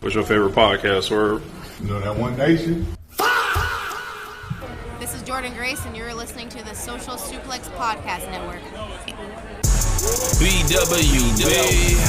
What's your favorite podcast, Swerve? You know that One Nation? This is Jordan Grace, and you're listening to the Social Suplex Podcast Network. BWB,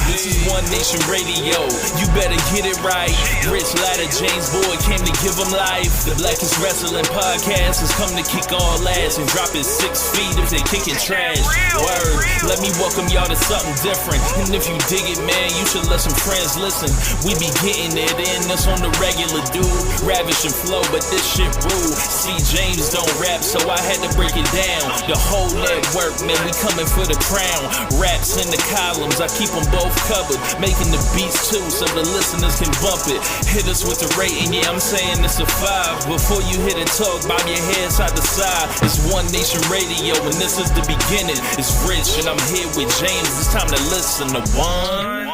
this is One Nation Radio. You better get it right. Rich Latta, James Boyd came to give them life. The Blackest Wrestling Podcast has come to kick all ass and drop it 6 feet if they kicking trash. Word, let me welcome y'all to something different. And if you dig it, man, you should let some friends listen. We be getting it in, this on the regular, dude. Ravish and flow, but this shit rude. See, James don't rap, so I had to break it down. The whole network, man, we coming for the crown. Raps in the columns, I keep them both covered. Making the beats too, so the listeners can bump it. Hit us with the rating, yeah, I'm saying it's a 5. Before you hit and talk, bob your head side to side. It's One Nation Radio, and this is the beginning. It's Rich, and I'm here with James. It's time to listen to One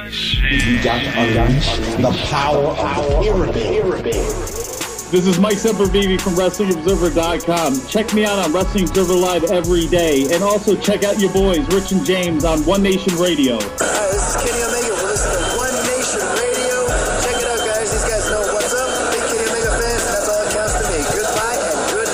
Nation. You got to unleash the power of the pyramid. This is Mike Sempervive from WrestlingObserver.com. Check me out on Wrestling Observer Live every day. And also check out your boys, Rich and James, on One Nation Radio. This is Kenny Omega. We're listening to One Nation Radio. Check it out, guys. These guys know what's up. Big Kenny Omega fans, and that's all that counts to me. Goodbye and good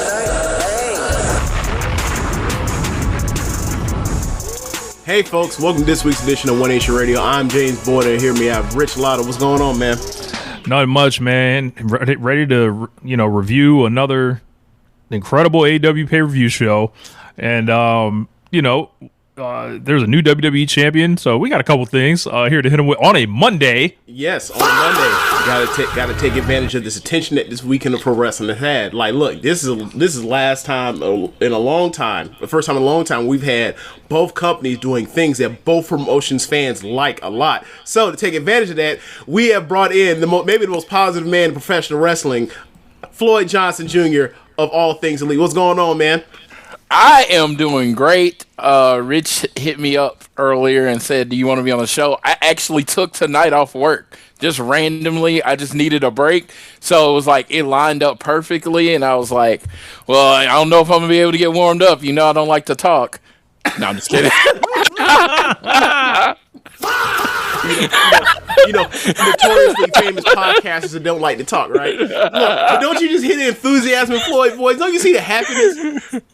night. Hey, folks. Welcome to this week's edition of One Nation Radio. I'm James Boyd, and here we have Rich Latta. What's going on, man? Not much, man. Ready to, review another incredible AEW pay-per-view show. And, there's a new WWE champion, so we got a couple things here to hit him with on a Monday. Yes, on a Monday. Gotta take advantage of this attention that this weekend of pro wrestling has had. Like, look, this is last time in a long time, the first time in a long time we've had both companies doing things that both promotions fans like a lot. So to take advantage of that, we have brought in maybe the most positive man in professional wrestling, Floyd Johnson Jr. of all things elite. What's going on, man? I am doing great. Rich hit me up earlier and said, do you want to be on the show? I actually took tonight off work, just randomly. I just needed a break. So it was like, it lined up perfectly. And I was like, well, I don't know if I'm going to be able to get warmed up. You know, I don't like to talk. No, I'm just kidding. Notoriously famous podcasters that don't like to talk, right? Look, but don't you just hear the enthusiasm in Floyd voice? Don't you see the happiness?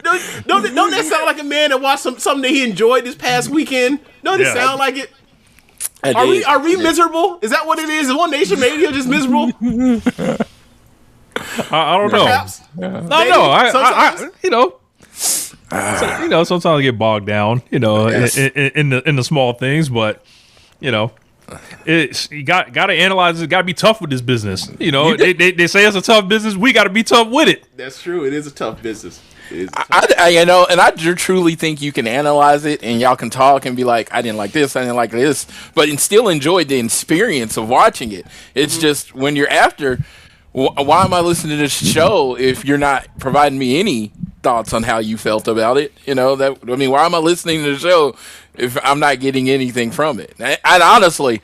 Don't that sound like a man that watched something that he enjoyed this past weekend? Don't it sound like it? Are we miserable? Is that what it is? Is One Nation Radio just miserable? I don't Perhaps? know. Sometimes I get bogged down, in the small things, but you got to analyze it. Got to be tough with this business. They say it's a tough business. We got to be tough with it. That's true. It is a tough business. I truly think you can analyze it and y'all can talk and be like, I didn't like this, I didn't like this, but still enjoy the experience of watching it. It's just when you're after, why am I listening to this show if you're not providing me any thoughts on how you felt about it? Why am I listening to the show if I'm not getting anything from it? And honestly,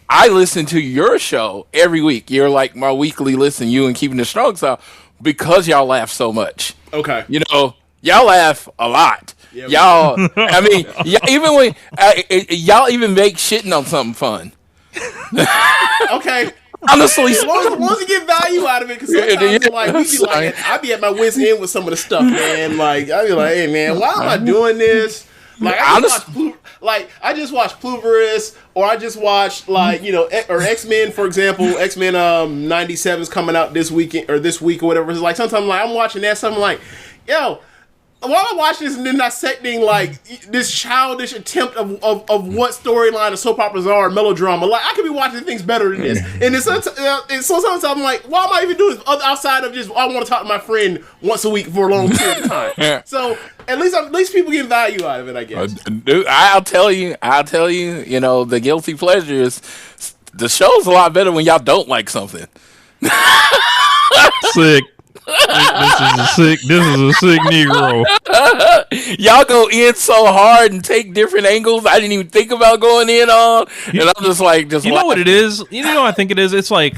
I listen to your show every week. You're like my weekly listen, you and Keepin It Strong Style, because y'all laugh so much. Okay. Y'all laugh a lot. Yeah, y'all, even when y'all even make shitting on something fun. Okay. Honestly, as long as you get value out of it, because sometimes I be at my wit's end with some of the stuff, man. Like I be like, hey man, why am I doing this? Like I just watched Pluverous, or I just watched or X-Men, for example. X-Men 97 is coming out this weekend or this week or whatever. It's like sometimes I'm watching that, so I'm like, yo, why am I watching this and then dissecting this childish attempt of what storyline of soap operas are, melodrama? Like I could be watching things better than this, and so sometimes I'm like, why am I even doing this outside of just I want to talk to my friend once a week for a long period of time? So at least people get value out of it, I guess. Dude, I'll tell you, the guilty pleasure is the show's a lot better when y'all don't like something. Sick. This is a sick Negro. Y'all go in so hard and take different angles I didn't even think about going in on, and I'm just like, know what it is? I think it is. It's like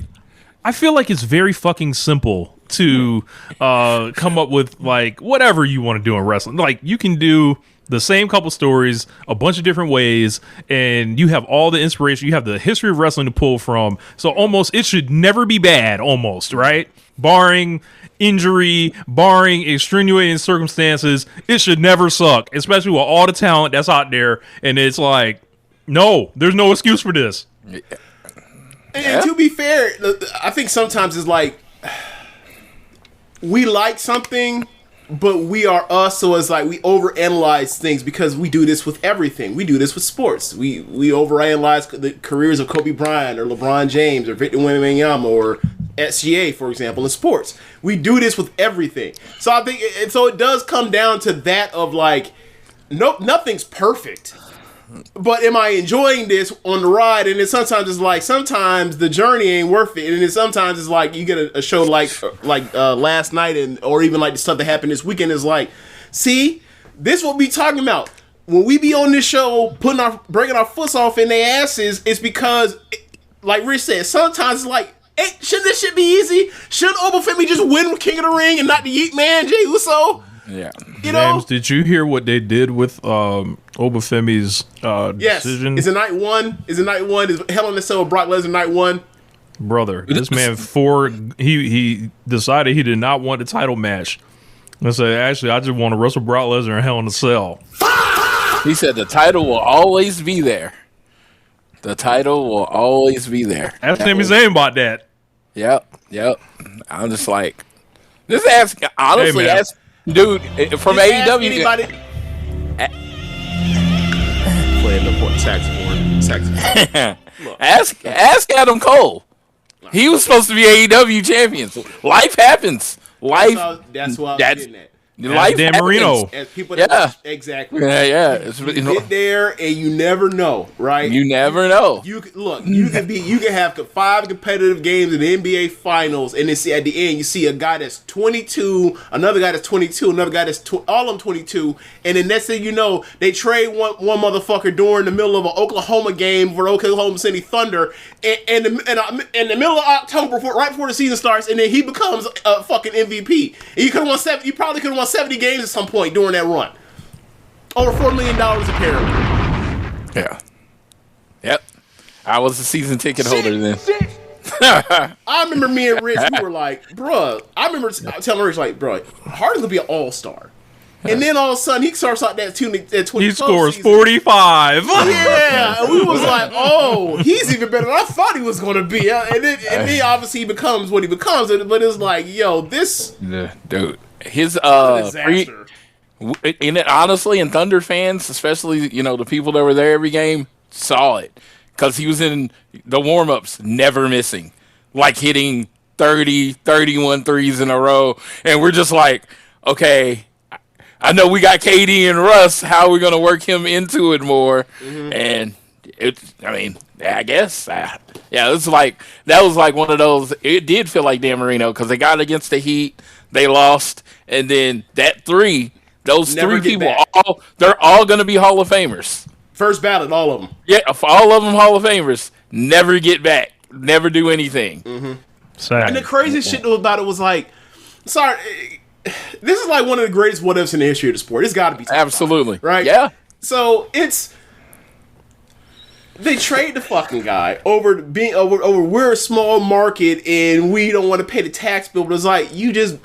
I feel like it's very fucking simple to come up with whatever you want to do in wrestling. Like you can do the same couple stories a bunch of different ways, and you have all the inspiration. You have the history of wrestling to pull from. So almost it should never be bad, almost, right? Barring injury, barring extenuating circumstances, it should never suck, especially with all the talent that's out there. And it's like, no, there's no excuse for this. And to be fair, I think sometimes it's like we like something, but we are us, so it's like we overanalyze things because we do this with everything. We do this with sports. We overanalyze the careers of Kobe Bryant or LeBron James or Victor Wembanyama or SGA, for example, in sports. We do this with everything. So I think, and so it does come down to that of like, nothing's perfect. But am I enjoying this on the ride? And then sometimes it's like, sometimes the journey ain't worth it. And then sometimes it's like you get a show like last night, or even like the stuff that happened this weekend is like, see, this what we talking about. When we be on this show, breaking our foots off in their asses, it's because, like Rich said, sometimes it's like, hey, shouldn't this shit be easy? Shouldn't Obafemi just win with King of the Ring and not the Yeet Man, Jey Uso? Yeah. You know? James, did you hear what they did with Obafemi's decision? Is it night one? Is Hell in a Cell with Brock Lesnar night one? Brother, this man he decided he did not want the title match. I said, actually, I just want to wrestle Brock Lesnar in Hell in a Cell. He said the title will always be there. The title will always be there. Ask Sami Zayn about that. Yep. I'm just like, just ask, honestly, ask, dude, from AEW. Anybody? Playing the saxophone. Ask Adam Cole. He was supposed to be AEW champions. Life happens. That's what I was getting at. Life Dan happens. Marino. As people that exactly. Yeah. You get there and you never know, right? You never know. You can have 5 competitive games in the NBA Finals, and then see at the end you see a guy that's 22, another guy that's 22, another guy that's all of them 22, and then next thing you know, they trade one motherfucker during the middle of an Oklahoma game for Oklahoma City Thunder, in the middle of October, right before the season starts, and then he becomes a fucking MVP. And you could have won 7. You probably could have won 70 games at some point during that run. Over $4 million apparently. Yeah. Yep. I was a season ticket holder then. I remember me and Rich, we were like, bruh, I remember telling Rich, like, bruh, Harden's gonna be an all-star. And then all of a sudden, he starts out that 2012 He scores season. 45. Yeah, and we was like, oh, he's even better than I thought he was going to be. And then obviously he becomes what he becomes. But it's like, yo, this... Dude, his... disaster. And honestly, and Thunder fans, especially, the people that were there every game, saw it. Because he was in the warm-ups, never missing. Like hitting 30, 31 threes in a row. And we're just like, okay... I know we got KD and Russ. How are we going to work him into it more? Mm-hmm. And I guess, it was like, that was like one of those, it did feel like Dan Marino because they got against the Heat, they lost, and then those Never 3 people, back. they're all going to be Hall of Famers. First ballot, all of them. Yeah, all of them Hall of Famers. Never get back. Never do anything. Mm-hmm. Sad. And the craziest shit about it was like, sorry, this is like one of the greatest what ifs in the history of the sport. It's got to be Absolutely. right? Yeah. So they trade the fucking guy over we're a small market and we don't want to pay the tax bill. But it's like you just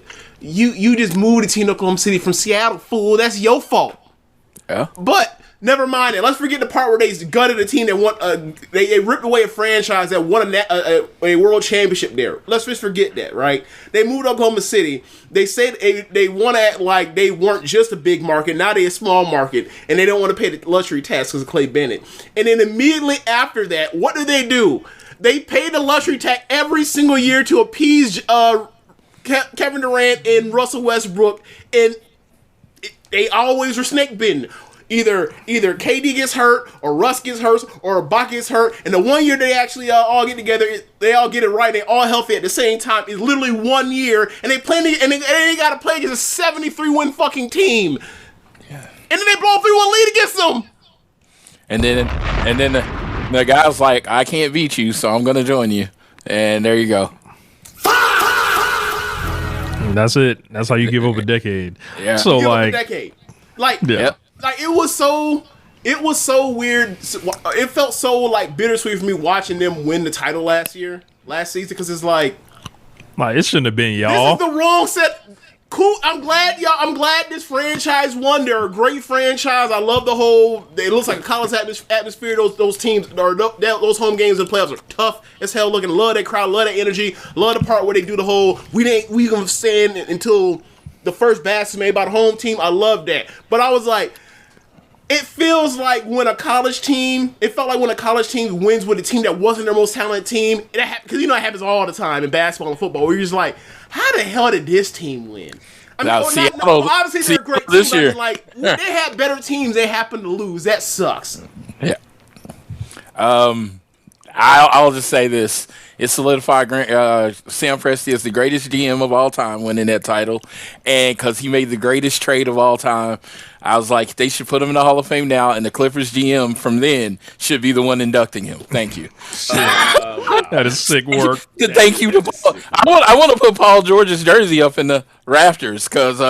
moved the team to Oklahoma City from Seattle, fool. That's your fault. Yeah. But never mind it. Let's forget the part where they gutted a team that won. They ripped away a franchise that won a world championship there. Let's just forget that, right? They moved to Oklahoma City. They said they want to act like they weren't just a big market. Now they're a small market, and they don't want to pay the luxury tax because of Clay Bennett. And then immediately after that, what do? They pay the luxury tax every single year to appease Kevin Durant and Russell Westbrook, and they always were snake bitten. Either KD gets hurt, or Russ gets hurt, or Bach gets hurt, and the one year they actually all get together, they all get it right, they all healthy at the same time. It's literally 1 year, and they got to play against a 73-win fucking team. Yeah. And then they blow a 3-1 lead against them. And then the guy's like, I can't beat you, so I'm gonna join you. And there you go. That's it. That's how you give up a decade. Yeah. So give like up a decade. Like, yeah. like it was so weird. It felt so like bittersweet for me watching them win the title last season, because it's like it shouldn't have been y'all. This is the wrong set. Cool. I'm glad this franchise won. They're a great franchise. I love the whole. It looks like a college atmosphere. Those teams or those home games in the playoffs are tough as hell. Looking, love that crowd, love that energy, love the part where they do the whole. We gonna stand until the first basket made by the home team. I love that. But I was like, it feels like when a college team. It felt like when a college team wins with a team that wasn't their most talented team. Because it happens all the time in basketball and football. Where you're just like, how the hell did this team win? I mean, obviously they're a great team. This year, like they had better teams, they happen to lose. That sucks. Yeah. I'll just say this: it solidified Sam Presti as the greatest GM of all time, winning that title, and because he made the greatest trade of all time. I was like, they should put him in the Hall of Fame now, and the Clippers GM from then should be the one inducting him. Thank you. That is sick work. Thank you to Paul. I want to put Paul George's jersey up in the rafters because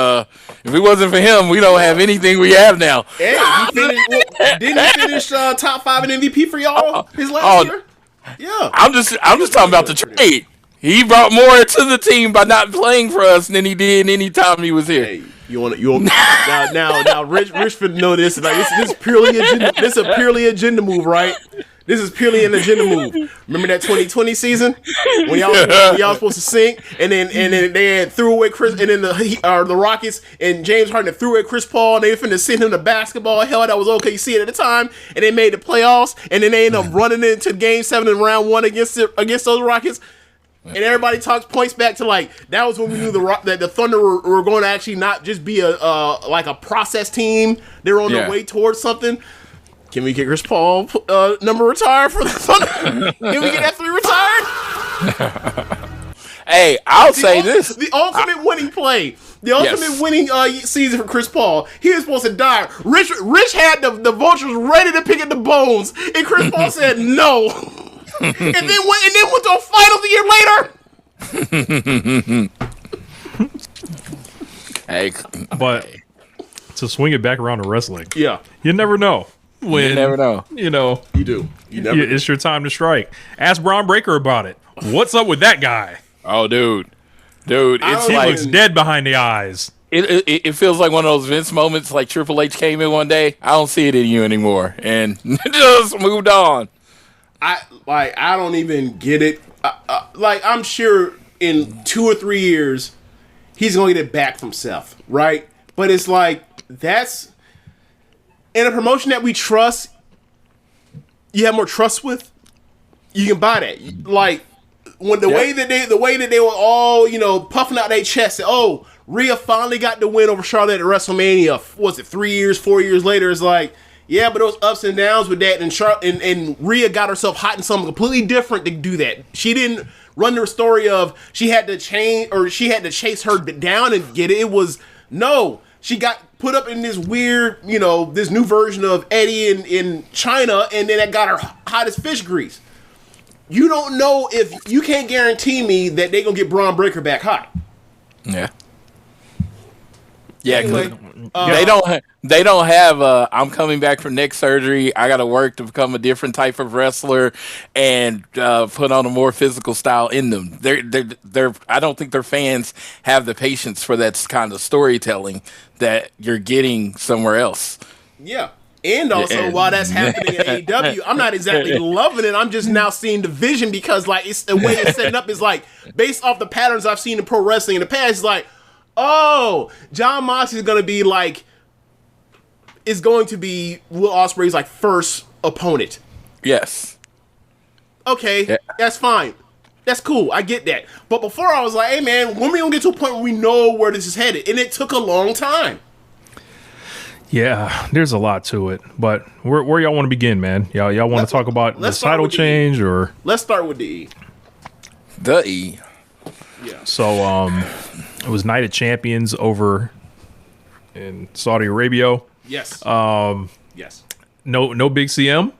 if it wasn't for him, we don't have anything we have now. Hey, didn't he finish top 5 in MVP for y'all his last year? Yeah. I'm just talking about the trade. He brought more to the team by not playing for us than he did any time he was here. Hey, you want now Rich for know this. Like this is a purely agenda move, right? This is purely an agenda move. Remember that 2020 season when y'all was supposed to sink, and then they had threw away Chris, and then the Rockets and James Harden threw away Chris Paul, and they finna send him to basketball. Hell, that was okay. You see it at the time, and they made the playoffs, and then they ended up running into Game 7 in round 1 against those Rockets. And everybody points back to like that was when we knew that the Thunder were going to actually not just be a process team. They were on their way towards something. Can we get Chris Paul number retired for the Thunder? Can we get that 3 retired? Hey, I'll say this: the ultimate winning play, the ultimate winning season for Chris Paul. He was supposed to die. Rich had the vultures ready to pick at the bones, and Chris Paul said no. and then went to a finals a year later. Hey, but to swing it back around to wrestling, yeah, you never know. You never know. You do. You never. It's your time to strike. Ask Braun Breaker about it. What's up with that guy? Oh, dude, he looks dead behind the eyes. It feels like one of those Vince moments, like Triple H came in one day. I don't see it in you anymore, and just moved on. I don't even get it. I'm sure in 2 or 3 years he's gonna get it back from Seth, right? But it's like that's in a promotion that we trust. You have more trust with. You can buy that. Like when the way that they were all puffing out their chests. And, Rhea finally got the win over Charlotte at WrestleMania. Was it 3 years, 4 years later? It's like. Yeah, but those ups and downs with that, and Rhea got herself hot in something completely different to do that. She didn't run the story of she had to chase her down and get it. It was no, she got put up in this weird, this new version of Eddie in China, and then that got her hot as fish grease. You don't know if you can't guarantee me that they're gonna get Braun Breaker back hot. Yeah. Yeah, anyway, they don't have I'm coming back from neck surgery. I got to work to become a different type of wrestler and put on a more physical style in them. They're I don't think their fans have the patience for that kind of storytelling that you're getting somewhere else. Yeah. And also, while that's happening in AEW, I'm not exactly loving it. I'm just now seeing the vision because, like, it's the way it's setting up is like based off the patterns I've seen in pro wrestling in the past. It's like, oh, Jon Moxley is going to be Will Ospreay's like first opponent. Yes. Okay, that's fine. That's cool. I get that. But before I was like, hey man, when we gonna get to a point where we know where this is headed? And it took a long time. Yeah, there's a lot to it. But where y'all want to begin, man? Y'all want to talk about the title change or? Let's start with the E. The E. Yeah. So it was Night of Champions over in Saudi Arabia. Yes. Yes. No big CM.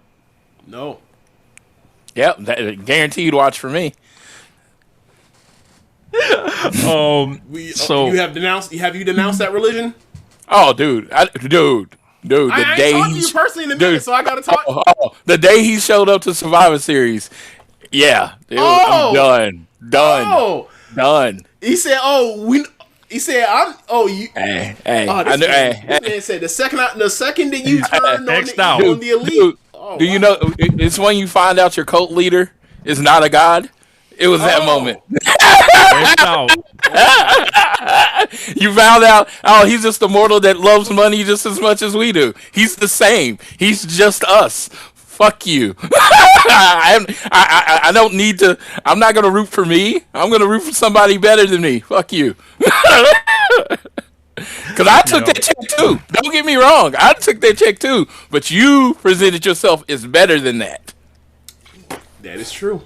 No. Yep, that guaranteed watch for me. So you have denounced. Have you denounced that religion? Oh, dude. Dude, I ain't talking to you personally in a minute, so I gotta talk. The day he showed up to Survivor Series, I'm done. Done. He said, He said, "I'm." Oh, you. Hey. Man said the second that you turned on the elite. Dude, do you know? It's when you find out your cult leader is not a god. It was that moment. You found out. Oh, he's just a mortal that loves money just as much as we do. He's the same. He's just us. Fuck you. I don't need to. I'm not gonna root for me. I'm gonna root for somebody better than me. Fuck you. Because I took that check too. Don't get me wrong. I took that check too. But you presented yourself as better than that. That is true.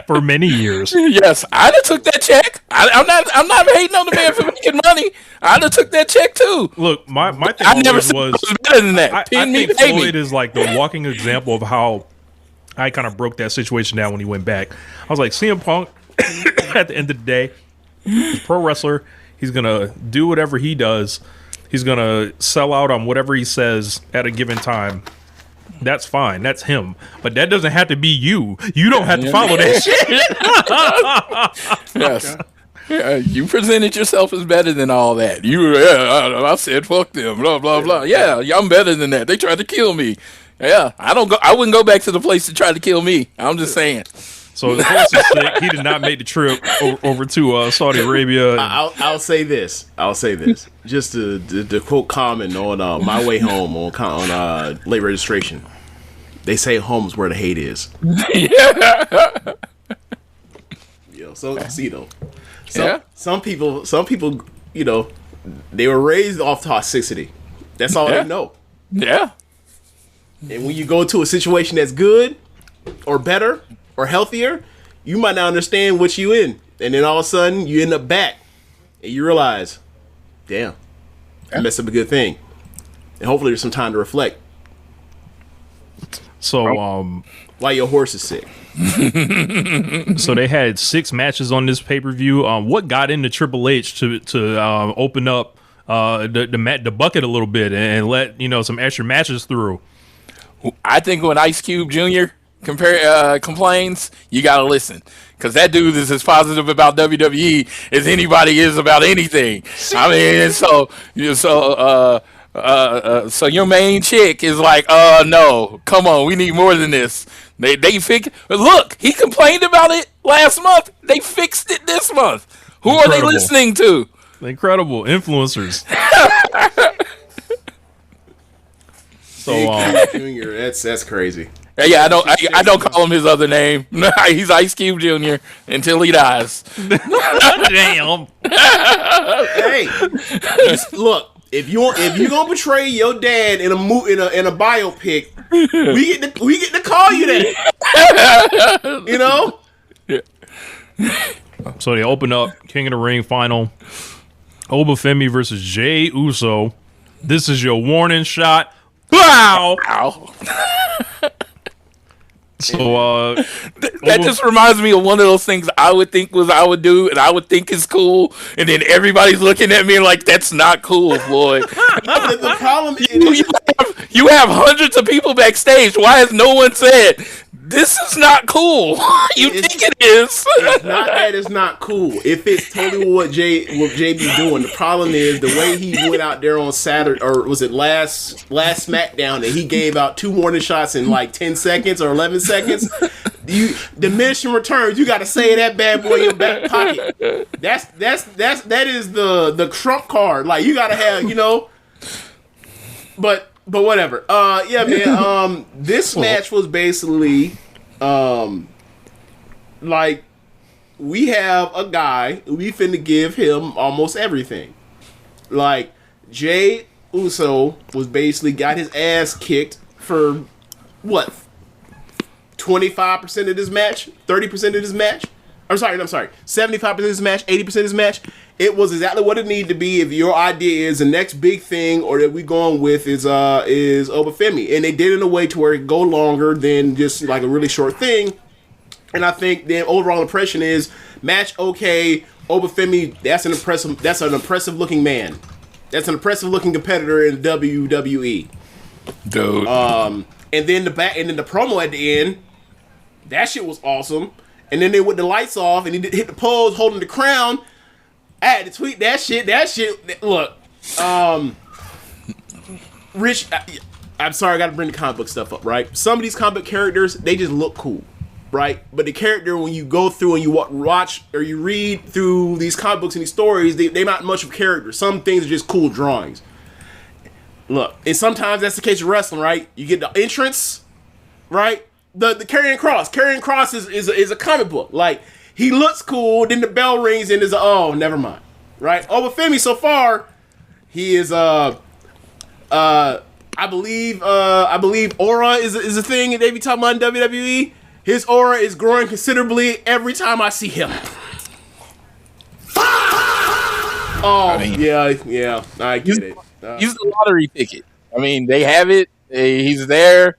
For many years. Yes, I'd have took that check. I'm not hating on the man for making money. I'd have took that check too. Look, my thing I never was better than that. I think Floyd is like the walking example of how I kind of broke that situation down when he went back. I was like, CM Punk, at the end of the day, he's a pro wrestler. He's gonna do whatever he does. He's gonna sell out on whatever he says at a given time. That's fine. That's him. But that doesn't have to be you. You don't have to follow that shit. Yes. Yeah, you presented yourself as better than all that. I said fuck them. Blah blah blah. Yeah, I'm better than that. They tried to kill me. Yeah, I wouldn't go back to the place that tried to kill me. I'm just saying. So the horse is sick. He did not make the trip over to Saudi Arabia. I'll say this. Just to quote Common on My Way Home on late registration. They say home's where the hate is. Yeah. Some people, they were raised off toxicity. That's all they know. Yeah. And when you go to a situation that's good or better or healthier, you might not understand what you in. And then all of a sudden you end up back and you realize, damn, I messed up a good thing. And hopefully there's some time to reflect. So, why your horse is sick. So they had 6 matches on this pay-per-view. What got into Triple H to open up the bucket a little bit and let some extra matches through? I think when Ice Cube Jr. complains, you gotta listen, because that dude is as positive about WWE as anybody is about anything. I mean, so your main chick is like, no, come on, we need more than this. They look, he complained about it last month. They fixed it this month. Who are they listening to? Incredible influencers. So, Junior, that's crazy. Yeah, I don't call him his other name. He's Ice Cube Jr. until he dies. Damn. Hey, look. If you gonna portray your dad in a biopic, we get to call you that. Yeah. So they open up King of the Ring final. Obafemi versus Jey Uso. This is your warning shot. Wow. Ow. So that just reminds me of one of those things I would do and I would think is cool, and then everybody's looking at me like that's not cool, Floyd. The problem is you have hundreds of people backstage. Why has no one said this is not cool? Think it is? It's not that it's not cool. If it's totally what Jay be doing. The problem is the way he went out there on Saturday, or was it last SmackDown, and he gave out 2 warning shots in like 10 seconds or 11 seconds. Diminishing returns. You got to say that bad boy in your back pocket. That is the trump card. Like you got to have, But whatever. Yeah, man. This match was basically, like, we have a guy, we finna give him almost everything. Like, Jey Uso was basically got his ass kicked for, what, 25% of this match? 30% of this match? I'm sorry. 75% of this match, 80% of this match. It was exactly what it needed to be. If your idea is the next big thing, or that we going with is Obafemi, and they did it in a way to where it go longer than just like a really short thing. And I think the overall impression is match okay. Obafemi, that's an impressive looking man. That's an impressive looking competitor in WWE. Dude. And then the promo at the end, that shit was awesome. And then they with the lights off, and he hit the pose holding the crown. I had to tweet that shit. Look, Rich, I'm sorry, I got to bring the comic book stuff up, right? Some of these comic book characters, they just look cool, right? But the character, when you go through and you watch or you read through these comic books and these stories, they're not much of characters. Some things are just cool drawings. Look, and sometimes that's the case with wrestling, right? You get the entrance, right? The Karrion Kross. Karrion Kross is a comic book. Like, he looks cool, then the bell rings and is oh, never mind, right? Obafemi so far, he is I believe aura is a thing that they be talking about in WWE. His aura is growing considerably every time I see him. Oh, I mean, yeah, I get it. He's the lottery ticket. I mean, they have it. He's there.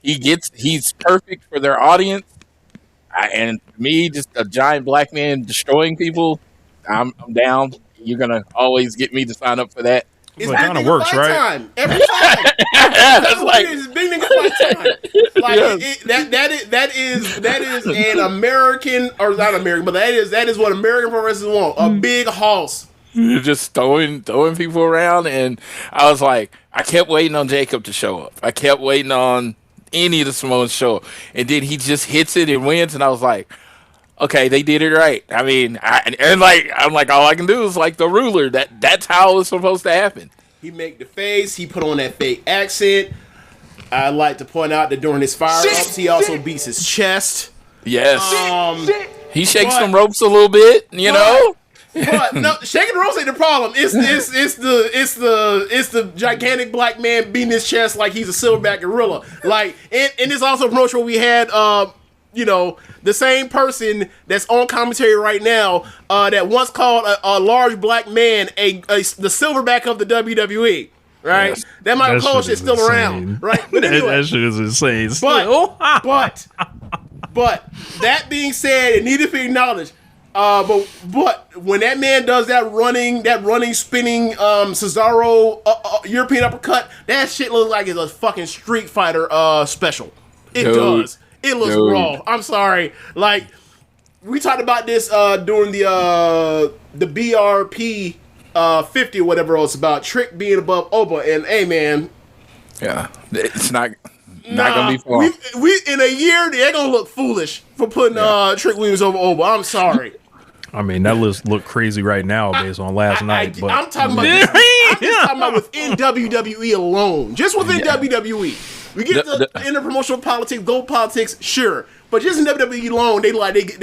He's perfect for their audience. And me, just a giant black man destroying people, I'm down. You're gonna always get me to sign up for that. It's well, kind of works, right? Time. Every time. That's like it's big nigga fight time. Like that is an American, or not American, but that is what American pro wrestlers want. A big hoss. You're just throwing people around, and I was like, I kept waiting on Jacob to show up. I kept waiting on any of the Samoans to show up, and then he just hits it and wins, and I was like, okay, they did it right. I mean, I'm like, all I can do is like the ruler. That's how it was supposed to happen. He make the face. He put on that fake accent. I'd like to point out that during his fire-ups, he also beats his chest. Yes. He shakes some ropes a little bit, you know. But no, shaking the ropes ain't the problem. It's the gigantic black man beating his chest like he's a silverback gorilla. Like, and it's also a promotion where we had the same person that's on commentary right now that once called a large black man the silverback of the WWE. Right? Yes. That Michael Cole shit's still around. Right? But anyway, that shit is insane. But that being said, it needed to be acknowledged. But when that man does that running spinning Cesaro European uppercut, that shit looks like it's a fucking Street Fighter special. It does. It looks raw. I'm sorry. Like, we talked about this during the BRP 50 or whatever else about Trick being above Oba, and hey man, yeah, it's not gonna be fun. We in a year they're gonna look foolish for putting Trick Williams over Oba. I'm sorry. I mean, that list look crazy right now based on last night. But I'm talking about. I'm just talking about within WWE alone, just within WWE. We get the interpromotional politics, gold politics, sure, but just in WWE alone, they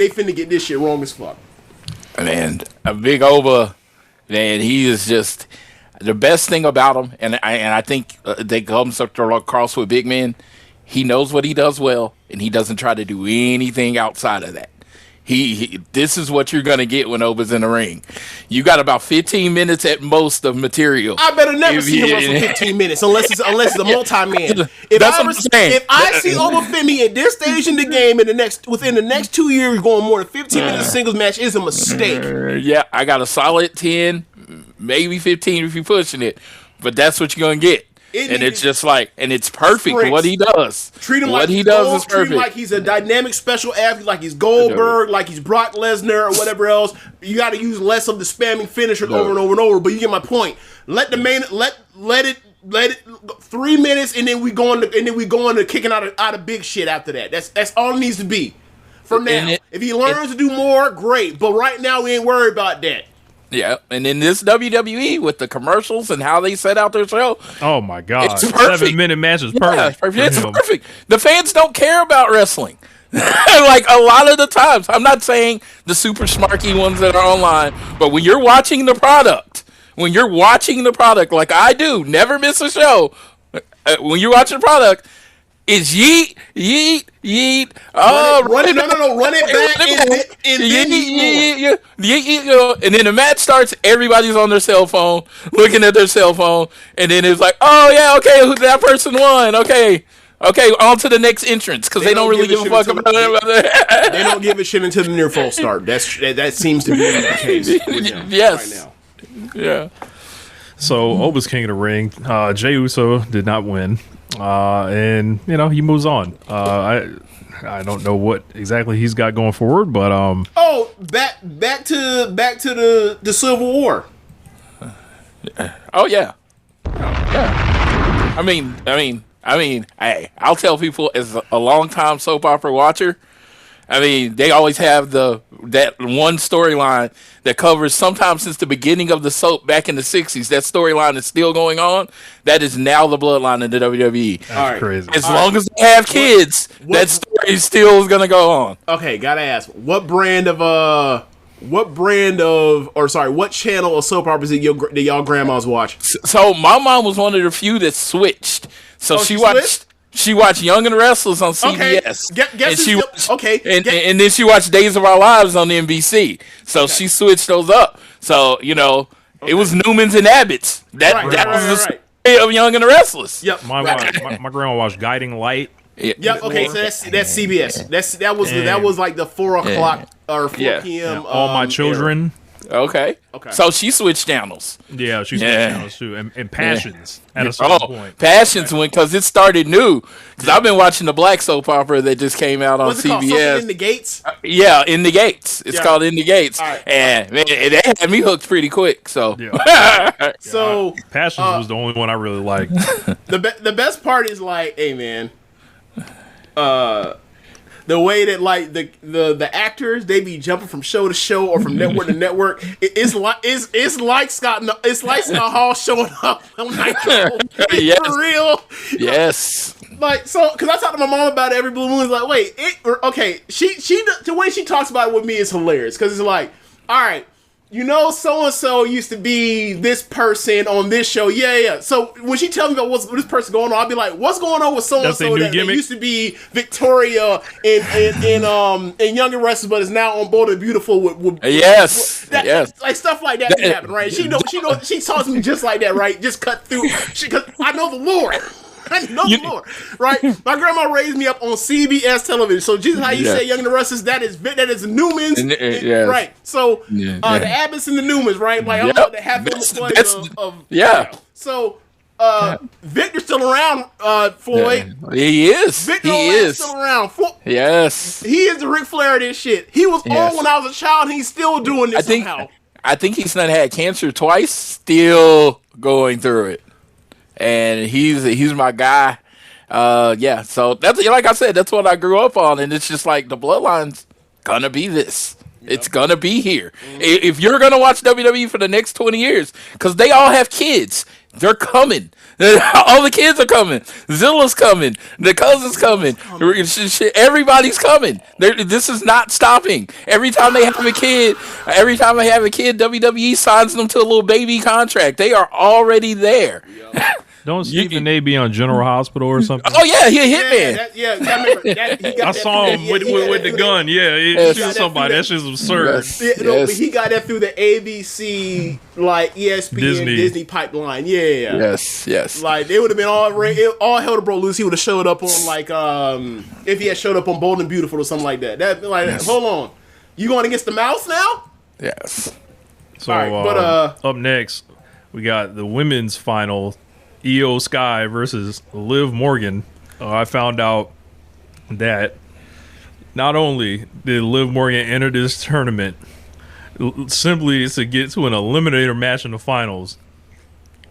finna get this shit wrong as fuck. Man, a big Oba, man, he is just the best thing about him, and I think they comes up to across with big men. He knows what he does well, and he doesn't try to do anything outside of that. This is what you're gonna get when Oba's in the ring. You got about 15 minutes at most of material. I better never see him wrestle 15 minutes unless it's a multi-man. If I see Obafemi at this stage in the game within the next 2 years going more than 15 minutes singles match is a mistake. Yeah, I got a solid 10, maybe 15 if you're pushing it, but that's what you're gonna get. It's just like, and it's perfect for what he does. Treat him like is perfect. Treat him like he's a dynamic special athlete, like he's Goldberg, like he's Brock Lesnar or whatever else. You got to use less of the spamming finishers over and over and over. But you get my point. Let it 3 minutes, and then we go into kicking out of big shit after that. That's all it needs to be. For now, if he learns to do more, great. But right now, we ain't worried about that. Yeah, and in this WWE with the commercials and how they set out their show, oh my god, it's perfect. 7-minute match is perfect. Yeah, it's perfect. The fans don't care about wrestling. Like a lot of the times, I'm not saying the super smarky ones that are online, but when you're watching the product, like I do, never miss a show. When you're watching the product, it's yeet, yeet, yeet. Run it back and then yeet, and then the match starts. Everybody's on their cell phone, looking at their cell phone, and then it's like, oh yeah, okay, that person won. Okay, on to the next entrance because they don't really give a fuck about it. They don't give a shit until the near full start. That seems to be the case with them yes. right now. Yeah. So Oba's king of the ring. Jey Uso did not win, and he moves on. I don't know what exactly he's got going forward, but back to the Civil War. Oh yeah. I mean, hey, I'll tell people as a long-time soap opera watcher, I mean, they always have that one storyline that covers sometimes since the beginning of the soap back in the 60s. That storyline is still going on. That is now the bloodline in the WWE. That's crazy. As long as they have kids, that story still is going to go on. Okay, gotta ask, what channel of soap operas did y'all grandmas watch? So my mom was one of the few that switched. So she watched Young and the Restless on CBS. And then she watched Days of Our Lives on NBC. So she switched those up. So, it was Newmans and Abbott's. That was the story of Young and the Restless. Yep. My grandma watched Guiding Light. Yep. Okay, so that's CBS. That was like the 4 o'clock or 4 p.m. All My Children. Okay. So she switched channels. Yeah, she switched channels too. And Passions at a certain point. Passions went because it started new. Because I've been watching the black soap opera that just came out on What's it CBS. Called? Something In the Gates? Yeah, In the Gates. It's called In the Gates. Right. And man, it had me hooked pretty quick. So, So Passions was the only one I really liked. The best part is like, hey man, the way that like the actors, they be jumping from show to show or from network to network. It's like Scott Hall showing up on Nitro. Yes. For real. Yes. Like, so, because I talked to my mom about it every blue moon. It's like, wait, she the way she talks about it with me is hilarious because it's like, all right, so and so used to be this person on this show. Yeah. So when she tells me about what's this person going on, I'll be like, what's going on with so and so that used to be Victoria in Young and Restless, but is now on Bold and Beautiful with yes, like stuff like that can happen, right? She knows she talks to me just like that, right? Just cut through. Because I know the Lord. I know the Lord, right? My grandma raised me up on CBS television, so just how you say Young and the Restless, that is Newman's, right? So the Abbotts and the Newmans, right? Like I'm about to have them So Victor's still around, Floyd. Yeah. He is. Victor is still around. Yes, he is the Ric Flair of this shit. He was on when I was a child. And he's still doing this somehow. I think he's not had cancer twice. Still going through it. And he's my guy. So that's like I said, that's what I grew up on, and it's just like the bloodline's gonna be this. Yep. It's gonna be here. Mm-hmm. If you're gonna watch WWE for the next 20 years, because they all have kids, they're coming. All the kids are coming. Zilla's coming. The cousin's coming. Everybody's coming. This is not stopping. Every time they have a kid, WWE signs them to a little baby contract. They are already there. Don't Stephen A be on General Hospital or something? Oh yeah, he a hitman. I saw him with the gun. Yeah, he shot somebody. That shit's absurd. But he got that through the ABC, like ESPN Disney pipeline. Yeah. Yes. Like they would have been all hell to broke loose. He would have showed up on like if he had showed up on Bold and Beautiful or something like that. Hold on, you going against the mouse now? Yes. So up next, we got the women's final. Io Sky versus Liv Morgan. I found out that not only did Liv Morgan enter this tournament simply to get to an eliminator match in the finals,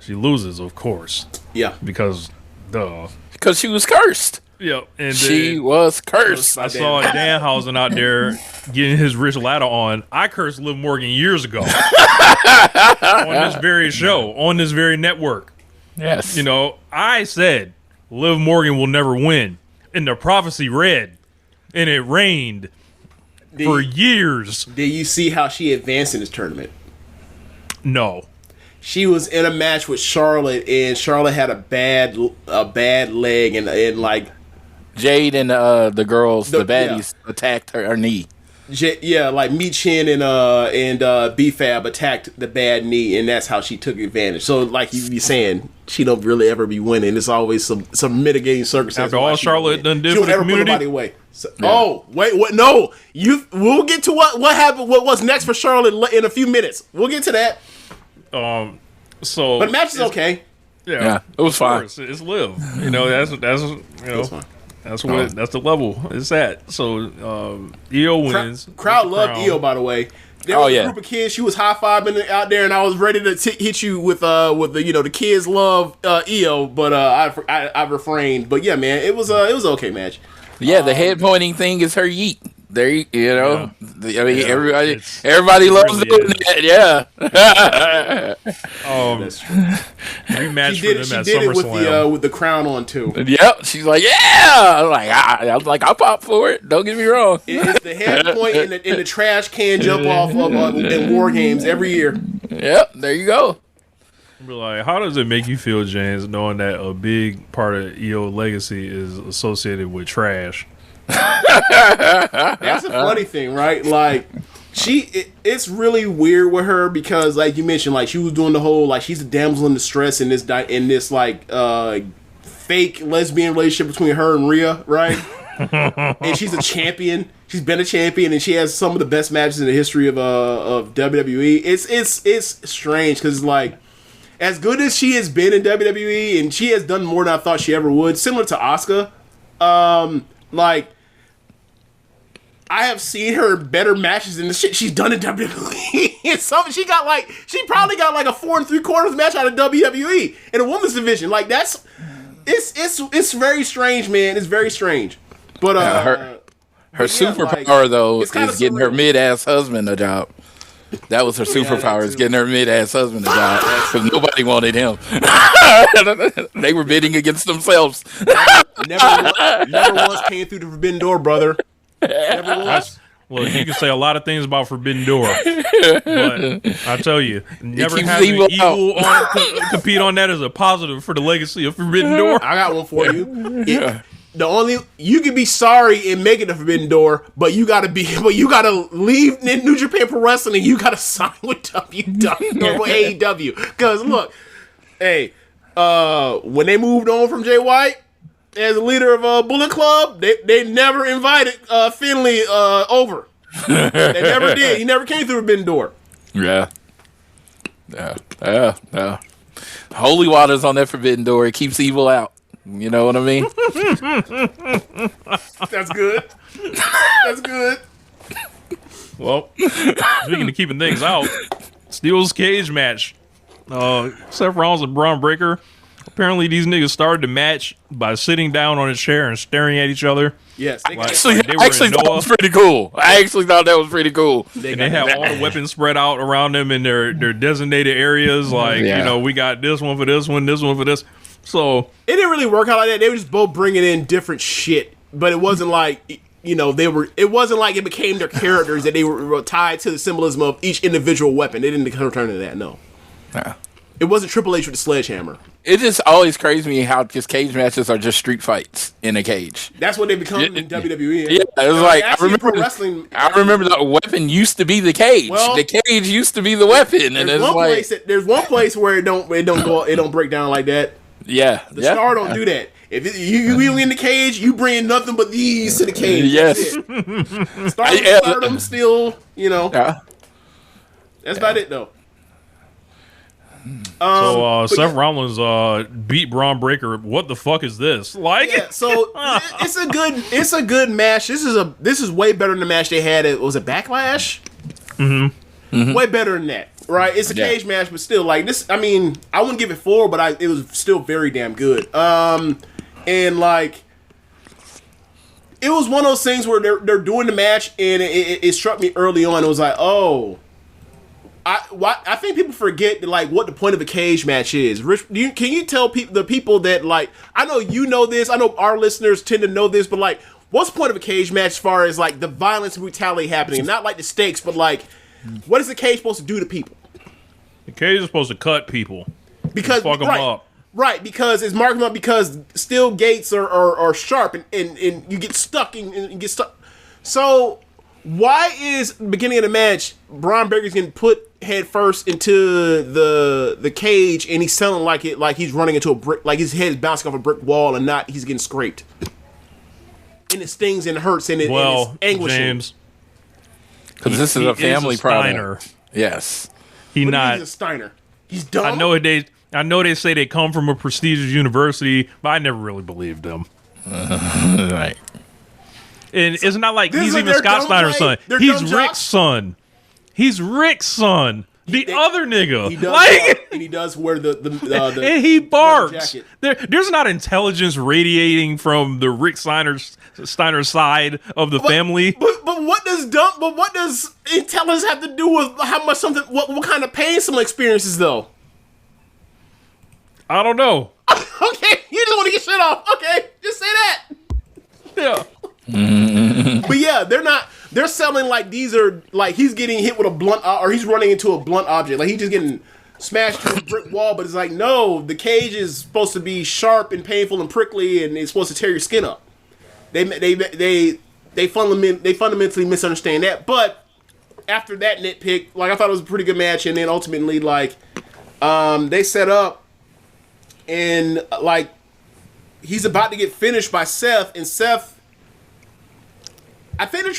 she loses, of course. Yeah. Because she was cursed. Yep. And she was cursed. I saw Danhausen out there getting his rich ladder on. I cursed Liv Morgan years ago on this very show, on this very network. Yes. I said Liv Morgan will never win. And the prophecy read. And it rained for years. Did you see how she advanced in this tournament? No. She was in a match with Charlotte, and Charlotte had a bad leg, and like Jade and the girls, the baddies, attacked her knee. Like Michin and B-Fab attacked the bad knee, and that's how she took advantage. So, like you be saying, she don't really ever be winning. It's always some mitigating circumstances. After all Charlotte done did for the community. Put away. So, yeah. Oh wait, what? No, we'll get to what happened. What's next for Charlotte in a few minutes. We'll get to that. So, but the match is okay. Yeah, it was fine. It's Liv. You know, that's that's the level it's at. So Io wins. Crowd loved Io, by the way. There was a group of kids. She was high fiving out there, and I was ready to hit you with the the kids love Io, but I refrained. But yeah, man, it was an okay match. Yeah, the head pointing thing is her yeet. There, I mean, everybody loves doing that. Yeah. That's true. Rematch for them at She did it SummerSlam. with the crown on too. Yep. She's like, yeah. I was like, I'll pop for it. Don't get me wrong. It's the head point in the trash can jump off of in War Games every year. Yep. There you go. Be like, how does it make you feel, James, knowing that a big part of Io legacy is associated with trash? That's a funny thing, right? Like, it's really weird with her because, like you mentioned, like she was doing the whole like she's a damsel in distress in this like fake lesbian relationship between her and Rhea, right? And she's a champion. She's been a champion, and she has some of the best matches in the history of WWE. It's strange because like as good as she has been in WWE, and she has done more than I thought she ever would, similar to Asuka. Like, I have seen her in better matches than the shit she's done in WWE. She probably got like a 4 3/4 match out of WWE in a women's division. Like it's very strange, man. It's very strange. But her superpower though is getting her mid-ass husband a job. That was her superpower, is getting her mid-ass husband a job because nobody wanted him. They were bidding against themselves. Never once came through the Forbidden Door, brother. Never once. Well, you can say a lot of things about Forbidden Door, but I tell you, never having evil compete on that is a positive for the legacy of Forbidden Door. I got one for you. You can be sorry in making the Forbidden Door, but you gotta leave New Japan Pro Wrestling and you gotta sign with WWE or AEW. Because look, hey, when they moved on from Jay White as a leader of Bullet Club, they never invited Finlay over. They never did. He never came through Forbidden Door. Yeah. Holy water's on that Forbidden Door. It keeps evil out. You know what I mean? That's good. That's good. Well, speaking of keeping things out, Steel's cage match. Seth Rollins and Braun Breaker. Apparently, these niggas started the match by sitting down on a chair and staring at each other. Yes. I actually thought that was pretty cool. And they have all the weapons spread out around them in their designated areas. Like, we got this one for this one for this. So it didn't really work out like that. They were just both bringing in different shit, but it wasn't like it wasn't like it became their characters that they were tied to the symbolism of each individual weapon. They didn't turn into that. No, it wasn't Triple H with the sledgehammer. It just always crazy me how just cage matches are just street fights in a cage. That's what they become in WWE. Yeah, it was like I remember the weapon used to be the cage. Well, the cage used to be the weapon, and there's one place where it don't break down like that. Yeah, the Star don't do that. If you in the cage, you bring nothing but these to the cage. Yes, Stardom still, That's about it though. Seth Rollins beat Braun Breaker. What the fuck is this? Like, so it's a good match. This is way better than the match they had. Was it Backlash? Mm-hmm. Way better than that. Right, it's a cage match, but still, like this. I mean, I wouldn't give it 4, but it was still very damn good. And like, it was one of those things where they're doing the match, and it struck me early on. It was like, oh, I think people forget like what the point of a cage match is. Rich, can you tell the people that like I know you know this. I know our listeners tend to know this, but like, what's the point of a cage match as far as like the violence and brutality happening, and not like the stakes, but like. What is the cage supposed to do to people? The cage is supposed to cut people. Because fuck them up. Right, because it's marking them up because steel gates are sharp and you get stuck and get stuck. So why is beginning of the match Braun Breaker's getting put head first into the cage and he's selling like he's running into a brick, like his head's bouncing off a brick wall and not he's getting scraped. And it stings and hurts and it's anguishing. James. Because this is a family product. Yes. He's a Steiner. He's dumb. I know they say they come from a prestigious university, but I never really believed them. Right. And it's not like he's like even their Scott dumb Steiner's play? son. Their He's dumb Rick's jocks? son. He's Rick's son. The other nigga. He does, like, and he does wear the and he barks. jacket. There's not intelligence radiating from the Rick Steiner side of the family. But what does intelligence have to do with how much something? What kind of pain someone experiences though? I don't know. Okay, you just want to get shit off. Okay, just say that. Yeah. But yeah, they're selling like these are like he's getting hit with a blunt or he's running into a blunt object. Like he's just getting smashed to a brick wall, but it's like, no, the cage is supposed to be sharp and painful and prickly and it's supposed to tear your skin up. They fundamentally misunderstand that. But after that nitpick, like I thought it was a pretty good match, and then ultimately like they set up and like he's about to get finished by Seth, and Seth, I think they were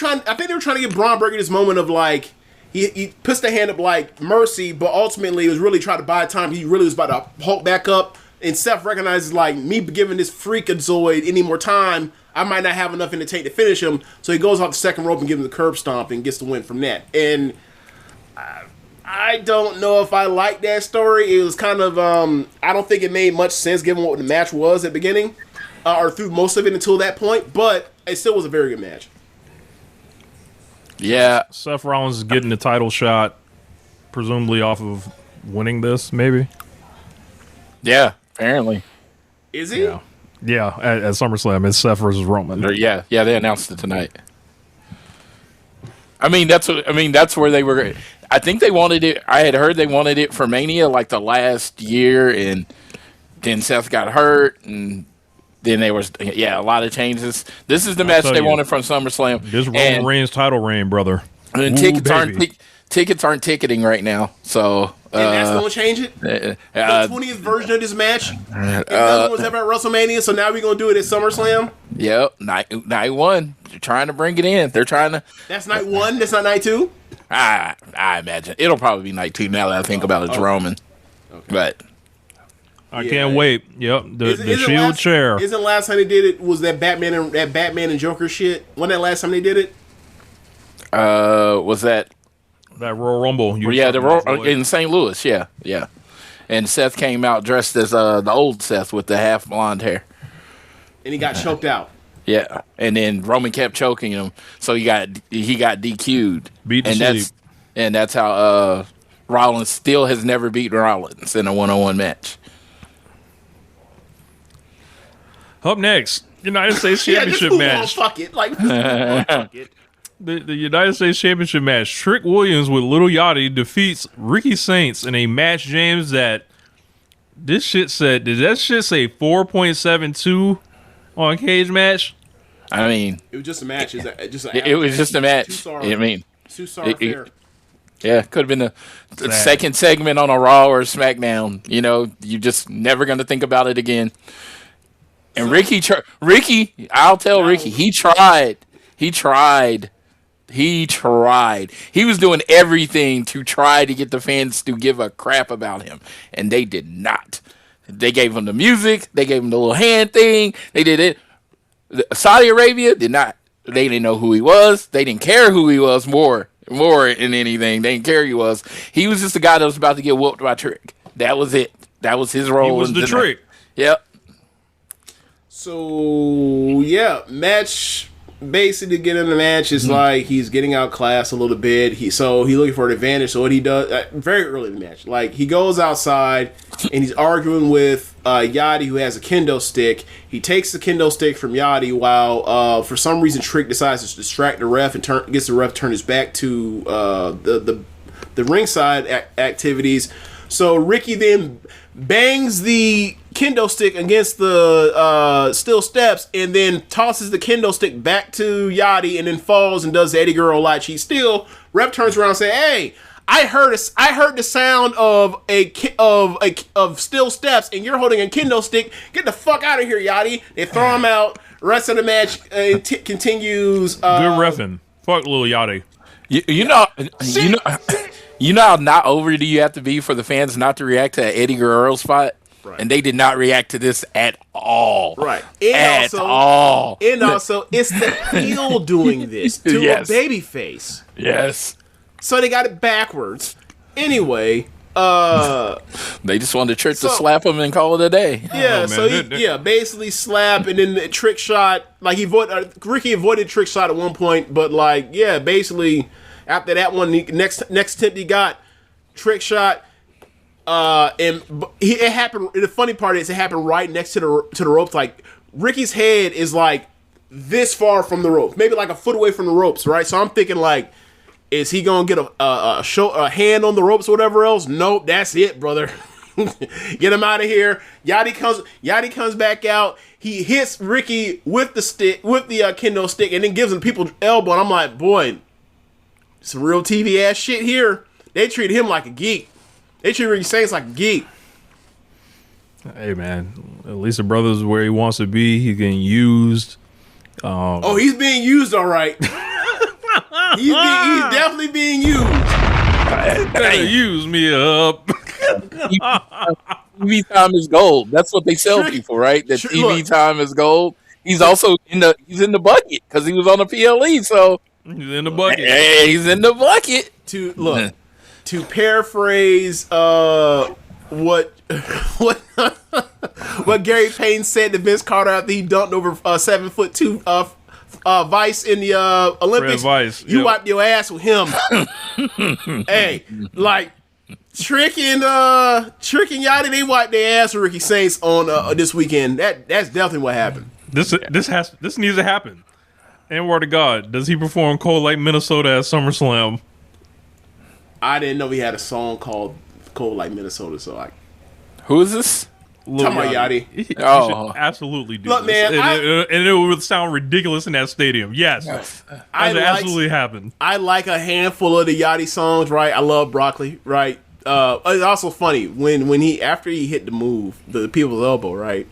trying to give Braun Breaker this moment of like he puts the hand up like mercy, but ultimately it was really trying to buy time. He really was about to Hulk back up, and Seth recognizes like me giving this freakazoid any more time, I might not have enough in the tank to finish him. So he goes off the second rope and gives him the curb stomp and gets the win from that. And I don't know if I like that story. It was kind of I don't think it made much sense given what the match was at the beginning or through most of it until that point. But it still was a very good match. Yeah. Seth Rollins is getting the title shot, presumably off of winning this, maybe. Yeah, apparently. Is he? Yeah. Yeah, at SummerSlam, it's Seth versus Roman. Yeah, they announced it tonight. I mean, that's where they were. I think they wanted it. I had heard they wanted it for Mania like the last year, and then Seth got hurt, and then there was a lot of changes. This is the match they wanted from SummerSlam. This Roman Reigns title reign, brother. And tickets aren't ticketing right now, so. And that's going to change it? The 20th version of this match? Another one's ever at WrestleMania, so now we're going to do it at SummerSlam? Yep, night one. They're trying to bring it in. They're trying to. That's night one? That's not night two? I imagine. It'll probably be night two now that I think about it. It's Roman. Okay. But. I can't wait. Yep, the Shield chair. Isn't the last time they did it was that Batman and Joker shit? Wasn't that last time they did it? Was that. That Royal Rumble. In St. Louis, yeah. And Seth came out dressed as the old Seth with the half blonde hair. And he got choked out. Yeah, and then Roman kept choking him, so he got DQ'd. And that's how Rollins still has never beaten Rollins in a one-on-one match. Up next, United States Championship match. Fuck it. Fuck it. The United States Championship match. Trick Williams with Little Yachty defeats Ricky Saints in a match, James, that did that shit say 4.72 on Cage Match? I mean, it was just a match. It was just a match. Yeah, could have been the second segment on a Raw or a SmackDown. You just never going to think about it again. And Ricky, I'll tell Ricky, he tried. He was doing everything to try to get the fans to give a crap about him, and they did not. They gave him the music. They gave him the little hand thing. They did it. Saudi Arabia did not. They didn't know who he was. They didn't care who he was more than anything. They didn't care who he was. He was just a guy that was about to get whooped by Trick. That was it. That was his role. He was the Trick. Yep. So, match. Basically, to get in the match, it's like he's getting outclassed a little bit. He's looking for an advantage. So what he does very early in the match, like he goes outside and he's arguing with Yachty, who has a kendo stick. He takes the kendo stick from Yachty while for some reason Trick decides to distract the ref and gets the ref to turn his back to the ringside activities. So Ricky then bangs the kendo stick against the steel steps and then tosses the kendo stick back to Yachty and then falls and does the Eddie Guerrero light cheat. Still, ref turns around and says, "Hey, I heard the sound of steel steps and you're holding a kendo stick. Get the fuck out of here, Yachty." They throw him out. Rest of the match continues. Good reffing. Fuck Lil Yachty. You know how not over do you have to be for the fans not to react to that Eddie Guerrero spot? Right. And they did not react to this at all. Right. And all. And also, it's the heel doing this to a babyface. Yes. So they got it backwards. Anyway, they just wanted Trish to slap him and call it a day. Yeah, he basically slap and then the trick shot. Like Ricky avoided trick shot at one point, but like basically after that one, next attempt he got trick shot. And it happened. The funny part is it happened right next to the ropes. Like Ricky's head is like this far from the ropes, maybe like a foot away from the ropes, right? So I'm thinking like, is he gonna get a hand on the ropes or whatever else? Nope, that's it, brother. Get him out of here. Yachty comes back out. He hits Ricky with the stick, with the kendo stick, and then gives him people's elbow. And I'm like, boy, some real TV ass shit here. They treated him like a geek. They treat Ricky Saints like a geek. Hey, man. At least the brother's where he wants to be. He's getting used. He's being used all right. He's definitely being used. Use me up. TV time is gold. That's what they tell people, right? That TV time is gold. He's also in the bucket because he was on the PLE. So he's in the bucket. Hey, he's in the bucket. To paraphrase what Gary Payne said to Vince Carter after he dunked over 7'2" Vice in the Olympics, you wiped your ass with him. Hey, like Trick and Yachty, they wiped their ass with Ricky Saints on this weekend. That's definitely what happened. This needs to happen. And word to God, does he perform Cold Like Minnesota at SummerSlam? I didn't know he had a song called Cold Like Minnesota, so who is this? Talking about Yachty. He should absolutely do Look, this. man, and it would sound ridiculous in that stadium. Yes. That absolutely happen. I like a handful of the Yachty songs, right? I love Broccoli, right? It's also funny when after he hit the move, the people's elbow, right?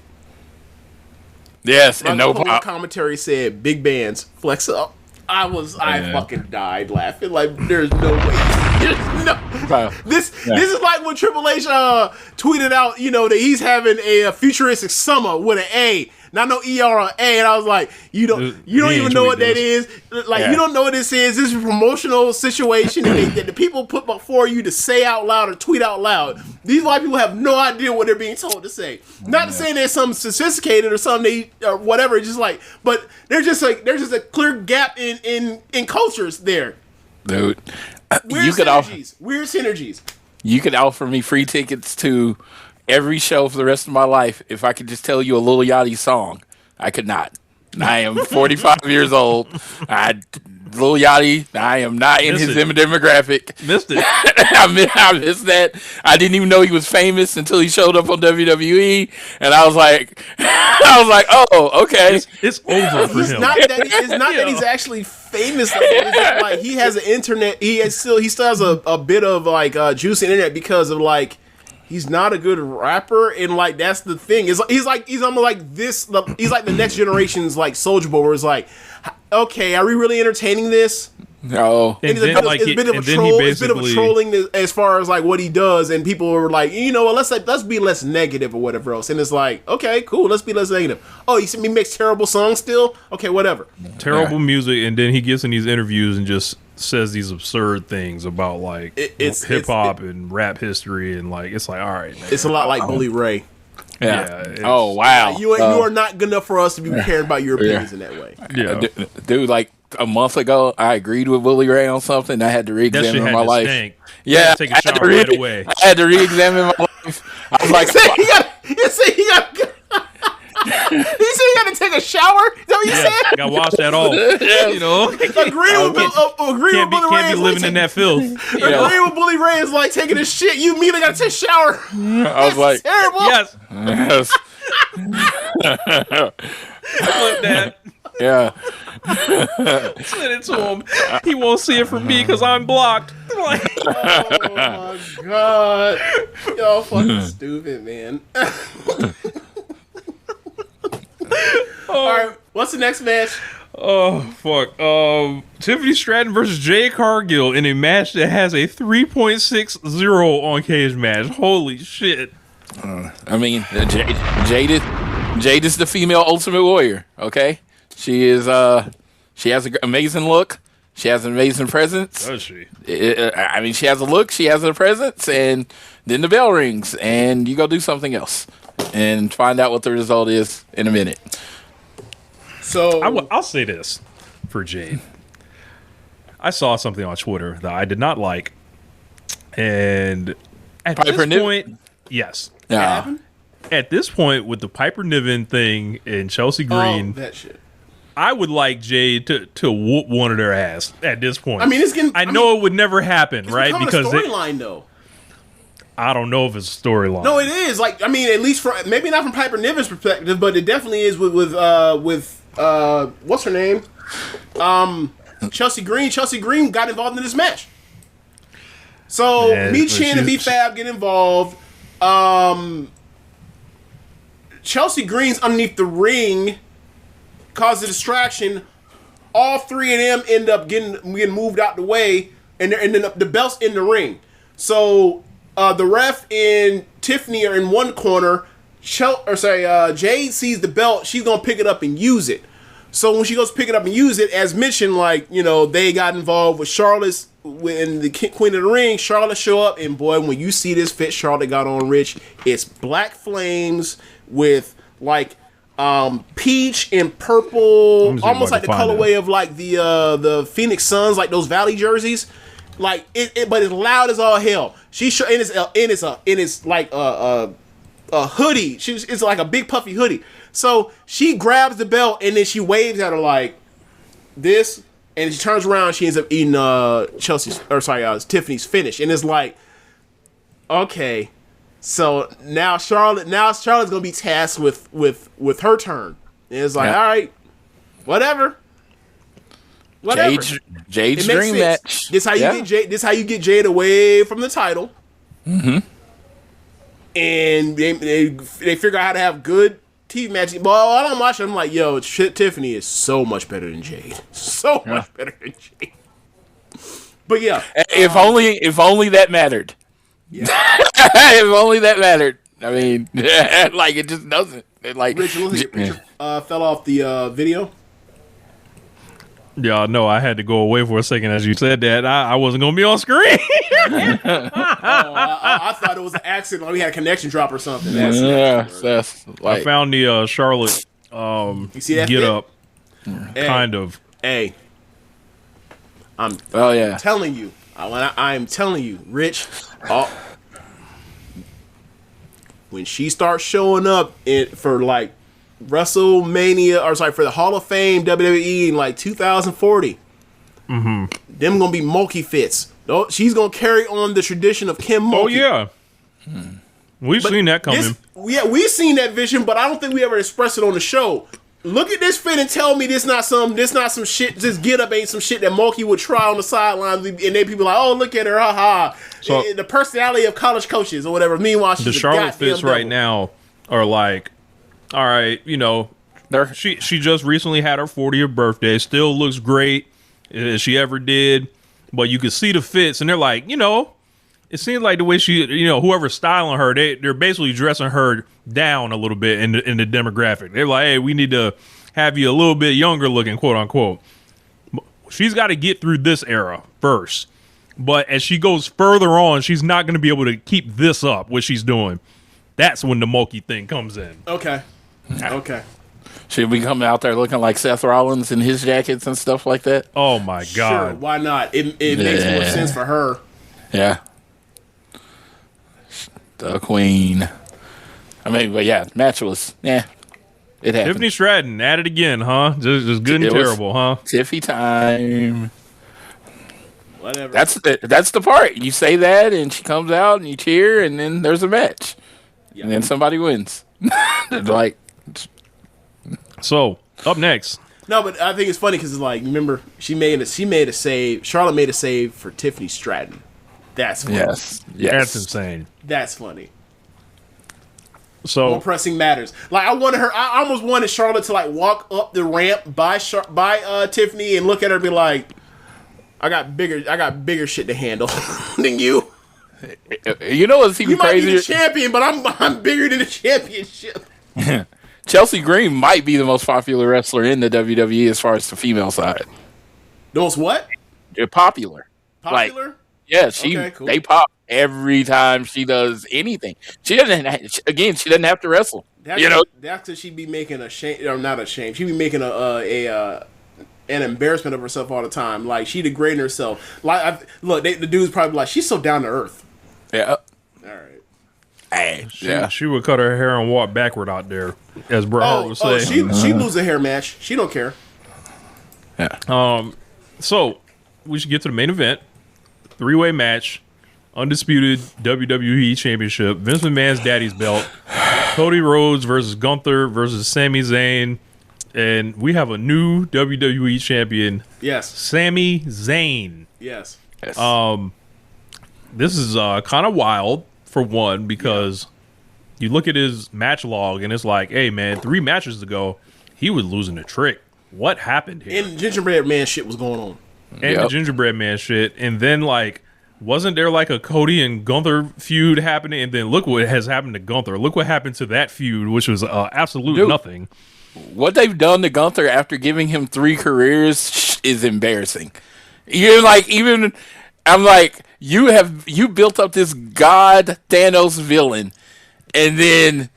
Yes, and no commentary said big bands flex up. I fucking died laughing. Like there's no way. This is like when Triple H tweeted out, that he's having a futuristic summer with an A, not no ER or A, and I was like, you don't even know what that is. Like you don't know what this is. This is a promotional situation that the people put before you to say out loud or tweet out loud. These white people have no idea what they're being told to say. Not to say there's something sophisticated or something or whatever. Just like, but there's just a clear gap in cultures there, dude. Weird synergies. You could offer me free tickets to every show for the rest of my life if I could just tell you a Lil Yachty song. I could not. I am 45 years old. Lil Yachty, I am not in his demographic. Missed it. I missed that. I didn't even know he was famous until he showed up on WWE, and I was like, oh, okay. It's over for him. It's not that he's actually famous. It's that, like he has an internet. He still has a bit of like juice in internet because of like. He's not a good rapper, and like that's the thing. He's almost like this. He's like the next generation's like Soulja Boy, where it's like, okay, are we really entertaining this? No. And it's a bit of a troll. It's a bit of a trolling as far as like what he does, and people are like, let's be less negative or whatever else. And it's like, okay, cool, let's be less negative. Oh, you see me makes terrible songs still? Okay, whatever. Terrible music, and then he gets in these interviews and just says these absurd things about like hip hop and rap history, and like it's like, all right, man. It's a lot like Bully Ray. Yeah. Oh wow. You are not good enough for us to be caring about your opinions in that way. Yeah, dude. Like a month ago, I agreed with Bully Ray on something. I had to re-examine my life. Stink. Yeah, take a shower right away. I had to re-examine my life. I was like, he said he got to take a shower. Is that what you said? Got to wash that off. Agreeing with Bully Ray. Can't be living in that filth. Agreeing with Bully Ray is like taking a shit. You immediately got to take a shower. I was like, terrible. Yes. Like that. Yeah. Send it to him. He won't see it from me because I'm blocked. Like, oh my god, y'all fucking stupid, man. All right, what's the next match? Oh fuck! Tiffany Stratton versus Jade Cargill in a match that has a 3.60 on Cage Match. Holy shit! I mean, Jade is the female Ultimate Warrior. Okay, she is. She has an amazing look. She has an amazing presence. Does she? I mean, she has a look. She has a presence, and then the bell rings, and you go do something else, and find out what the result is in a minute. So I'll say this for Jade. I saw something on Twitter that I did not like, and at Piper this point, yes, at this point with the Piper Niven thing and Chelsea Green, that shit. I would like Jade to whoop one of their ass at this point. I mean, it's getting. I know it would never happen, it's right? Because a storyline, though. I don't know if it's a storyline. No, it is. Like, I mean, at least from maybe not from Piper Niven's perspective, but it definitely is with what's her name? Chelsea Green. Chelsea Green got involved in this match. So Me Chin and B Fab get involved. Chelsea Green's underneath the ring, cause a distraction. All three of them end up getting moved out the way, and then the belt's in the ring. So the ref and Tiffany are in one corner. Jade sees the belt. She's gonna pick it up and use it. So when she goes to pick it up and use it, as mentioned, like, you know, they got involved with Charlotte's when the Queen of the Ring. Charlotte show up, and boy, when you see this fit Charlotte got on, Rich, it's black flames with like peach and purple, almost like the colorway of like the Phoenix Suns, like those Valley jerseys. Like it, but it's loud as all hell. It's like a hoodie. It's like a big puffy hoodie. So she grabs the belt and then she waves at her like this, and she turns around. She ends up eating Tiffany's finish, and it's like, okay, so now Charlotte's gonna be tasked with her turn. And it's like, all right, whatever. Jade's dream match. This how you get Jade. This how you get Jade away from the title. Mm-hmm. And they figure out how to have good TV matches. But while I'm watching, I'm like, yo, Tiffany is so much better than Jade. So much better than Jade. But yeah, if only that mattered. Yeah. If only that mattered. I mean, like it just doesn't. Rich fell off the video. Yeah, no, I had to go away for a second as you said that. I wasn't going to be on screen. I thought it was an accident. Like we had a connection drop or something. That's like, I found the Charlotte you see that get fit? up, kind of. Hey, I'm telling you. I'm telling you, Rich. When she starts showing up for like WrestleMania, for the Hall of Fame WWE in like 2040, them gonna be Mulkey fits. She's gonna carry on the tradition of Kim Mulkey. Oh yeah, we've seen that coming. We've seen that vision, but I don't think we ever expressed it on the show. Look at this fit and tell me this not some shit. This get up ain't some shit that Mulkey would try on the sidelines, and they people like, oh, look at her, haha. So, the personality of college coaches or whatever. Meanwhile, she's the Charlotte fits right now are like, all right, you know, she just recently had her 40th birthday. Still looks great as she ever did, but you could see the fits, and they're like, you know, it seems like the way she, you know, whoever's styling her, they're basically dressing her down a little bit in the demographic. They're like, hey, we need to have you a little bit younger looking, quote unquote. She's got to get through this era first. But as she goes further on, she's not going to be able to keep this up, what she's doing. That's when the Mulkey thing comes in. Okay. Should we come out there looking like Seth Rollins in his jackets and stuff like that? Oh, my God. Sure, why not? It makes more sense for her. Yeah. The Queen. I mean, but yeah, match was, it happened. Tiffany Stratton, at it again, huh? Just good and terrible, huh? Tiffy time. Whatever. That's the part. You say that, and she comes out, and you cheer, and then there's a match. Yep. And then somebody wins. Like, so, up next. No, but I think it's funny because it's like, remember, she made a save. Charlotte made a save for Tiffany Stratton. That's funny. Yes. That's insane. That's funny. So more pressing matters. Like I almost wanted Charlotte to like walk up the ramp by Tiffany and look at her and be like, I got bigger shit to handle than you. You know what's even You might crazier? be the champion, but I'm bigger than the championship. Chelsea Green might be the most popular wrestler in the WWE as far as the female side. Those what? They're popular. Popular? Like, yeah, Okay, cool. they pop every time she does anything. She doesn't have to wrestle. That's because she'd be making a shame, or not a shame. She'd be making an embarrassment of herself all the time. Like she degrading herself. Like the dude's probably like, she's so down to earth. Yeah. All right. Hey, she would cut her hair and walk backward out there, as Bret Hart would say. She lose a hair match. She don't care. Yeah. So we should get to the main event. 3-way match, undisputed WWE Championship, Vince McMahon's daddy's belt, Cody Rhodes versus Gunther versus Sami Zayn, and we have a new WWE champion. Yes. Sami Zayn. Yes. This is kind of wild for one because you look at his match log and it's like, hey man, 3 matches ago he was losing a trick. What happened here? And Gingerbread Man shit was going on. And the Gingerbread Man shit. And then, like, wasn't there, like, a Cody and Gunther feud happening? And then look what has happened to Gunther. Look what happened to that feud, which was absolute nothing. What they've done to Gunther after giving him 3 careers is embarrassing. I'm like, you built up this god Thanos villain, and then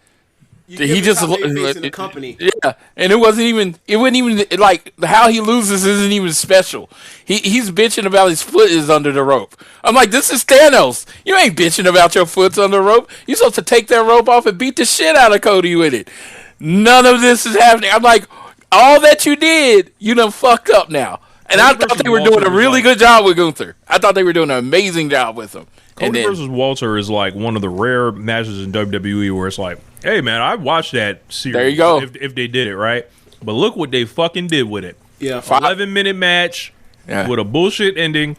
he just in the company. Yeah, and it wasn't even like how he loses isn't even special. He's bitching about his foot is under the rope. I'm like, this is Thanos. You ain't bitching about your foot's under the rope. You're supposed to take that rope off and beat the shit out of Cody with it. None of this is happening. I'm like, all that you did, you done fucked up now. And I thought they were doing a really good job with Gunther. I thought they were doing an amazing job with him. Cody versus Walter is like one of the rare matches in WWE where it's like, hey man, I watched that series. There you go. If they did it right, but look what they fucking did with it. Yeah, 11-minute match with a bullshit ending.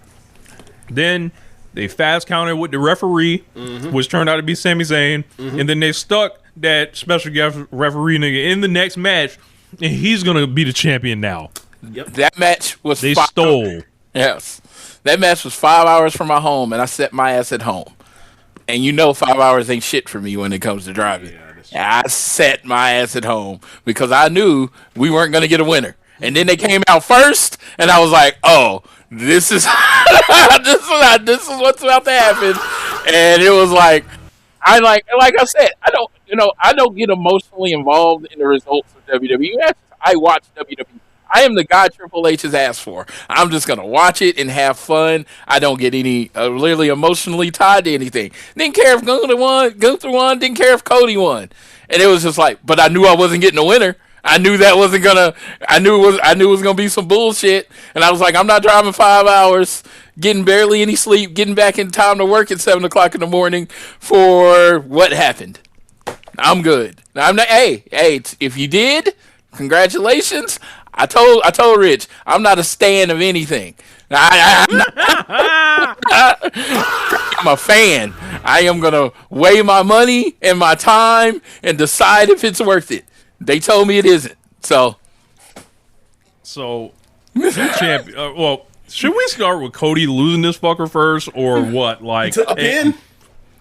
Then they fast counted with the referee, which turned out to be Sami Zayn, and then they stuck that special guest referee nigga in the next match, and he's gonna be the champion now. Yep. That match was they stole. Yes. That match was 5 hours from my home, and I set my ass at home. And 5 hours ain't shit for me when it comes to driving. Yeah, I set my ass at home because I knew we weren't going to get a winner. And then they came out first, and I was like, oh, this is this is what's about to happen. And it was like I said, I don't get emotionally involved in the results of WWE. I watch WWE. I am the guy Triple H has asked for. I'm just going to watch it and have fun. I don't get any really emotionally tied to anything. Didn't care if Gunther won, didn't care if Cody won. And it was just like, but I knew I wasn't getting a winner. I knew that wasn't gonna. I knew it was gonna be some bullshit. And I was like, I'm not driving 5 hours, getting barely any sleep, getting back in time to work at 7 o'clock in the morning for what happened. I'm good. I'm not. Hey, if you did, congratulations. I told Rich, I'm not a stan of anything. I'm a fan. I am gonna weigh my money and my time and decide if it's worth it. They told me it isn't. So champion. Well, should we start with Cody losing this fucker first, or what? Like, he took the pin.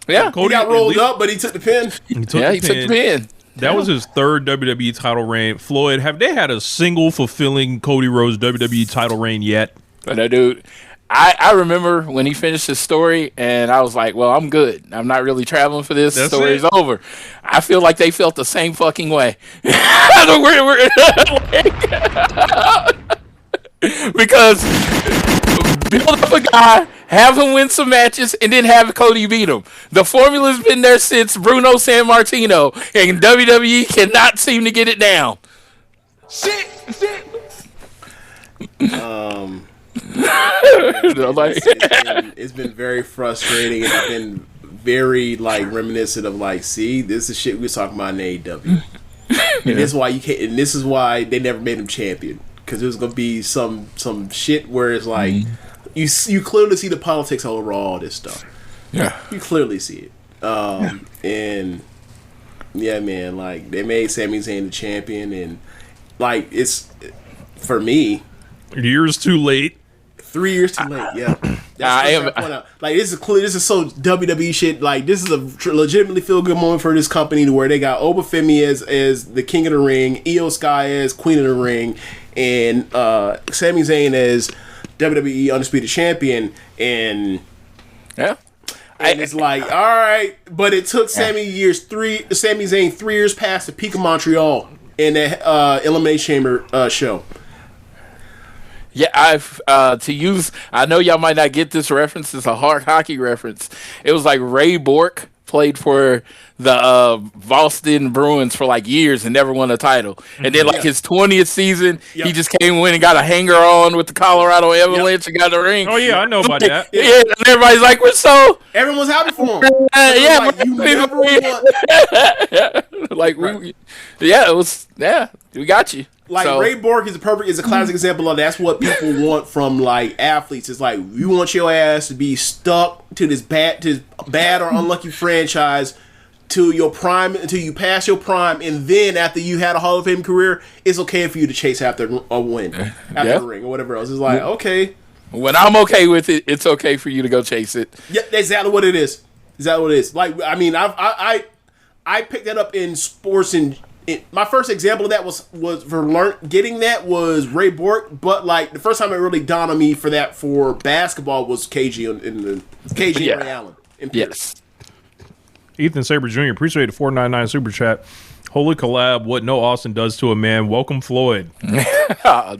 Yeah, Cody got rolled up, but he took the pin. He took the pin. That was his 3rd WWE title reign. Floyd, have they had a single fulfilling Cody Rhodes WWE title reign yet? No, dude. I remember when he finished his story, and I was like, well, I'm good. I'm not really traveling for this. The story's over. I feel like they felt the same fucking way. Because build up a guy, have him win some matches, and then have Cody beat him. The formula's been there since Bruno Sammartino, and WWE cannot seem to get it down. Shit. It's been very frustrating, and it's been very reminiscent of see, this is shit we was talking about in AEW. And this is why you can't. And this is why they never made him champion, because it was gonna be some shit where it's like you clearly see the politics over all this stuff. Yeah, you clearly see it. And Yeah, man. Like they made Sami Zayn the champion, and like it's for me Years too late. 3 years too late. Yeah, like this is so WWE shit. Like this is a legitimately feel good moment for this company, to where they got Obafemi as the King of the Ring, Io Sky as Queen of the Ring, and Sami Zayn as WWE Undisputed Champion, and Yeah. And it's like, all right, but it took Sami Zayn 3 years past the peak of Montreal in that Elimination Chamber show. Yeah, I know y'all might not get this reference. It's a hard hockey reference. It was like Ray Bork played for the Boston Bruins for like years and never won a title. And then like his 20th season, he just came in and got a hanger on with the Colorado Avalanche and got the ring. Oh yeah, I know about that. Yeah, and everybody's like, everyone was happy for him. We got you. Like Ray Bork is a classic example of that's what people want from like athletes. It's like you want your ass to be stuck to this bad or unlucky franchise to your prime until you pass your prime, and then after you had a Hall of Fame career, it's okay for you to chase after a win, after the ring or whatever else. It's like okay, when I'm okay with it, it's okay for you to go chase it. Yeah, that's exactly what it is. Exactly what it is. Like I mean, I picked that up in sports and. My first example of that was getting that was Ray Bork, but like the first time it really dawned on me for basketball was KG and Ray Allen. Yes. Ethan Saber Jr. Appreciate the $4.99 super chat. Holy collab! What no Austin does to a man. Welcome Floyd.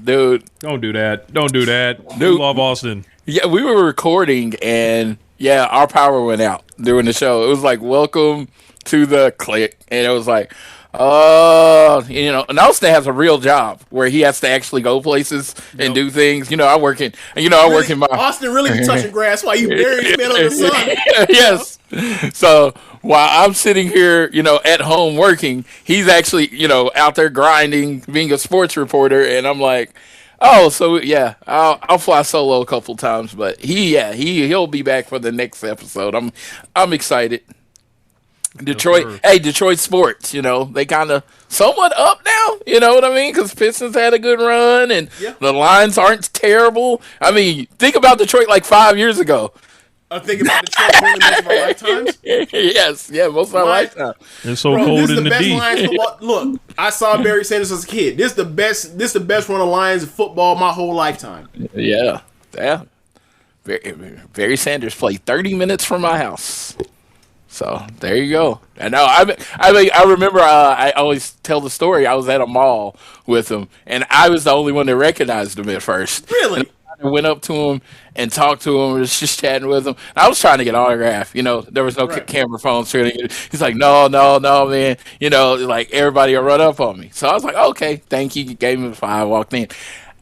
Dude, don't do that. Don't do that. Dude, we love Austin. Yeah, we were recording and our power went out during the show. It was like welcome to the click, and it was like. And Austin has a real job where he has to actually go places and do things. I work in my Austin really be touching grass while you bury his man on the sun. Yes. So while I'm sitting here, at home working, he's actually, out there grinding, being a sports reporter, and I'm like, oh, so I'll fly solo a couple times, but he'll be back for the next episode. I'm excited. Detroit sports, they kind of somewhat up now, you know what I mean? Because Pistons had a good run, and the Lions aren't terrible. I mean, think about Detroit like 5 years ago. I think about Detroit winning most of our lifetimes. Yes, most of our lifetime. It's so cold in the best D. Lions football. Look, I saw Barry Sanders as a kid. This is the best run of Lions football my whole lifetime. Yeah. Barry Sanders played 30 minutes from my house. So there you go. I know. I remember. I always tell the story. I was at a mall with him, and I was the only one that recognized him at first. Really? And I went up to him and talked to him. Was just chatting with him. I was trying to get an autograph. There was no camera phones. He's like, no, man. Like everybody will run up on me. So I was like, okay, thank you. Gave him a 5. Walked in.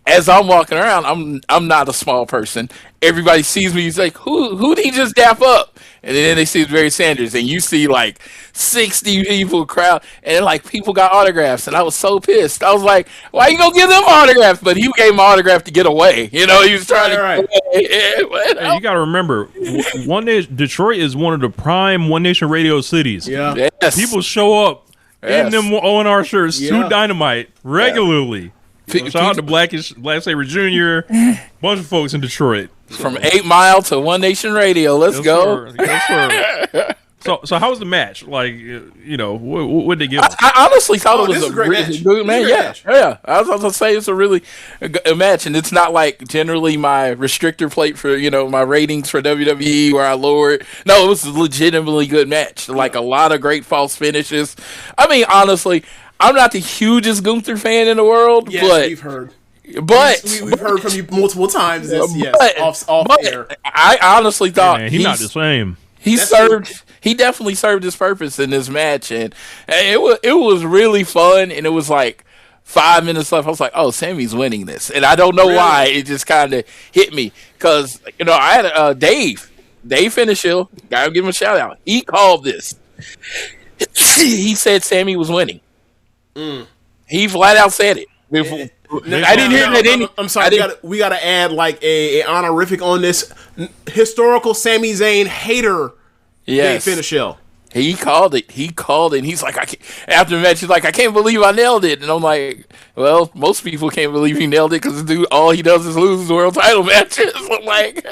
As I'm walking around, I'm not a small person. Everybody sees me. He's like, who did he just dap up? And then they see Barry Sanders, and you see like 60 people crowd, and like people got autographs, and I was so pissed. I was like, why you gonna give them autographs? But he gave him autograph to get away. He was trying to. Right. Hey, you got to remember, Detroit is one of the prime One Nation Radio cities. Yeah. Yes. People show up in them ONR shirts to Dynamite regularly. Shout out to Black Saber Jr., bunch of folks in Detroit. From 8 Mile to One Nation Radio. Let's go. Sir. Yes, sir. So how was the match? Like, what did they give us? I honestly thought it was a great match. Good man. Yeah. I was going to say it's a really a match, and it's not like generally my restrictor plate for my ratings for WWE where I lower it. No, it was a legitimately good match. Like a lot of great false finishes. I mean, honestly, I'm not the hugest Gunther fan in the world, but we've heard. But we've heard from you multiple times. Off air. I honestly thought he's not the same. He definitely served his purpose in this match, and it was really fun. And it was like 5 minutes left. I was like, "Oh, Sammy's winning this," and I don't know why. It just kind of hit me because I had Dave Finishill. Gotta give him a shout out. He called this. He said Sammy was winning. He flat out said it. I didn't hear that. I'm sorry. We got to add like a honorific on this historical Sami Zayn hater. Yes. Dave Finishill. He called it. And he's like, after the match, he's like, I can't believe I nailed it. And I'm like, well, most people can't believe he nailed it because dude, all he does is lose world title matches. Like,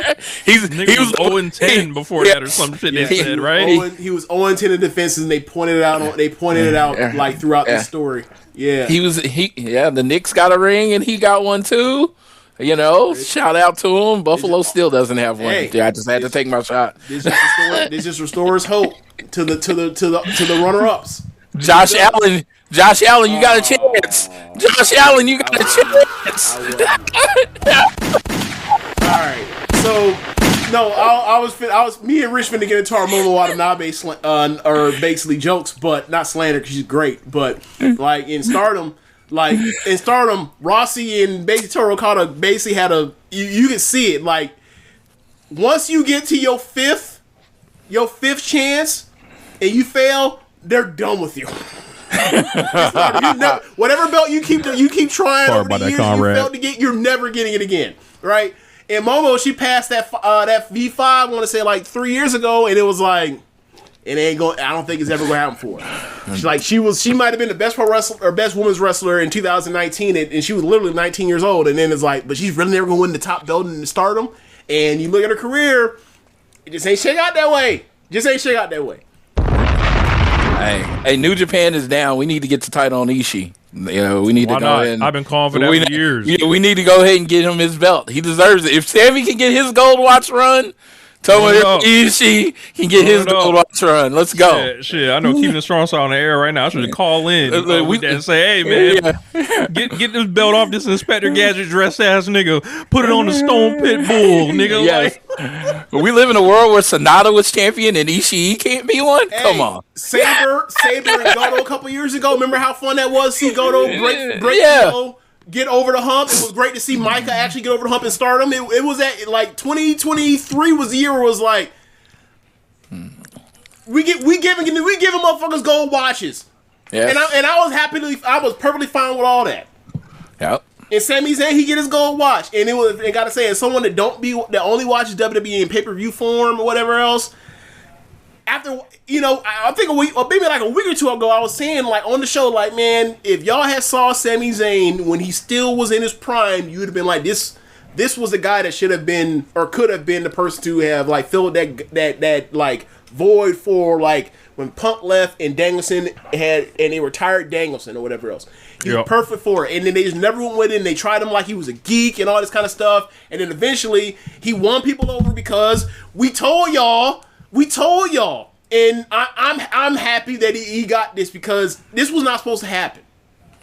he was 0-10 before that or some shit they said, right? He was 0-10 in defenses, and they pointed it out. Like throughout the story. Yeah, the Knicks got a ring and he got one too. You know, shout out to him. Buffalo still doesn't have one. I just had to take my shot. This just restores hope to the runner ups. Josh Allen, you got a chance. Josh Allen, you got a chance. All right, so no, I was me and Rich finna get into our Momo Watanabe or basically jokes, but not slander because she's great. But like in Stardom. Rossi and basically Toro Okada basically had you can see it. Like, once you get to your fifth chance and you fail, they're done with you. Whatever belt you keep trying over the years, you failed to get, you're never getting it again, right? And Momo, she passed that V5, I want to say like 3 years ago, and it was like, it ain't going. I don't think it's ever going to happen for her. She might have been the best pro wrestler or best women's wrestler in 2019, and she was literally 19 years old. And then it's like, but she's really never going to win the top belt in Stardom. And you look at her career, it just ain't shake out that way. Hey, New Japan is down. We need to get the title on Ishii. You know, we need to go ahead. I've been calling for that for years. We need to go ahead and get him his belt. He deserves it. If Sammy can get his gold watch run, Tomohiro Ishii can get his gold watch run. Let's go. Shit, I know Keepin It Strong Style on the air right now. I should call in and say, hey, man, get this belt off this Inspector Gadget dress ass nigga. Put it on the Stone Pit Bull, nigga. Yes. We live in a world where Sonata was champion and Ishii can't be one? Hey, come on. Saber and Goto a couple years ago. Remember how fun that was? See Goto break Goto. Get over the hump. It was great to see Micah actually get over the hump in Stardom. It was at like 2023 was the year where it was like we giving motherfuckers gold watches. Yes. And I was perfectly fine with all that. Yep. And Sami Zayn, he get his gold watch, and gotta say, as someone that only watches WWE in pay-per-view form or whatever else. After, I think maybe like a week or two ago, I was saying, like, on the show, like, man, if y'all had saw Sami Zayn when he still was in his prime, you would have been like, this was the guy that should have been, or could have been the person to have, like, filled that like, void for, like, when Punk left and Danielson and they retired Danielson or whatever else. He was perfect for it. And then they just never went with it, and they tried him like he was a geek and all this kind of stuff. And then eventually, he won people over because we told y'all, and I'm happy that he got this because this was not supposed to happen.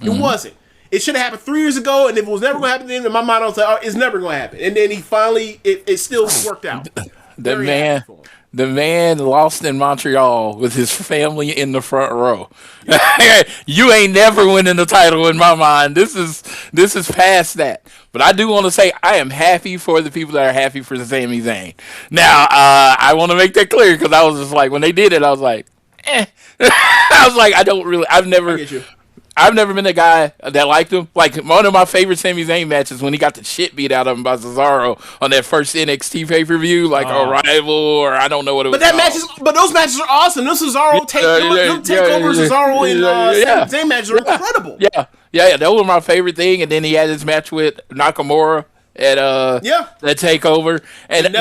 It wasn't. It should have happened 3 years ago, and if it was never going to happen, then in my mind I was like, oh, it's never going to happen. And then he finally, it still worked out. The man lost in Montreal with his family in the front row. You ain't never winning the title in my mind. This is past that. But I do want to say I am happy for the people that are happy for Sami Zayn. Now, I want to make that clear because I was just like, when they did it, I was like, eh. I was like, I've never been a guy that liked him. Like, one of my favorite Sami Zayn matches when he got the shit beat out of him by Cesaro on that first NXT pay-per-view, like Arrival, or I don't know what it was. But those matches are awesome. Those Cesaro takeover Cesaro and Sami Zayn matches are incredible. Yeah, that was my favorite thing. And then he had his match with Nakamura at that takeover, and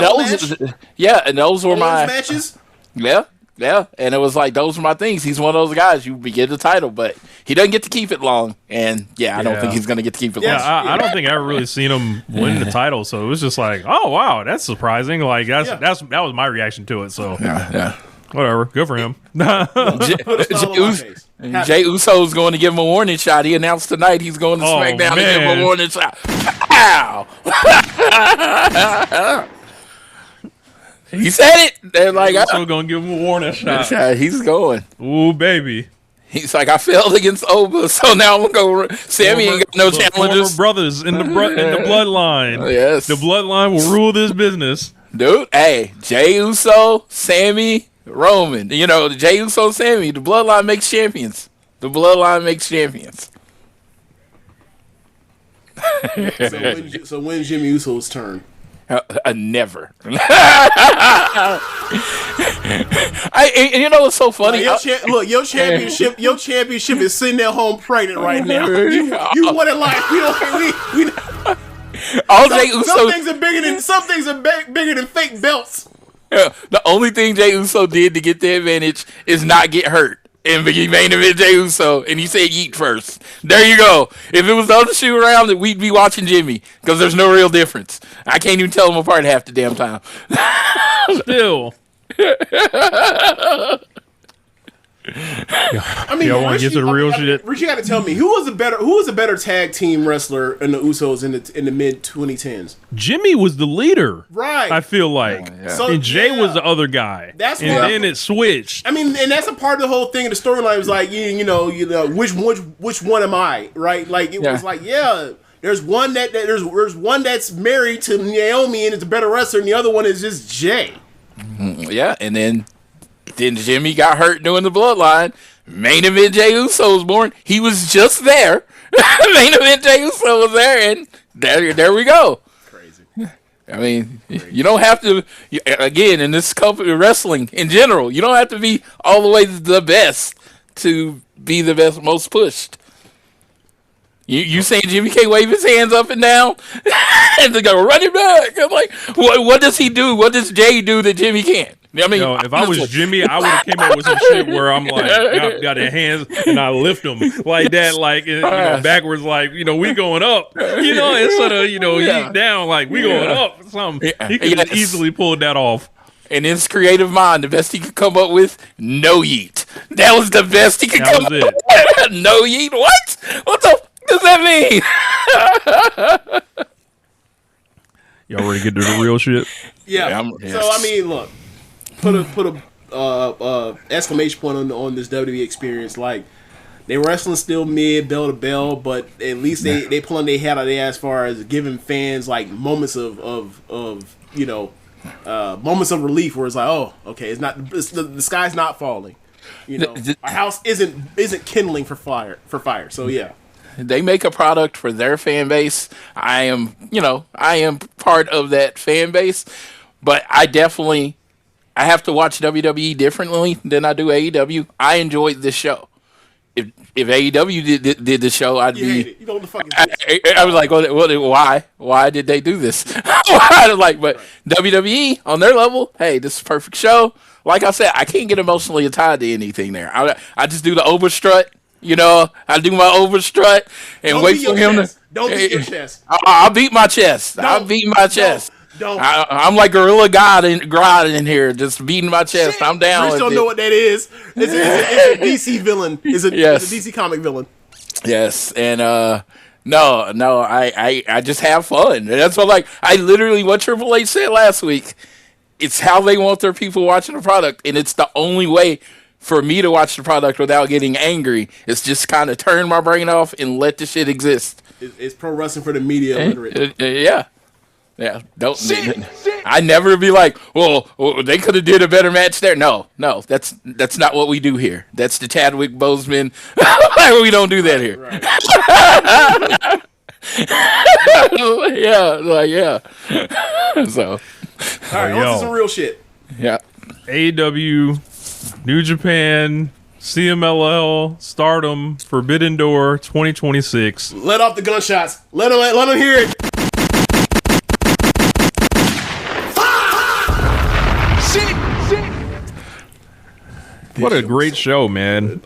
those were my matches. Yeah, and it was like, those were my things. He's one of those guys, you get the title, but he doesn't get to keep it long. And, I don't think he's going to get to keep it long. I don't think I ever really seen him win the title, so it was just like, oh, wow, that's surprising. Like, that was my reaction to it, so. Whatever, good for him. Jey Uso's going to give him a warning shot. He announced tonight he's going to SmackDown to give him a warning shot. Ow! He said it. They're like, I'm still gonna give him a warning shot. He's going. Ooh, baby. He's like, I failed against Oba, so now I'm gonna go. Sammy ain't got no challenges. Former brothers in the bloodline. Yes, the bloodline will rule this business, dude. Hey, Jey Uso, Sammy, Roman. Jey Uso, Sammy. The bloodline makes champions. So when's Jimmy Uso's turn? Never. You know what's so funny? Your championship is sitting at home pregnant right now. You want it like we don't. Some things are bigger than fake belts. Yeah, the only thing Jey Uso did to get the advantage is not get hurt. And he main event Jey Uso, and he said yeet first. There you go. If it was the other shoe around, we'd be watching Jimmy, because there's no real difference. I can't even tell them apart half the damn time. Still. I mean, y'all want to get to the real shit? Rich, you got to tell me who was a better tag team wrestler in the Usos in the mid 2010s? Jimmy was the leader, right? I feel like, and Jay was the other guy. Then it switched. I mean, and that's a part of the whole thing. Of the storyline was like, you know, which one am I? Right? Like it was like, there's one there's one that's married to Naomi and is a better wrestler, and the other one is just Jay. Yeah, and then Jimmy got hurt doing the bloodline. Main event Jey Uso was born. He was just there. Main event Jey Uso was there, and there we go. Crazy. I mean, you don't have to. Again, in this company, wrestling in general, you don't have to be all the way the best to be the best, most pushed. You saying Jimmy can't wave his hands up and down and they go run it back? I'm like, what does he do? What does Jay do that Jimmy can't? I mean, if I was Jimmy, I would have came up with some shit where I'm like, got their hands and I lift them like that, like backwards, like we going up, instead of yeet down, like we going up. Something he could have easily pulled that off. In his creative mind, the best he could come up with, no yeet. That was the best he could come up with. No yeet. What? What the does that mean? Y'all ready to get to the real shit? Yeah. So I mean, look, put a exclamation point on this WWE experience. Like they wrestling still mid bell to bell, but at least they pulling their head out there as far as giving fans like moments of moments of relief where it's like, oh, okay, the sky's not falling. Our house isn't kindling for fire. So yeah. They make a product for their fan base. I am part of that fan base, but I have to watch WWE differently than I do AEW. I enjoyed this show. If AEW did the show, I'd be. You know what the fuck is this? I was like, why? Why did they do this? But WWE on their level, hey, this is a perfect show. Like I said, I can't get emotionally tied to anything there. I just do the overstrut. I do my overstrut and wait for him to. Don't beat your chest. I'll beat my chest. I'll beat my chest. Don't. I'm like Gorilla God in here, just beating my chest. I'm down. Rich don't know what that is. It's a DC villain. It's a DC comic villain. Yes, and no, I just have fun. And that's what I literally what Triple H said last week. It's how they want their people watching the product, and it's the only way for me to watch the product without getting angry. It's just kind of turn my brain off and let the shit exist. It's pro wrestling for the media illiterate. Yeah. I never be like, well, they could have did a better match there. No, that's not what we do here. That's the Chadwick Boseman. We don't do that here. Right. Yeah. So, all right, on to some real shit. Yeah. AEW, New Japan, CMLL, Stardom, Forbidden Door, 2026. Let off the gunshots. Let them hear it. What a great show, man.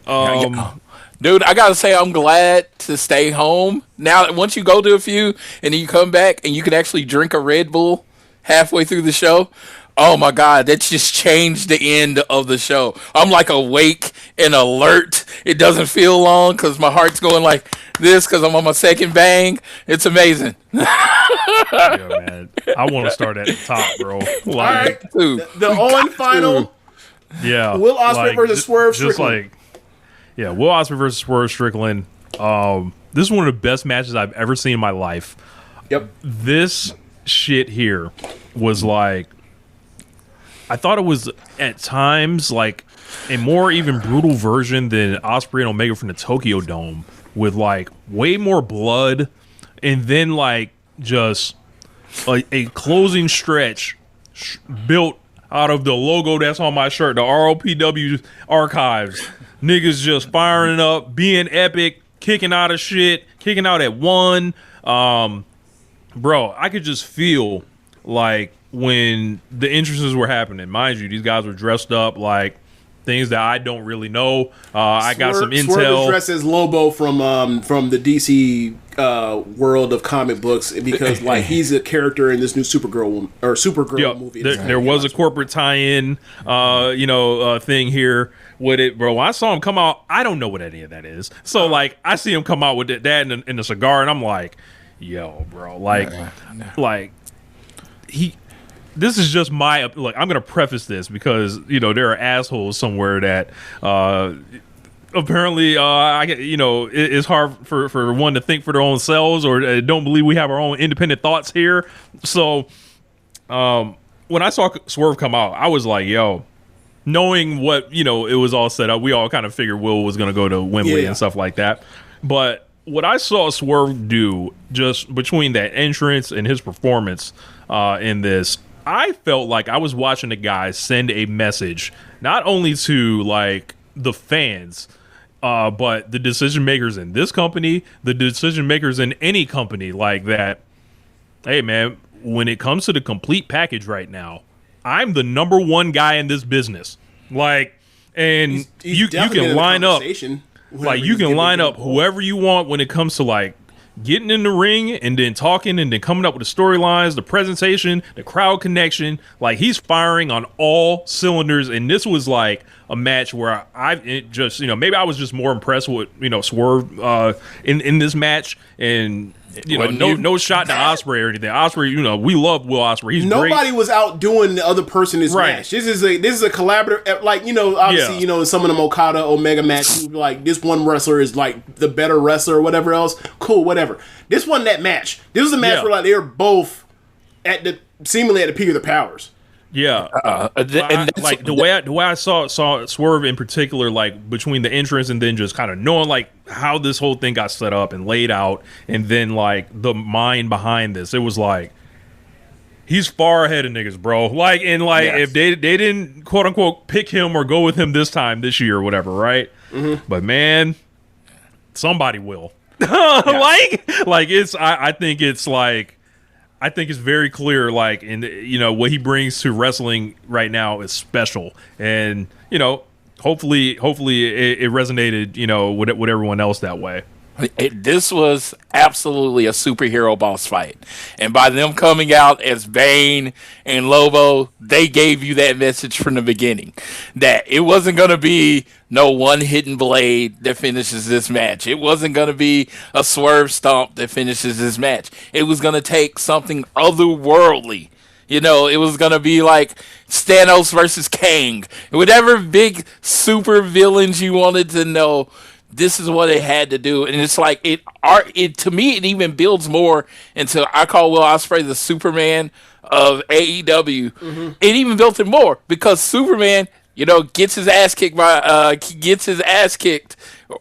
Dude, I gotta say, I'm glad to stay home. Now, once you go to a few and then you come back and you can actually drink a Red Bull halfway through the show, oh my God, that just changed the end of the show. I'm like awake and alert. It doesn't feel long because my heart's going like this because I'm on my second bang. It's amazing. Yeah, man. I want to start at the top, bro. All right. The Owen final. Yeah. Will Ospreay versus Swerve Strickland. Will Ospreay versus Swerve Strickland. This is one of the best matches I've ever seen in my life. Yep. This shit here was like, I thought it was at times like a more even brutal version than Ospreay and Omega from the Tokyo Dome, with like way more blood, and then like just a closing stretch built out of the logo that's on my shirt, the ROPW archives. Niggas just firing up, being epic, kicking out of shit, kicking out at one. Bro, I could just feel like when the entrances were happening, mind you, these guys were dressed up like things that I don't really know. I got some intel. Swerve is dressed as Lobo from the DC world of comic books because like he's a character in this new Supergirl movie. There was a corporate tie-in, thing here with it, bro. When I saw him come out, I don't know what any of that is. So like, I see him come out with that and a cigar, and I'm like, yo, bro, this is just my look. I'm gonna preface this because there are assholes somewhere that apparently it's hard for one to think for their own selves or don't believe we have our own independent thoughts here. So when I saw Swerve come out, I was like, yo, knowing what it was all set up, we all kind of figured Will was gonna go to Wembley and stuff like that. But what I saw Swerve do just between that entrance and his performance in this, I felt like I was watching the guy send a message not only to like the fans, but the decision makers in this company, the decision makers in any company like that. Hey man, when it comes to the complete package right now, I'm the number one guy in this business. Like, and you can line up, like you can line up whoever you want when it comes to like getting in the ring and then talking and then coming up with the storylines, the presentation, the crowd connection. Like he's firing on all cylinders, and this was like a match where maybe I was just more impressed with Swerve in this match, and no shot to Ospreay or anything. Ospreay, we love Will Ospreay. Nobody great. was outdoing the other person in this match. This is a collaborative. Like obviously in some of them Okada Omega matches, like this one wrestler is like the better wrestler or whatever else. Cool, whatever. This wasn't that match. This was a match where like they were both seemingly at the peak of their powers. Yeah, the way I saw Swerve in particular, like between the entrance and then just kind of knowing like how this whole thing got set up and laid out, and then like the mind behind this, it was like he's far ahead of niggas, bro. Like if they didn't quote unquote pick him or go with him this year or whatever, right? Mm-hmm. But man, somebody will. I think it's very clear, like, in what he brings to wrestling right now is special, and hopefully it resonated, with everyone else that way. This was absolutely a superhero boss fight, and by them coming out as Bane and Lobo, they gave you that message from the beginning that it wasn't going to be no one hidden blade that finishes this match. It wasn't going to be a swerve stomp that finishes this match. It was going to take something otherworldly. It was going to be like Thanos versus Kang. Whatever big super villains you wanted to know, this is what it had to do. And it's like, to me, it even builds more into, I call Will Ospreay the Superman of AEW. Mm-hmm. It even built it more because Superman, gets his ass kicked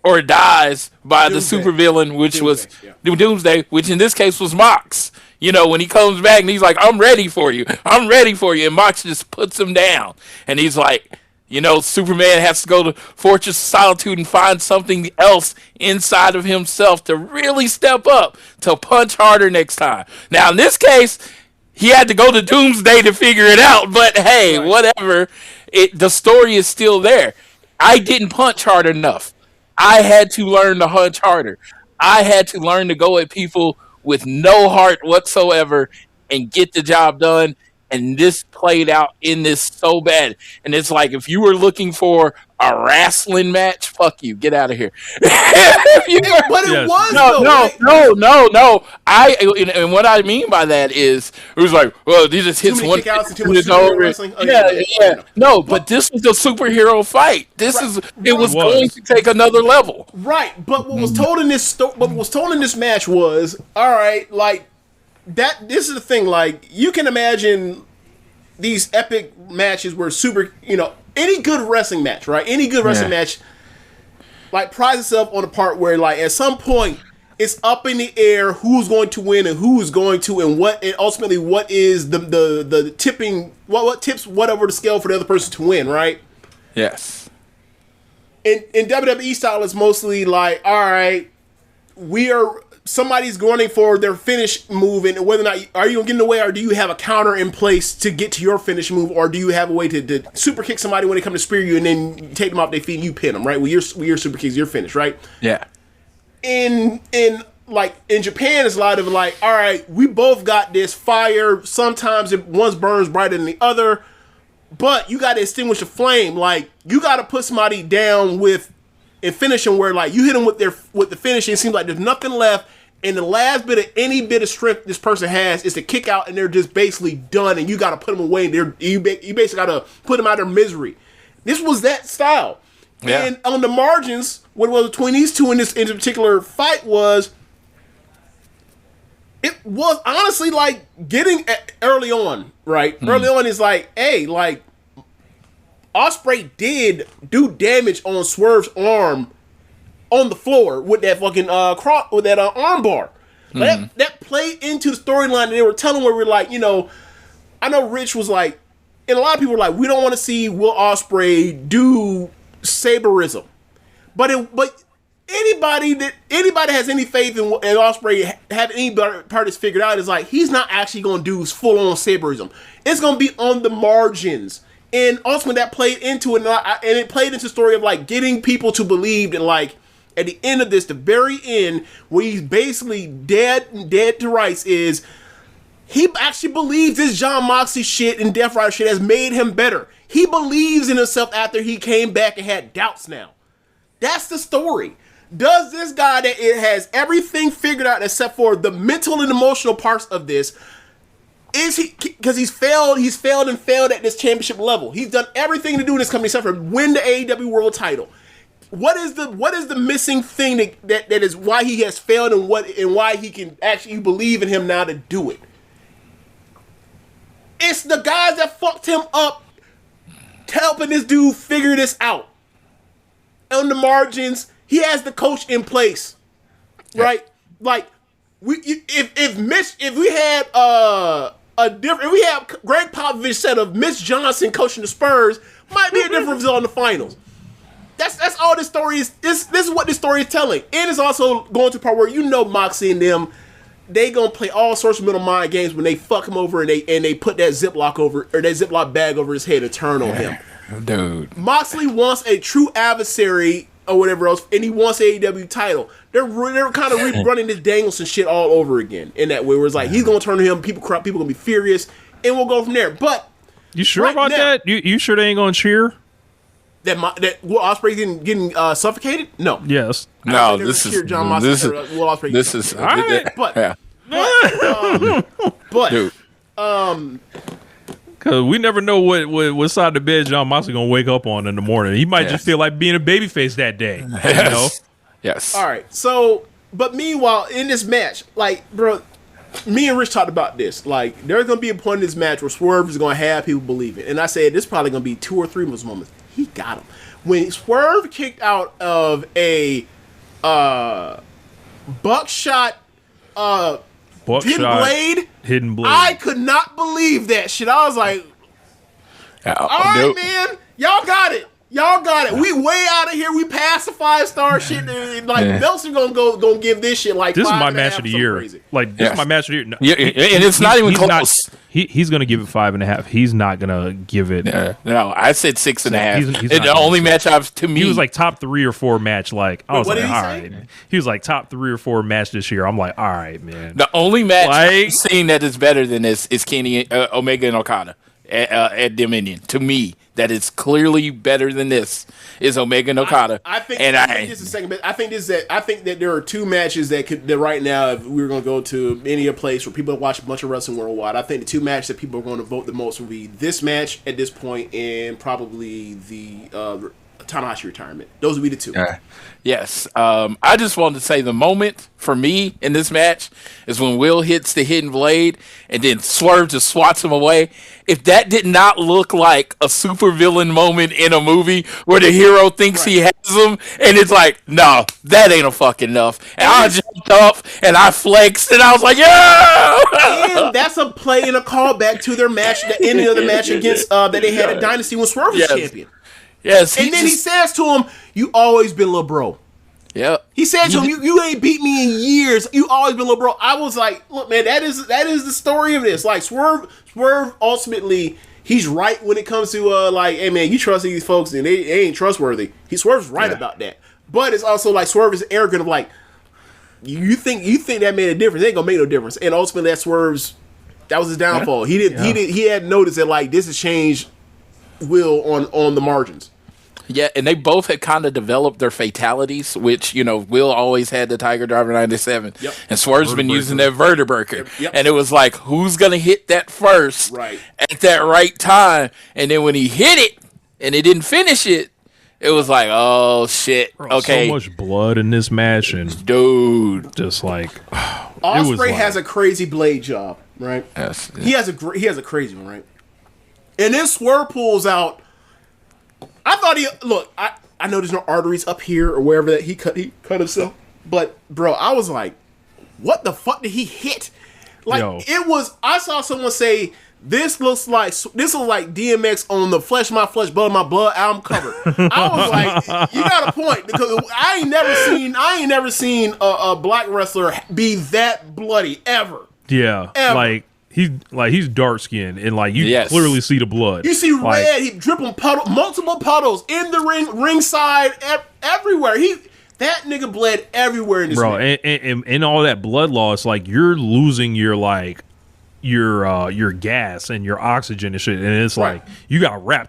or dies by the supervillain, which was Doomsday, which in this case was Mox. When he comes back and he's like, I'm ready for you. And Mox just puts him down. And he's like, Superman has to go to Fortress of Solitude and find something else inside of himself to really step up, to punch harder next time. Now, in this case, he had to go to Doomsday to figure it out, but hey, whatever. The story is still there. I didn't punch hard enough. I had to learn to punch harder. I had to learn to go at people with no heart whatsoever and get the job done. And this played out in this so bad. And it's like, if you were looking for a wrestling match, fuck you. Get out of here. It was. No. And what I mean by that is, it was like, well, these just hits one. It's over. No, but this was a superhero fight. It was going to take another level. Right. But what was told in this match was, all right, like, this is the thing, like, you can imagine these epic matches where any good wrestling match, right? Any good wrestling match, like, prides itself on the part where, like, at some point, it's up in the air who's going to win and who's going to, and ultimately what is the tipping, what tips whatever the scale for the other person to win, right? Yes. In WWE style, it's mostly like, all right, somebody's going for their finish move, and whether or not are you gonna get in the way, or do you have a counter in place to get to your finish move, or do you have a way to super kick somebody when they come to spear you, and then you take them off their feet and you pin them, right? With your super kicks, your finish, right? Yeah. In Japan, it's a lot of like, all right, we both got this fire. Sometimes one burns brighter than the other, but you got to extinguish the flame. Like, you got to put somebody down and finish them where, like, you hit them with the finish, and it seems like there's nothing left, and the last bit of any bit of strength this person has is to kick out, and they're just basically done, and you got to put them away, and you basically got to put them out of their misery. This was that style. Yeah. And on the margins, what was between these two in this particular fight it was honestly like getting early on, right? Mm-hmm. Early on is like, hey, like, Ospreay did do damage on Swerve's arm on the floor with that fucking arm bar. Mm-hmm. That played into the storyline that they were telling, where we're like, you know, I know Rich was like, and a lot of people were like, we don't want to see Will Ospreay do Saberism, but anybody that has any faith in Ospreay, have any parties figured out, is like, he's not actually going to do full on Saberism. It's going to be on the margins, and ultimately that played into it, and it played into the story of like getting people to believe that, like, at the end of this, the very end, where he's basically dead to rights, is he actually believes this Jon Moxley shit and Death Rider shit has made him better. He believes in himself after he came back and had doubts now. That's the story. Does this guy that it has everything figured out except for the mental and emotional parts of this, is he, because he's failed at this championship level. He's done everything to do in this company except for win the AEW World Title. What is the missing thing that is why he has failed, and why he can actually believe in him now to do it? It's the guys that fucked him up helping this dude figure this out. On the margins, he has the coach in place, right? Like, if we had Greg Popovich said of Mitch Johnson coaching the Spurs, might be a different result in the finals. That's all this story is. This is what this story is telling, and it's also going to the part where, you know, Moxie and them, they gonna play all sorts of middle mind games when they fuck him over and they put that Ziploc bag over his head and turn on him. Dude, Moxley wants a true adversary or whatever else, and he wants the AEW title. They're kind of rerunning this Danielson shit all over again in that way, where it's like, he's gonna turn on him, people gonna be furious, and we'll go from there. But you sure about that? You sure they ain't gonna cheer? That Will Ospreay getting suffocated? No. Yes. No. This is John Moxley. Will Ospreay. This is. All right. Dude. Because we never know what side of the bed John Moxley gonna wake up on in the morning. He might just feel like being a babyface that day. Yes. You know? Yes. All right. So, but meanwhile, in this match, like, bro, me and Rich talked about this. Like, there's gonna be a point in this match where Swerve is gonna have people believe it, and I said this is probably gonna be 2 or 3 of those moments. He got him when Swerve kicked out of a buckshot hidden blade. I could not believe that shit. I was like, all right, man, y'all got it. We way out of here. We passed the 5-star shit. Like, Meltzer gonna give this shit like. This is my match of the year. Crazy. Like, this is my match of the year. No, and it's not even close. He's gonna give it 5.5. He's not gonna give it. No, I said 6.5. He's the only match to me. He was like top 3 or 4 match. Like, I was like, all right. Man. He was like top 3 or 4 match this year. I'm like, all right, man. The only match I've seen that is better than this is Kenny Omega and Okada at Dominion. To me, that is clearly better than this is Omega and Okada. I think that there are 2 matches that right now, if we were going to go to any place where people watch a bunch of wrestling worldwide, I think the 2 matches that people are going to vote the most will be this match at this point, and probably the Tanahashi retirement. Those would be the two. Yes. I just wanted to say the moment for me in this match is when Will hits the hidden blade and then Swerve just swats him away. If that did not look like a supervillain moment in a movie where the hero thinks he has him and it's like, no, that ain't a fucking enough. And I jumped up and I flexed and I was like, yeah! And that's a play and a callback to their match, the ending of the match against that they had at Dynasty when Swerve was champion. Yes. And then he says to him, "You always been little bro." Yeah. He said to him, "You ain't beat me in years. You always been little bro." I was like, "Look, man, that is the story of this." Like Swerve ultimately, he's right when it comes to like, hey man, you trust these folks and they ain't trustworthy. Swerve's right about that. But it's also like Swerve is arrogant of like, you think that made a difference? It ain't gonna make no difference. And ultimately, that was his downfall. He had noticed that like this has changed Will on the margins. Yeah, and they both had kind of developed their fatalities, which, Will always had the Tiger Driver 97. Yep. And Swerve's been using that Vertebreaker. Yep. And it was like, who's going to hit that first at that right time? And then when he hit it and it didn't finish it, it was like, oh, shit. Bro, okay. So much blood in this match. And dude. Just like... Ospreay has a crazy blade job, right? Yes. He has a crazy one, right? And then Swerve pulls out... I thought I know there's no arteries up here or wherever that he cut himself. But bro, I was like, what the fuck did he hit? Like it was. I saw someone say this looks like DMX on the Flesh My Flesh, Blood My Blood album cover. I was like, you got a point, because I ain't never seen a black wrestler be that bloody ever. Yeah, ever. He's dark skinned and like you clearly see the blood. You see red. He dripping multiple puddles in the ringside, everywhere. That nigga bled everywhere in this match. And all that blood loss, like you're losing your gas and your oxygen and shit, and it's like you gotta run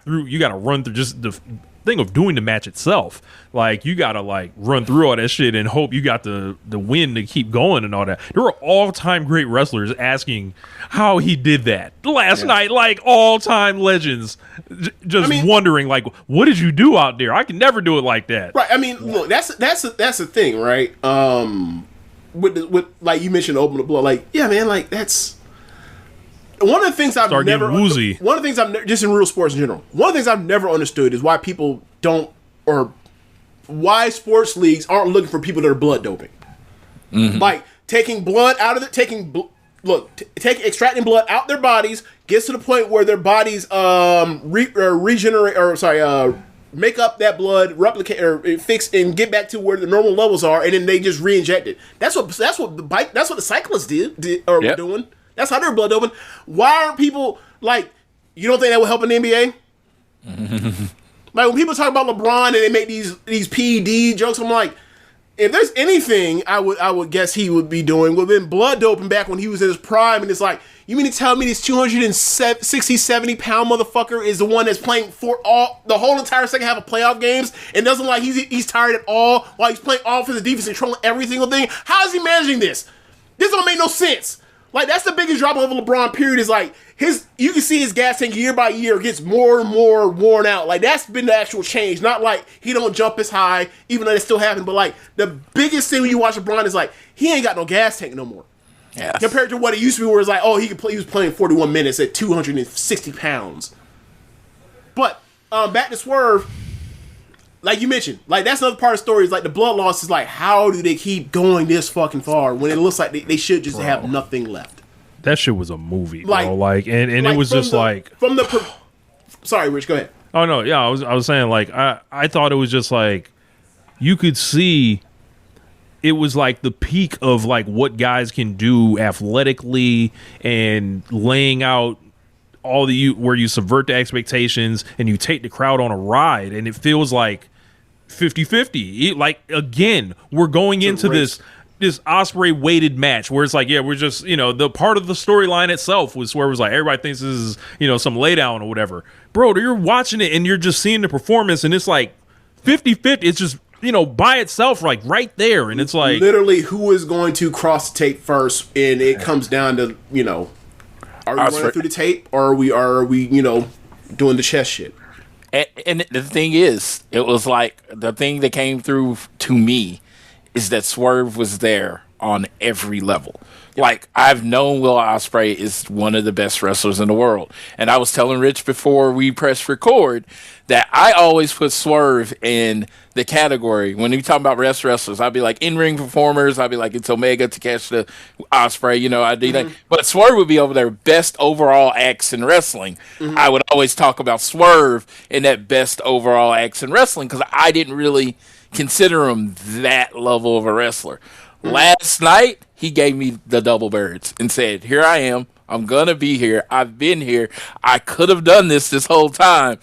through just the thing of doing the match itself. Like you gotta like run through all that shit and hope you got the win to keep going and all that. There were all-time great wrestlers asking how he did that last night, like all-time legends just wondering like, what did you do out there? I can never do it like that. Right. I mean, look, that's the thing, right? With like you mentioned, open the blood. Like, yeah, man, like that's one of the things I've never. One of the things I've just in real sports in general. One of the things I've never understood is why people don't, or why sports leagues aren't looking for people that are blood doping. Mm-hmm. Like taking blood out of extracting blood out their bodies gets to the point where their bodies regenerate, or make up that blood, replicate or fix and get back to where the normal levels are, and then they just re-inject it. That's what the cyclists were doing. That's how they're blood doping. Why aren't people like? You don't think that would help in the NBA? Like when people talk about LeBron and they make these PED jokes, I'm like, if there's anything I would guess he would be doing would have been blood doping back when he was in his prime. And it's like, you mean to tell me this 260, 70 pound motherfucker is the one that's playing for the whole entire second half of playoff games and doesn't like he's tired at all while he's playing offensive defense and controlling every single thing? How is he managing this? This don't make no sense. Like, that's the biggest drop of LeBron, period, is like, you can see his gas tank year by year gets more and more worn out. Like, that's been the actual change. Not like he don't jump as high, even though it still happens, but like, the biggest thing when you watch LeBron is like, he ain't got no gas tank no more. Yes. Compared to what it used to be, where it's like, oh, he was playing 41 minutes at 260 pounds. But, back to Swerve, like you mentioned, like that's another part of the story is like the blood loss is like, how do they keep going this fucking far when it looks like they should just have nothing left? That shit was a movie, bro. Like, and it was just sorry, Rich, go ahead. Oh no, yeah, I was saying like I thought it was just like you could see it was like the peak of like what guys can do athletically and laying out all where you subvert the expectations and you take the crowd on a ride, and it feels like 50-50. Like again, we're going into this Ospreay weighted match where it's like, yeah, we're just, the part of the storyline itself was where it was like everybody thinks this is, some laydown or whatever. Bro, you're watching it and you're just seeing the performance and it's like 50-50. It's just, by itself, like right there. And it's like literally who is going to cross the tape first, and it comes down to, are we running through the tape or are we doing the chess shit? And the thing is, it was like the thing that came through to me is that Swerve was there on every level. Like, I've known Will Ospreay is one of the best wrestlers in the world. And I was telling Rich before we pressed record that I always put Swerve in the category. When you talk about wrestlers, I'd be like in-ring performers. I'd be like, it's Omega to catch the Ospreay. You know, I'd do that. But Swerve would be over there, best overall acts in wrestling. I would always talk about Swerve in that best overall acts in wrestling because I didn't really consider him that level of a wrestler. Last night, he gave me the double birds and said, here I am. I'm going to be here. I've been here. I could have done this whole time.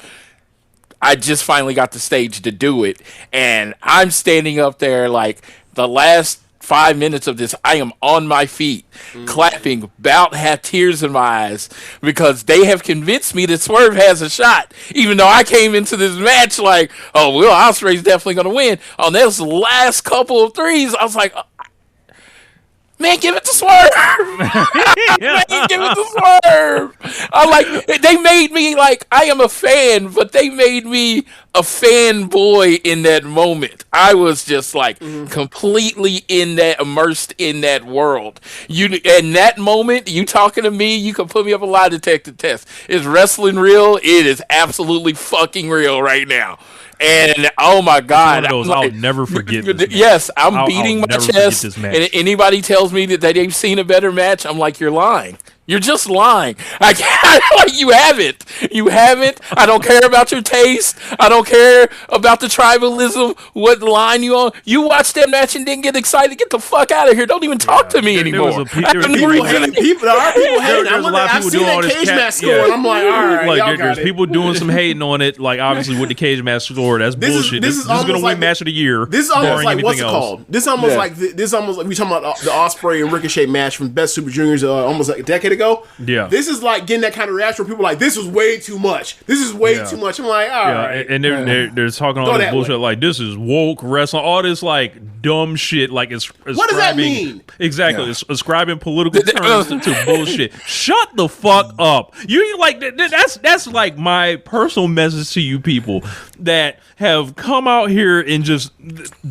I just finally got the stage to do it. And I'm standing up there like the last 5 minutes of this, I am on my feet, clapping, about have tears in my eyes, because they have convinced me that Swerve has a shot, even though I came into this match like, oh, Will Ospreay's definitely going to win. On those last couple of threes, I was like, man, give it to Swerve. Man, give it to Swerve. I'm like, they made me like, I am a fan, but they made me a fanboy in that moment. I was just like completely immersed in that world. In that moment, you talking to me, you can put me up a lie detector test. Is wrestling real? It is absolutely fucking real right now. And oh my God, I'll never forget this match. Yes, I'm beating my chest. And anybody tells me that they've seen a better match, I'm like, you're lying. You're just lying. Like, you haven't. You haven't. I don't care about your taste. I don't care about the tribalism, what line you on. You watched that match and didn't get excited. Get the fuck out of here. Don't even talk to me anymore. There are people hating. I've seen that cage match score, and I'm like, all right, like, there's people doing some hating on it, like, obviously, with the cage match score. That's bullshit. This is going to win match of the year. This is almost like, what's it called? This is almost like we talking about the Ospreay and Ricochet match from Best Super Juniors almost like a decade ago. Yeah, this is like getting that kind of reaction where people are like, this is way too much. This is way too much. I'm like, all right. And they're talking all this bullshit like this is woke wrestling, all this like dumb shit. Like it's what does that mean? Exactly, it's ascribing political terms to bullshit. Shut the fuck up. You like that's like my personal message to you people that have come out here and just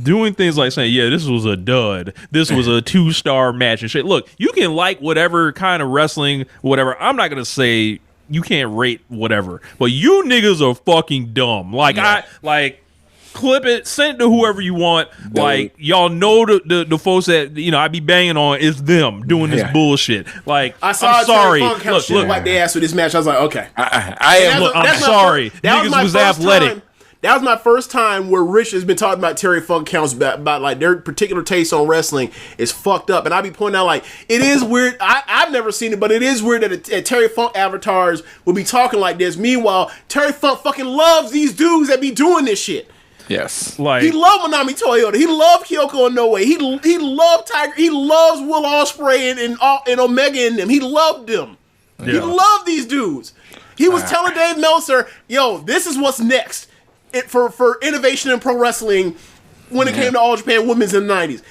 doing things like saying, yeah, this was a dud. This was a 2-star match and shit. Look, you can like whatever kind of wrestling, whatever. I'm not going to say you can't rate whatever, but you niggas are fucking dumb. Like, clip it, send it to whoever you want. Like, y'all know the folks that, you know, I be banging on is them doing this bullshit. Like, I'm sorry. Look, like they asked for this match. I was like, okay. I'm sorry. Niggas was athletic. That was my first time where Rich has been talking about Terry Funk counts about like their particular taste on wrestling is fucked up, and I be pointing out like it is weird. I've never seen it, but it is weird that a Terry Funk avatars will be talking like this. Meanwhile, Terry Funk fucking loves these dudes that be doing this shit. Yes, like he loved Manami Toyota. He loved Kyoko Inoue. He loved Tiger. He loves Will Ospreay and Omega in them. He loved them. Yeah. He loved these dudes. He was telling Dave Meltzer, "Yo, this is what's next." For innovation in pro wrestling when it came to All Japan Women's in the 90s.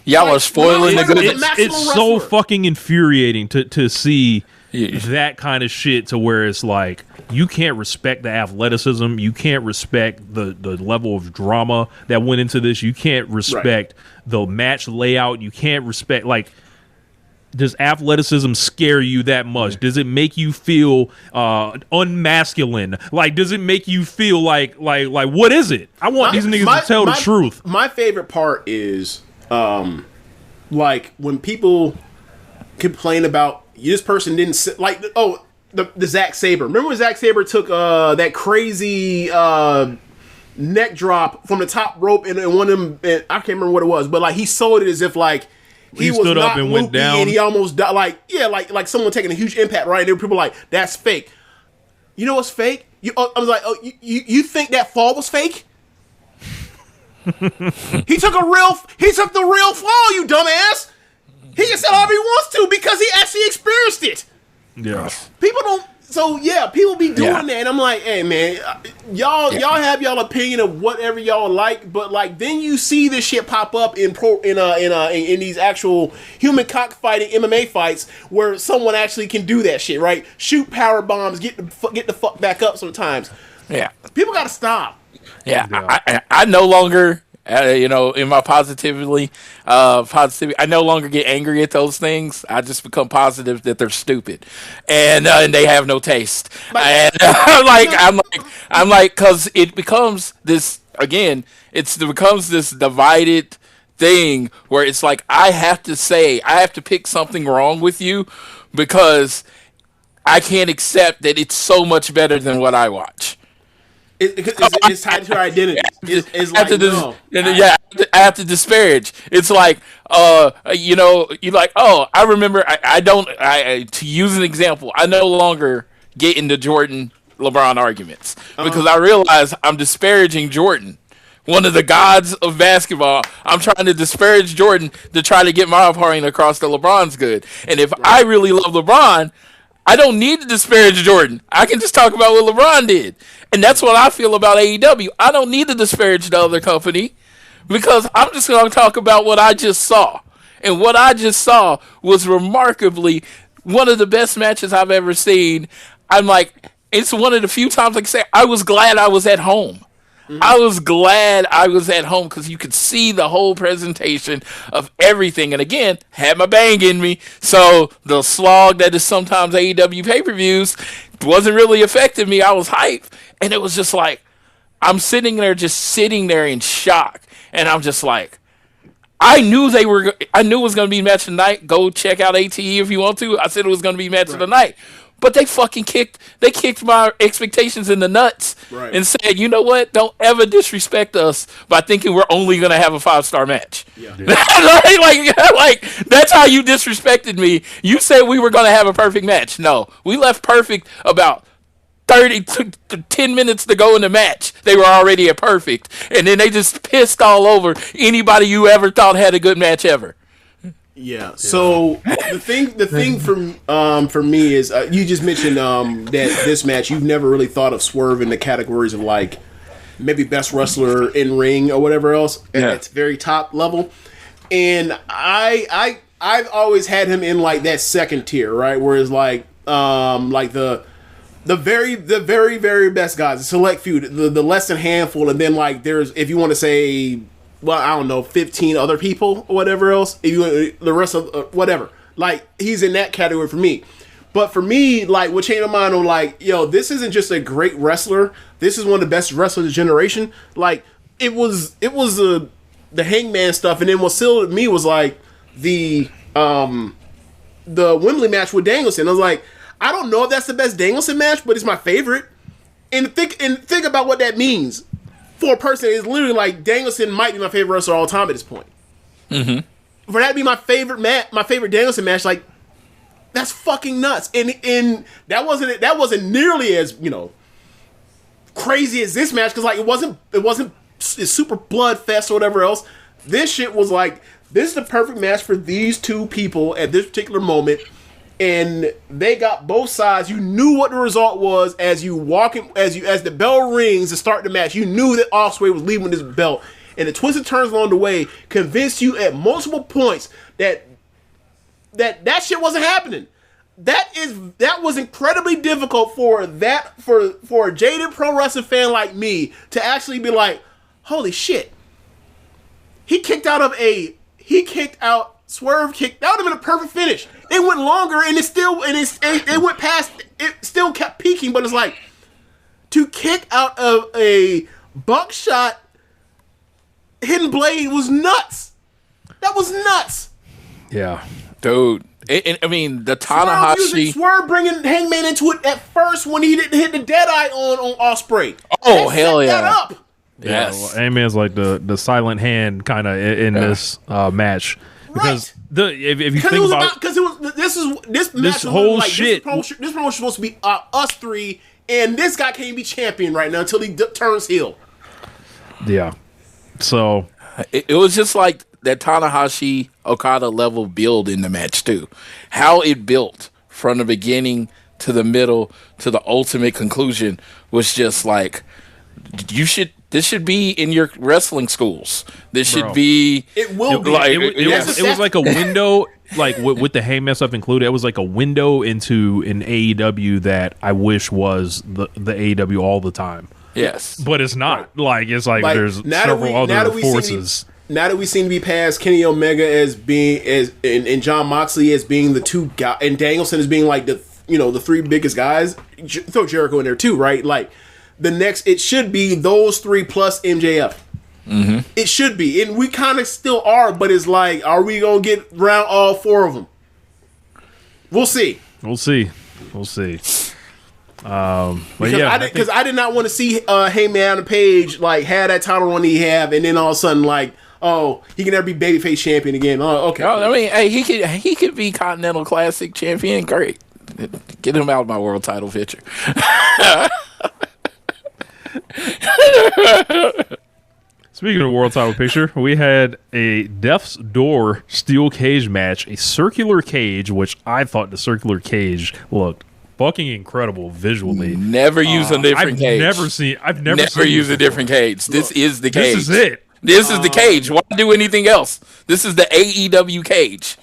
Y'all are spoiling the good. It's so fucking infuriating to see that kind of shit to where it's like you can't respect the athleticism, you can't respect the level of drama that went into this, you can't respect the match layout, you can't respect like. Does athleticism scare you that much? Does it make you feel unmasculine? Like, does it make you feel like what is it? I want these niggas to tell the truth. My favorite part is, like when people complain about this person didn't like. Oh, the Zack Sabre. Remember when Zack Sabre took that crazy neck drop from the top rope and one of them? I can't remember what it was, but like he sold it as if like. He was stood up and went down, and he almost died. Like someone taking a huge impact, right? And there were people like, "That's fake." You know what's fake? I was like, "Oh, you think that fall was fake?" He took the real fall, you dumbass. He can say however he wants to because he actually experienced it. Yeah. People don't. So yeah, people be doing that, and I'm like, hey man, y'all have y'all opinion of whatever y'all like, but like then you see this shit pop up in these actual human cockfighting MMA fights where someone actually can do that shit, right? Shoot power bombs, get the fuck back up sometimes. Yeah, people gotta stop. Yeah, I no longer. In my positivity, I no longer get angry at those things. I just become positive that they're stupid, and they have no taste. And I'm like, because it becomes this again. It becomes this divided thing where it's like I have to pick something wrong with you because I can't accept that it's so much better than what I watch. It's tied to our identity. It's like, I have to disparage. It's like, you're like, oh, I remember. To use an example, I no longer get into Jordan LeBron arguments because I realize I'm disparaging Jordan, one of the gods of basketball. I'm trying to disparage Jordan to try to get my point across that LeBron's good. And if I really love LeBron, I don't need to disparage Jordan. I can just talk about what LeBron did. And that's what I feel about AEW. I don't need to disparage the other company because I'm just going to talk about what I just saw. And what I just saw was remarkably one of the best matches I've ever seen. I'm like, it's one of the few times, like I say, I was glad I was at home. Mm-hmm. I was glad I was at home because you could see the whole presentation of everything. And again, had my bang in me. So the slog that is sometimes AEW pay-per-views wasn't really affecting me. I was hyped. And it was just like, I'm sitting there in shock. And I'm just like, I knew it was going to be match of the night. Go check out ATE if you want to. I said it was going to be match of the night. But they fucking kicked my expectations in the nuts and said, you know what? Don't ever disrespect us by thinking we're only going to have a 5-star match. Yeah. like, that's how you disrespected me. You said we were going to have a perfect match. No, we left perfect about 10 minutes to go in the match. They were already at perfect. And then they just pissed all over anybody you ever thought had a good match ever. Yeah. So the thing for me is you just mentioned that this match you've never really thought of Swerve in the categories of like maybe best wrestler in ring or whatever else at its very top level, and I've always had him in like that second tier, right? Where it's like the very very best guys, the select few, the less than handful, and then like there's, if you want to say, well, I don't know, 15 other people or whatever else. If you the rest of whatever, like he's in that category for me. But for me, like what changed my mind on like, yo, this isn't just a great wrestler. This is one of the best wrestlers of the generation. Like it was the Hangman stuff, and then what sealed me was like the Wembley match with Danielson. I was like, I don't know if that's the best Danielson match, but it's my favorite. And think about what that means. For a person, it's literally like Danielson might be my favorite wrestler of all time at this point. Mm-hmm. For that to be my favorite Danielson match, like that's fucking nuts. And that wasn't nearly as crazy as this match because like it wasn't it's super blood fest or whatever else. This shit was like, this is the perfect match for these two people at this particular moment. And they got both sides. You knew what the result was as the bell rings to start the match. You knew that Ospreay was leaving this belt, and the twists and turns along the way convinced you at multiple points that shit wasn't happening. That was incredibly difficult for a jaded pro wrestling fan like me to actually be like, holy shit. Swerve kicked. That would have been a perfect finish. It went longer, and it went past. It still kept peaking, but it's like to kick out of a buckshot hidden blade was nuts. That was nuts. Yeah, dude. I mean, the Tanahashi Swerve bringing Hangman into it at first when he didn't hit the Deadeye on Ospreay. Oh, hell yeah! That up. Yes, yeah, well, Hangman's like the silent hand kind of in this match. Because if you think about, this whole like, shit, this promotion was supposed to be us three, and this guy can't be champion right now until he turns heel. Yeah, so it was just like that Tanahashi Okada level build in the match too. How it built from the beginning to the middle to the ultimate conclusion was just like, this should be in your wrestling schools. This should be. It will be. Like, It was like a window, like with the hay mess up included. It was like a window into an AEW that I wish was the AEW all the time. Yes, but it's not. Like it's like there's several other forces. Now that we seem to be past Kenny Omega as being and John Moxley as being the two guys, and Danielson as being like the three biggest guys. Throw Jericho in there too, right? Like the next, it should be those three plus MJF. Mm-hmm. It should be, and we kind of still are. But it's like, are we gonna get around all four of them? We'll see. Because I did not want to see Heyman Page like have that title run he have, and then all of a sudden like, oh, he can never be babyface champion again. Oh, okay. I mean, hey, he could be Continental Classic champion. Great, get him out of my world title picture. Speaking of world title picture, we had a Death's Door steel cage match, a circular cage, which I thought the circular cage looked fucking incredible visually. Never use a different cage. I've never used a different cage. This is the cage. This is it. This is the cage. Why do anything else? This is the AEW cage.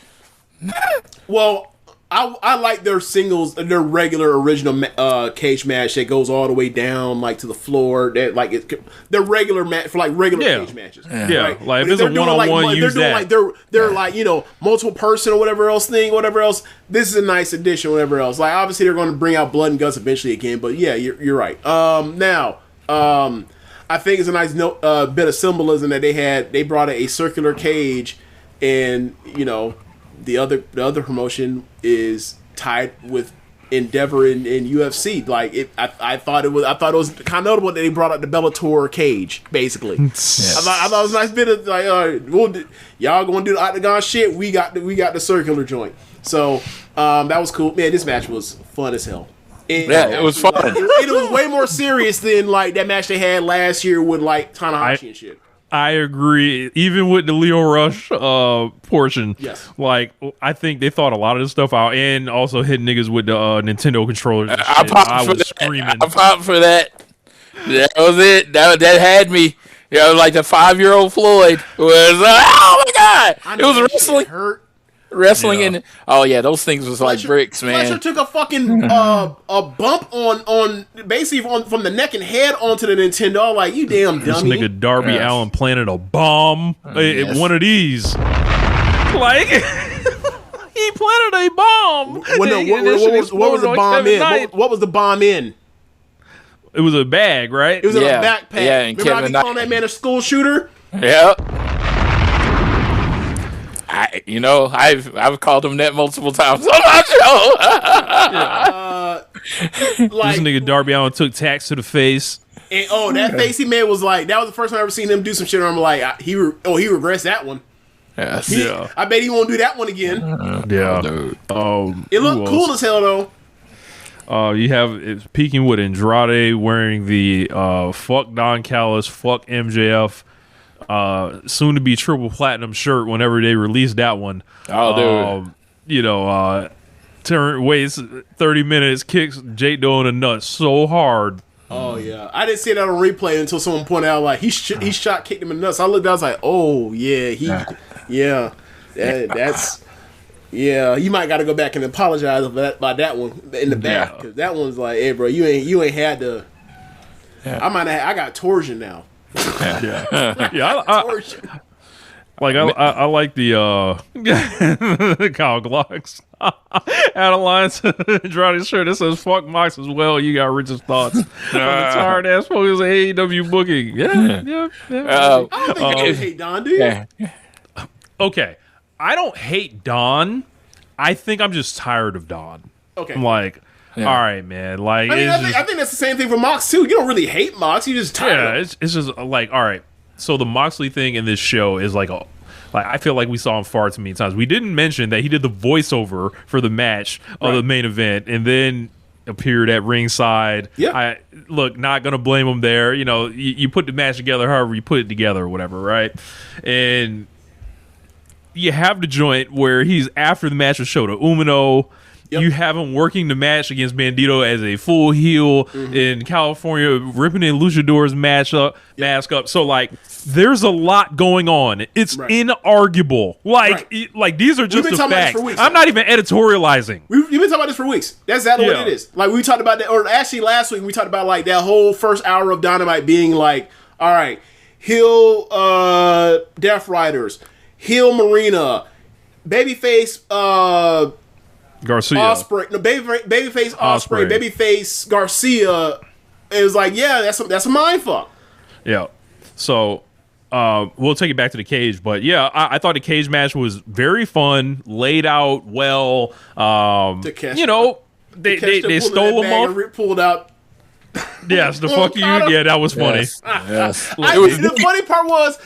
Well, I like their singles, their regular original cage match that goes all the way down like to the floor. That like their regular match for like regular cage matches. Yeah, right? like if it's a one-on-one, use that. They're like multiple person or whatever else. This is a nice addition, whatever else. Like obviously they're going to bring out blood and guts eventually again, but yeah, you're right. Now, I think it's a nice bit of symbolism that they brought a circular cage, and the other promotion is tied with Endeavor in UFC. Like I thought it was kind of notable that they brought out the Bellator cage. Basically, yes. I thought it was a nice bit of like, y'all gonna do the octagon shit. We got the circular joint. So that was cool. Man, this match was fun as hell. It was fun. It was way more serious than like that match they had last year with like Tanahashi and shit. I agree. Even with the Leo Rush portion, yes. Like I think they thought a lot of this stuff out, and also hit niggas with the Nintendo controllers. I was screaming. I popped for that. That was it. That had me. Like the 5-year-old Floyd was. Oh my god! It was wrestling. Wrestling and those things was like bricks, man. Fletcher took a fucking a bump on basically from the neck and head onto the Nintendo. Like, you damn dummy. This nigga Darby Allin planted a bomb at one of these. Like he planted a bomb. What was the bomb in? What was the bomb in? It was a bag, right? It was in a backpack. Yeah, and remember I be calling that man a school shooter? Yep. I've called him that multiple times on my show. This nigga Darby Allin took tacks to the face. And that face he made was like, that was the first time I ever seen him do some shit. I'm like, he regrets that one. Yes. I bet he won't do that one again. It looked cool as hell though. You have it's peaking with Andrade wearing the fuck Don Callis, fuck MJF. Soon to be triple platinum shirt whenever they release that one. Waits 30 minutes, kicks Jake Doe in the nuts so hard. Oh yeah, I didn't see that on replay until someone pointed out like he shot kicked him in the nuts. I looked, I was like, oh yeah, that's you might got to go back and apologize about that one in the back, because that one's like, hey bro, you ain't had to. I got torsion now. I like the Kyle Glocks out of lines Andrade's shirt that says fuck Mox as well. You got Rich's thoughts on the tired ass focus of AEW booking. I don't think you hate Don, do you? Okay, I don't hate Don. I think I'm just tired of Don. Okay, I'm like, all right, man. Like, I think that's the same thing for Mox too. You don't really hate Mox. You just tired. Yeah, it's just like, all right. So the Moxley thing in this show is like I feel like we saw him far too many times. We didn't mention that he did the voiceover for the match of the main event, and then appeared at ringside. Yeah. Not gonna blame him there. You put the match together however you put it together or whatever, right? And you have the joint where he's after the match was showed to Umino. Yep. You have him working the match against Bandito as a full heel in California, ripping in Luchador's mask up. So like, there's a lot going on. It's inarguable. Like these are just the facts. I'm not even editorializing. You've been talking about this for weeks. That's exactly what it is. Like we talked about that, or actually last week we talked about like that whole first hour of Dynamite being like, all right, heel Death Riders, heel Marina, babyface Garcia, Osprey, no, babyface Osprey, babyface Garcia. It was like, yeah, that's a mind fuck. Yeah. So we'll take it back to the cage, but yeah, I thought the cage match was very fun, laid out well. You know, they stole him off. Pulled out. Yes, the fuck you. Yeah, that was funny. Yes. The funny part was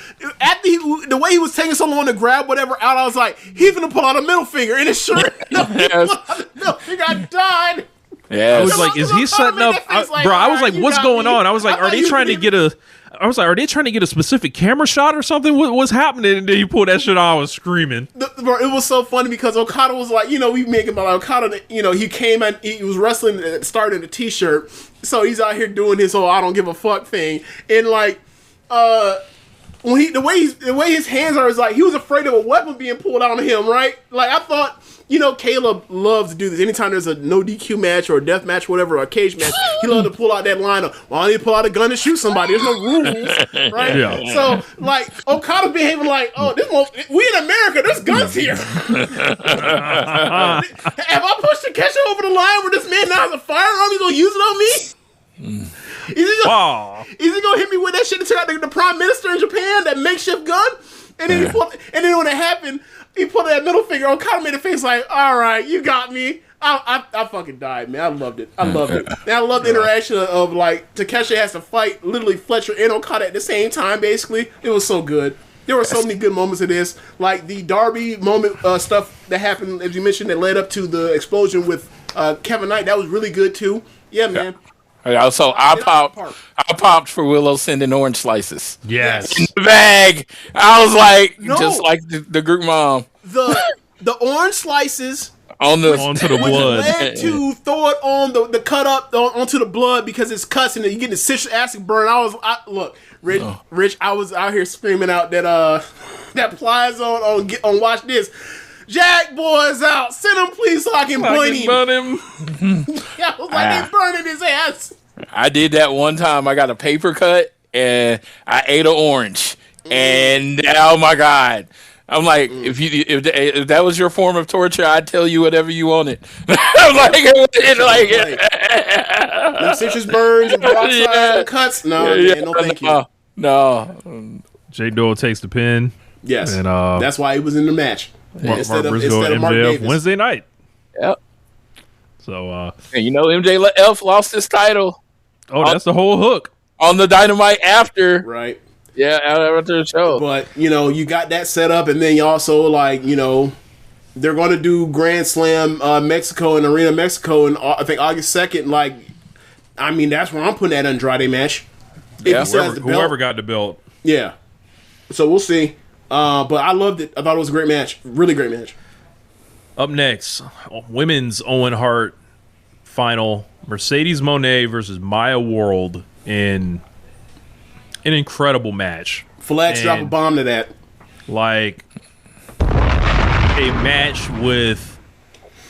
after the way he was taking so long to grab whatever out. I was like, he's gonna pull out a middle finger, and it's sure. No, he pulled out a middle finger. I died. Yeah, I was like, is he setting up? Bro, I was like, what's going on? I was like, are they trying to get a? I was like, are they trying to get a specific camera shot or something? What's happening? And then he pulled that shit out. I was screaming. Bro, it was so funny because Okada was like, you know, we making about Okada. You know, he came and he was wrestling and started in a t-shirt, so he's out here doing his whole I don't give a fuck thing. And like, when the way his hands are is like he was afraid of a weapon being pulled out on him, right? Like I thought. You know, Caleb loves to do this. Anytime there's a no DQ match or a death match, whatever, or a cage match, he loves to pull out that line of, well, I need to pull out a gun and shoot somebody. There's no rules, right? Yeah. So, like, Okada's behaving like, oh, we in America, there's guns here. Have I pushed Takeshi over the line where this man now has a firearm, he's going to use it on me? Is he gonna hit me with that shit that took out the prime minister in Japan, that makeshift gun? And then when it happened, he put that middle finger on. Okada made a face like, all right, you got me. I fucking died, man. I loved it. And I love the interaction of like Takeshi has to fight literally Fletcher and Okada at the same time. Basically, it was so good. There were so many good moments of this, like the Darby moment stuff that happened, as you mentioned, that led up to the explosion with Kevin Knight. That was really good too. Yeah, man. So I popped for Willow sending orange slices. Yes. In the bag. I was like, just like the group mom. The orange slices onto the which blood. led to throw it on the cut up onto the blood because it's cuts and you get the citric acid burn. Look, Rich, I was out here screaming out that Plies on Watch This. Jack boy's out. Send him, please, so I can burn him. Yeah, I was like, they burning his ass. I did that one time. I got a paper cut and I ate an orange. And oh my God. I'm like, if that was your form of torture, I'd tell you whatever you wanted. I'm like, the citrus burns and peroxide and cuts. No, man, no, thank you. No. J Doyle takes the pin. Yes, and that's why he was in the match. Instead of Mark MJF Davis. Wednesday night. Yep. So, and you know, MJF lost his title. Oh, that's the whole hook on the Dynamite after, right? Yeah, after the show. But you know, you got that set up, and then you also like, you know, they're going to do Grand Slam Mexico and Arena Mexico, and I think August 2nd. Like, I mean, that's where I'm putting that Andrade match. Yeah, whoever got the belt. Yeah. So we'll see. But I loved it. I thought it was a great match. Really great match. Up next, women's Owen Hart final. Mercedes Moné versus Maya World in an incredible match. Flex, drop a bomb to that. Like a match with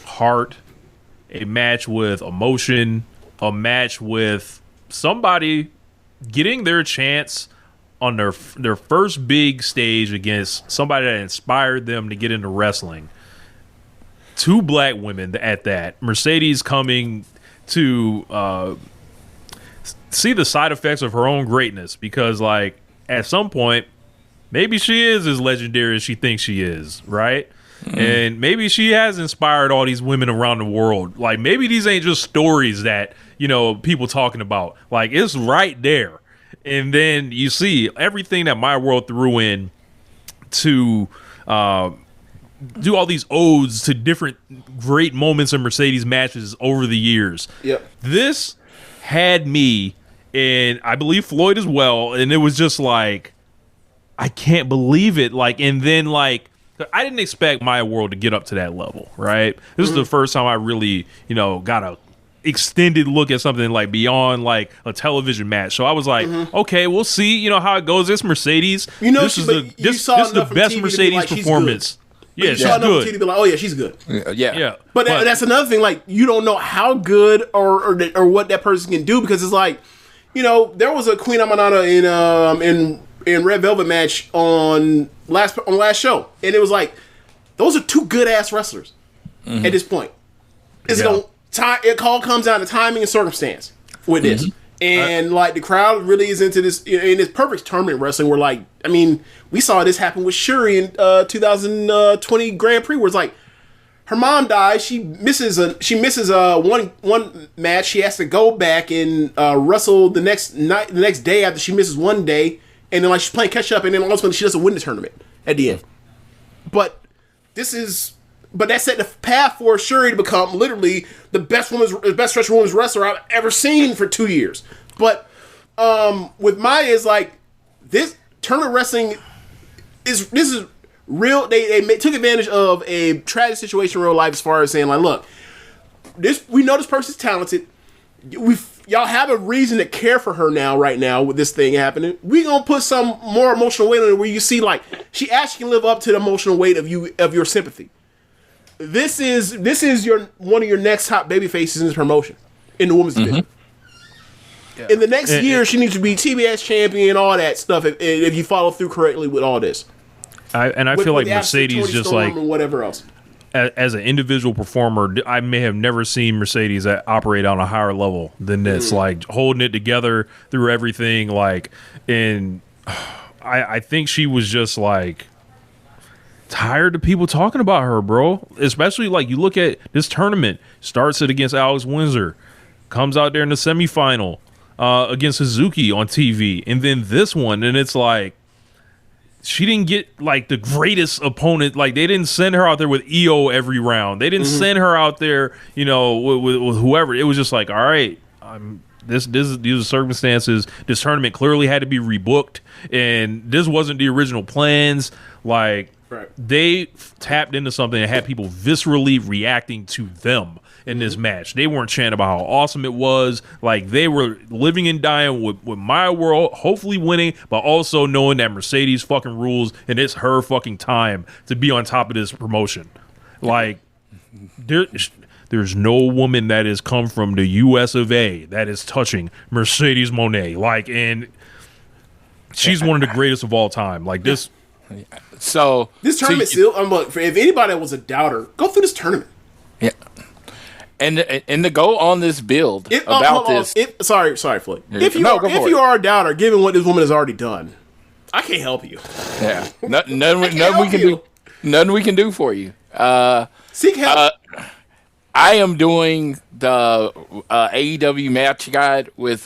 heart, a match with emotion, a match with somebody getting their chance on their first big stage against somebody that inspired them to get into wrestling. Two black women at that. Mercedes coming to see the side effects of her own greatness, because like at some point maybe she is as legendary as she thinks she is, right? And maybe she has inspired all these women around the world. Like maybe these ain't just stories that, you know, people talking about. Like it's right there. And then you see everything that My World threw in to do all these odes to different great moments in Mercedes matches over the years. Yep. This had me, and I believe Floyd as well, and it was just like, I can't believe it. Like, and then like I didn't expect Maya World to get up to that level, right? This is the first time I really, got a extended look at something like beyond like a television match. So I was like, okay, we'll see, how it goes. This Mercedes, this is the best Mercedes performance. Yeah, she's good. TV, be like, oh yeah, she's good. Yeah. But that's another thing. Like, you don't know how good or what that person can do, because it's like, there was a Queen Amanada in Red Velvet match on last show, and it was like, those are two good ass wrestlers at this point. It all comes down to timing and circumstance with this. And like, the crowd really is into this, in this perfect tournament wrestling, where like, I mean, we saw this happen with Shuri in 2020 Grand Prix, where it's like, her mom dies, she misses one match, she has to go back and wrestle the next day after she misses one day, and then like she's playing catch up, and then all of a sudden she doesn't win the tournament at the end. But that set the path for Shuri to become literally the best stretch women's wrestler I've ever seen for 2 years. But with Maya, is like, this tournament wrestling this is real. They took advantage of a tragic situation in real life, as far as saying like, look, we know this person's talented. Y'all have a reason to care for her right now with this thing happening. We gonna put some more emotional weight on it, where you see like she actually can live up to the emotional weight of your sympathy. This is one of your next top baby faces in this promotion in the women's division. Yeah. In the next year, she needs to be TBS champion, all that stuff. If you follow through correctly with all this, I feel like Mercedes, just like whatever else, as an individual performer, I may have never seen Mercedes operate on a higher level than this. Like, holding it together through everything. Like, and I think she was just like tired of people talking about her, bro. Especially like, you look at this tournament, starts it against Alex Windsor, comes out there in the semifinal against Suzuki on TV, and then this one, and it's like, she didn't get like the greatest opponent. Like, they didn't send her out there with EO every round. They didn't send her out there, with whoever. It was just like, all right, these are circumstances. This tournament clearly had to be rebooked, and this wasn't the original plans. Like, they tapped into something that had people viscerally reacting to them in this match. They weren't chanting about how awesome it was. Like, they were living and dying with Maya World hopefully winning, but also knowing that Mercedes fucking rules, and it's her fucking time to be on top of this promotion. Like, there's no woman that has come from the US of A that is touching Mercedes Moné. Like, and she's one of the greatest of all time. Like, this. So this tournament still, if anybody was a doubter, go through this tournament. Yeah. And to go on this build sorry, Floyd. Yeah. If you are a doubter, given what this woman has already done, I can't help you. Yeah, nothing we can do for you. Seek help. I am doing the AEW match guide with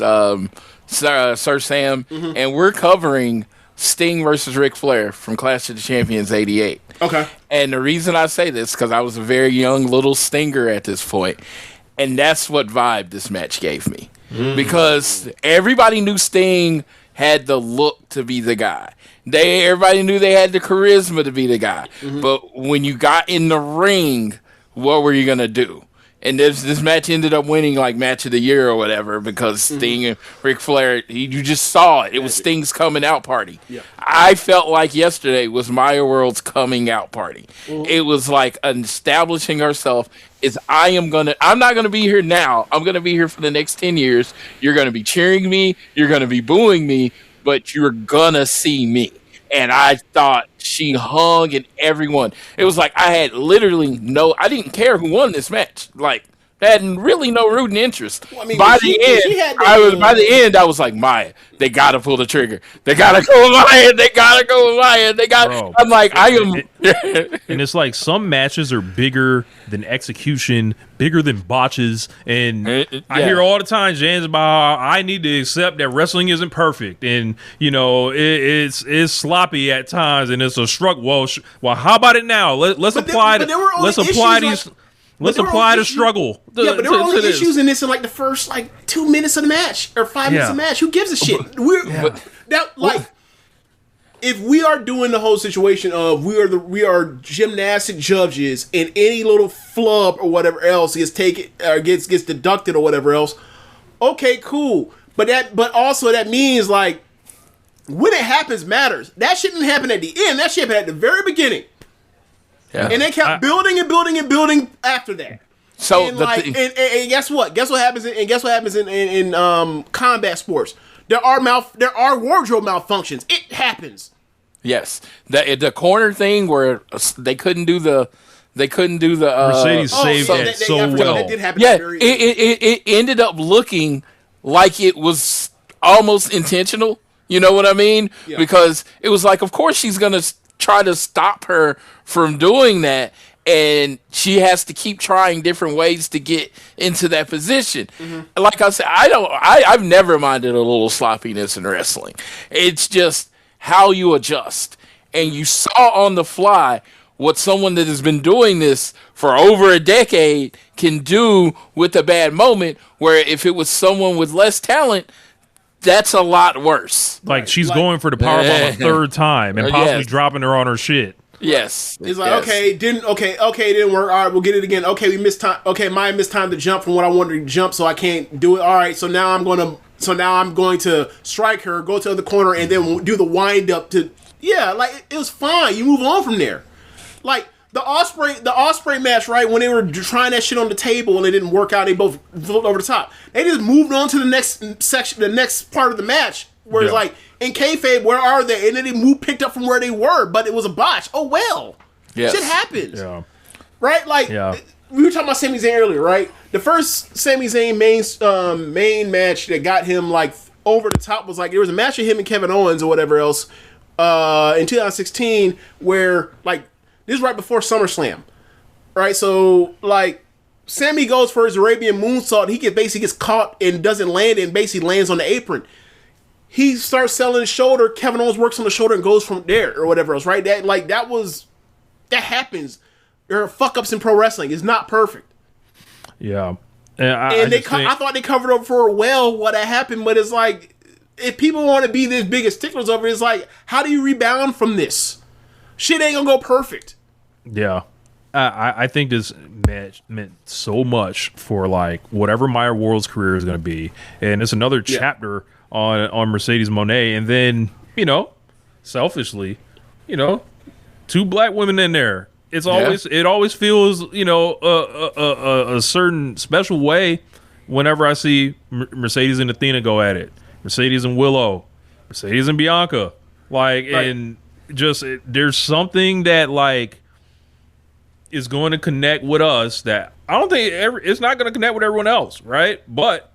Sir Sam, and we're covering Sting versus Ric Flair from Clash of the Champions '88. Okay. And the reason I say this, because I was a very young little Stinger at this point, and that's what vibe this match gave me. Because everybody knew Sting had the look to be the guy. Everybody knew they had the charisma to be the guy. But when you got in the ring, what were you going to do? And this match ended up winning like match of the year or whatever, because Sting and Ric Flair, you just saw it. It was Sting's coming out party. Yeah. I felt like yesterday was Maya World's coming out party. It was like establishing herself. I'm not going to be here now. I'm going to be here for the next 10 years. You're going to be cheering me. You're going to be booing me, but you're going to see me. And I thought she hung in everyone. It was like, I had literally I didn't care who won this match. Like, I had really no rooting interest. Well, I mean, by the end, I was like, Maya, they gotta pull the trigger. They gotta go with Maya. They gotta go with Maya. Bro, I'm like, I am. And it's like, some matches are bigger than execution, bigger than botches. And I hear all the time, James, about how I need to accept that wrestling isn't perfect, and it's sloppy at times, and it's a struggle. Well, how about it now? Let's apply the struggle. But there were only issues in this in like the first 2 minutes of the match or 5 minutes of the match. Who gives a shit? if we are doing the whole situation of we are gymnastic judges and any little flub or whatever else gets taken or gets deducted or whatever else, okay, cool. But also that means like when it happens matters. That shouldn't happen at the end. That should happen at the very beginning. Yeah. And they kept building and building and building after that. So and and guess what? Guess what happens in combat sports? There are wardrobe malfunctions. It happens. Yes, the corner thing where they couldn't do the Mercedes saved it so well. That did happen. Yeah, it ended up looking like it was almost intentional. You know what I mean? Yeah. Because it was like, of course she's gonna try to stop her from doing that, and she has to keep trying different ways to get into that position. Mm-hmm. Like I said, I've never minded a little sloppiness in wrestling. It's just how you adjust. And you saw on the fly what someone that has been doing this for over a decade can do with a bad moment, where if it was someone with less talent, that's a lot worse. Like she's going for the powerbomb a third time and possibly dropping her on her shit. Yes. It's like, it didn't work. All right, we'll get it again. Okay, we missed time. Okay, Maya missed time to jump from what I wanted to jump, so I can't do it. All right, so now I'm going to strike her, go to the other corner, and then do the wind up to like it was fine. You move on from there. Like the Osprey match, right? When they were trying that shit on the table and it didn't work out, they both flew over the top. They just moved on to the next section, the next part of the match, where it's like in kayfabe, where are they? And then they picked up from where they were, but it was a botch. Oh well, shit happens. Yeah. Right? Like we were talking about Sami Zayn earlier, right? The first Sami Zayn main match that got him like over the top was like there was a match of him and Kevin Owens or whatever else in 2016 where like this is right before SummerSlam, right? So like Sammy goes for his Arabian moonsault, he basically gets caught and doesn't land and basically lands on the apron. He starts selling his shoulder. Kevin Owens works on the shoulder and goes from there or whatever else, right? That happens. There are fuck ups in pro wrestling. It's not perfect. Yeah, I thought they covered up for what had happened, but it's like if people want to be this biggest sticklers over it, it's like how do you rebound from this? Shit ain't gonna go perfect. Yeah, I think this match meant so much for like whatever Maya World's career is gonna be, and it's another chapter on Mercedes Moné, and then selfishly, two black women in there. It's always it always feels a certain special way whenever I see Mercedes and Athena go at it, Mercedes and Willow, Mercedes and Bianca, and just there's something that like is going to connect with us that I don't think it's not going to connect with everyone else, right? But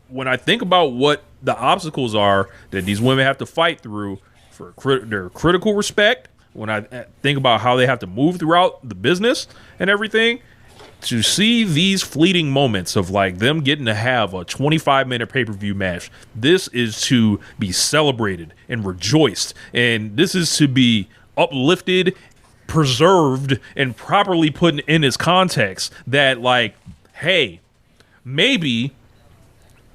when I think about what the obstacles are that these women have to fight through for their critical respect, when I think about how they have to move throughout the business and everything, to see these fleeting moments of like them getting to have a 25-minute pay-per-view match, this is to be celebrated and rejoiced, and this is to be uplifted, preserved, and properly put in its context that like, hey, maybe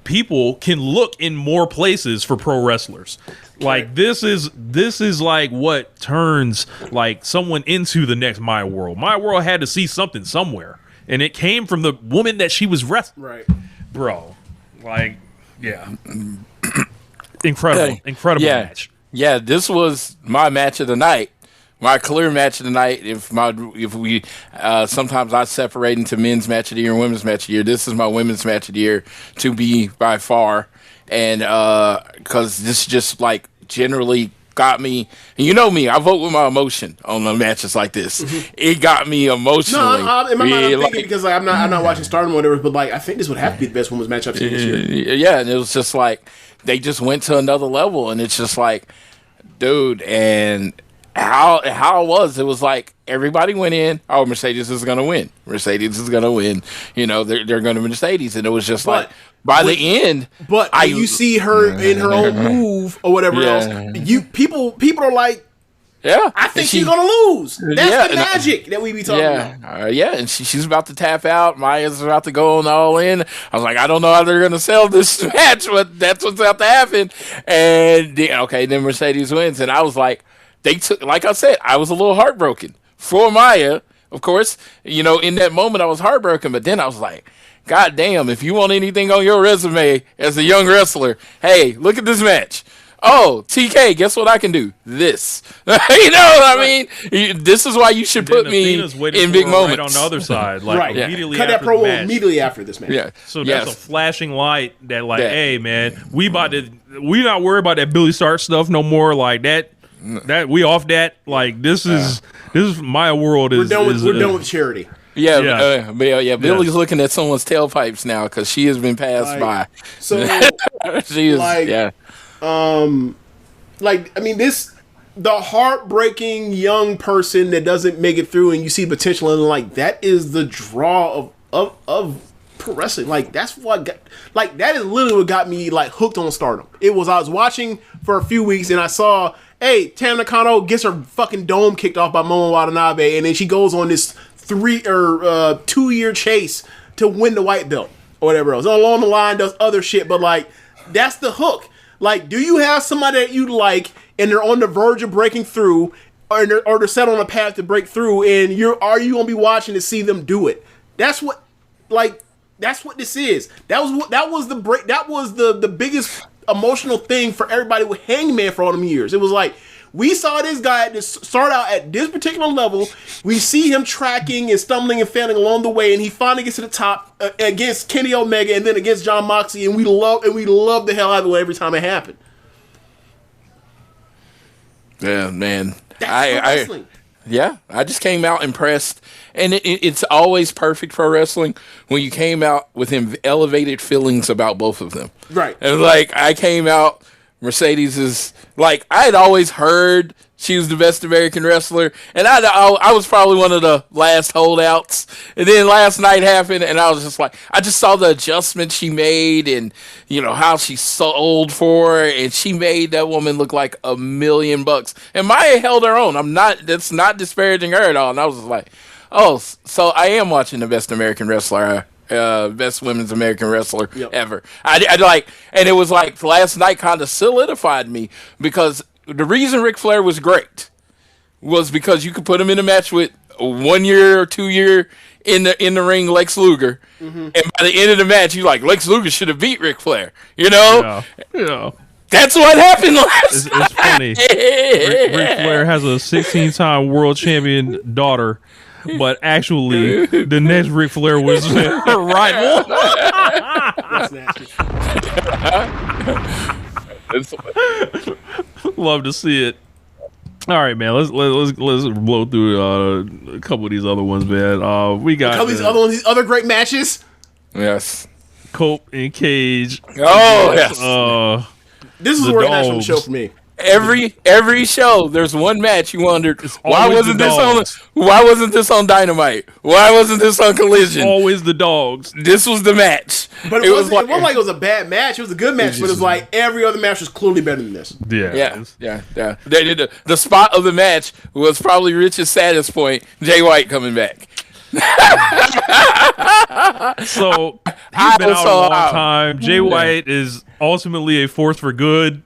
people can look in more places for pro wrestlers. Like this is like what turns like someone into the next Maya World. Maya World had to see something somewhere, and it came from the woman that she was wrestling. Right, bro. Like, yeah, incredible match. Yeah, this was my match of the night. My clear match of the night. If we sometimes I separate into men's match of the year and women's match of the year. This is my women's match of the year to be by far, and because this just like generally got me. And you know me, I vote with my emotion on the matches like this. Mm-hmm. It got me emotionally. No, in my mind, I'm thinking because like, I'm not watching Stardom or whatever, but like I think this would have to be the best women's match I've seen this year. Yeah, and it was just like they just went to another level, and it's just like, dude, and. How it was like everybody went in. Oh, Mercedes is gonna win. Mercedes is gonna win. They're gonna Mercedes, and it was just like by the end. But you see her in her own move or whatever else. People are like, Yeah, I think she's gonna lose. That's the magic that we be talking about. Yeah, and she's about to tap out. Maya's about to go on all in. I was like, I don't know how they're gonna sell this match, but that's what's about to happen. And then Mercedes wins, and I was like, like I said, I was a little heartbroken for Maya. Of course, in that moment I was heartbroken, but then I was like, God damn, if you want anything on your resume as a young wrestler, hey, look at this match. Oh, TK, guess what I can do? This. You know what I mean? This is why you should put me in big moments. Right on the other side. Immediately Cut after that promo the match. immediately after this match. Yeah. So that's a flashing light that hey, man, we not worried about that Billy Stark stuff no more. Like that we off that. Like this is my world is we're done with charity. Billy's looking at someone's tailpipes now because she has been passed by. So she is the heartbreaking young person that doesn't make it through, and you see potential in, like, that is the draw of pro wrestling. Like, that's what that is literally what got me like hooked on Stardom. I was watching for a few weeks and I saw, hey, Tam Nakano gets her fucking dome kicked off by Momo Watanabe, and then she goes on this 2-year chase to win the white belt or whatever else. Along the line does other shit, but like that's the hook. Like, do you have somebody that you like and they're on the verge of breaking through, or they're set on a path to break through, and are you gonna be watching to see them do it? That's what this is. That was the biggest emotional thing for everybody with Hangman for all them years. It was like, we saw this guy start out at this particular level. We see him tracking and stumbling and failing along the way, and he finally gets to the top against Kenny Omega and then against Jon Moxley, and we love the hell out of it every time it happened. Yeah, man. That's wrestling. I just came out impressed, and it's always perfect for wrestling when you came out with elevated feelings about both of them. Right. And like I came out. Mercedes is like, I had always heard she was the best American wrestler, and I was probably one of the last holdouts. And then last night happened, and I was just like, I just saw the adjustment she made, and how she sold for her, and she made that woman look like $1 million. And Maya held her own. That's not disparaging her at all. And I was just like, oh, so I am watching the best American wrestler. Best women's American wrestler ever. I like, and it was like last night kind of solidified me, because the reason Ric Flair was great was because you could put him in a match with a 1 year or 2 year in the ring Lex Luger, and by the end of the match you like, Lex Luger should have beat Ric Flair. Yeah. That's what happened last night. It's funny. Ric Flair has a 16-time world champion daughter, but actually, the next Ric Flair was her rival. That's nasty. Love to see it. All right, man. Let's blow through a couple of these other ones, man. We got these other great matches. Yes. Cope and Cage. Oh yes. This is a great match on the show for me. Every show, there's one match you wondered, why wasn't this on Dynamite? Why wasn't this on Collision? Always the dogs. This was the match. But it wasn't like it was a bad match. It was a good match, but it was like every other match was clearly better than this. Yeah. The spot of the match was probably Rich's saddest point, Jay White coming back. So he's been out a long time. Jay White is ultimately a force for good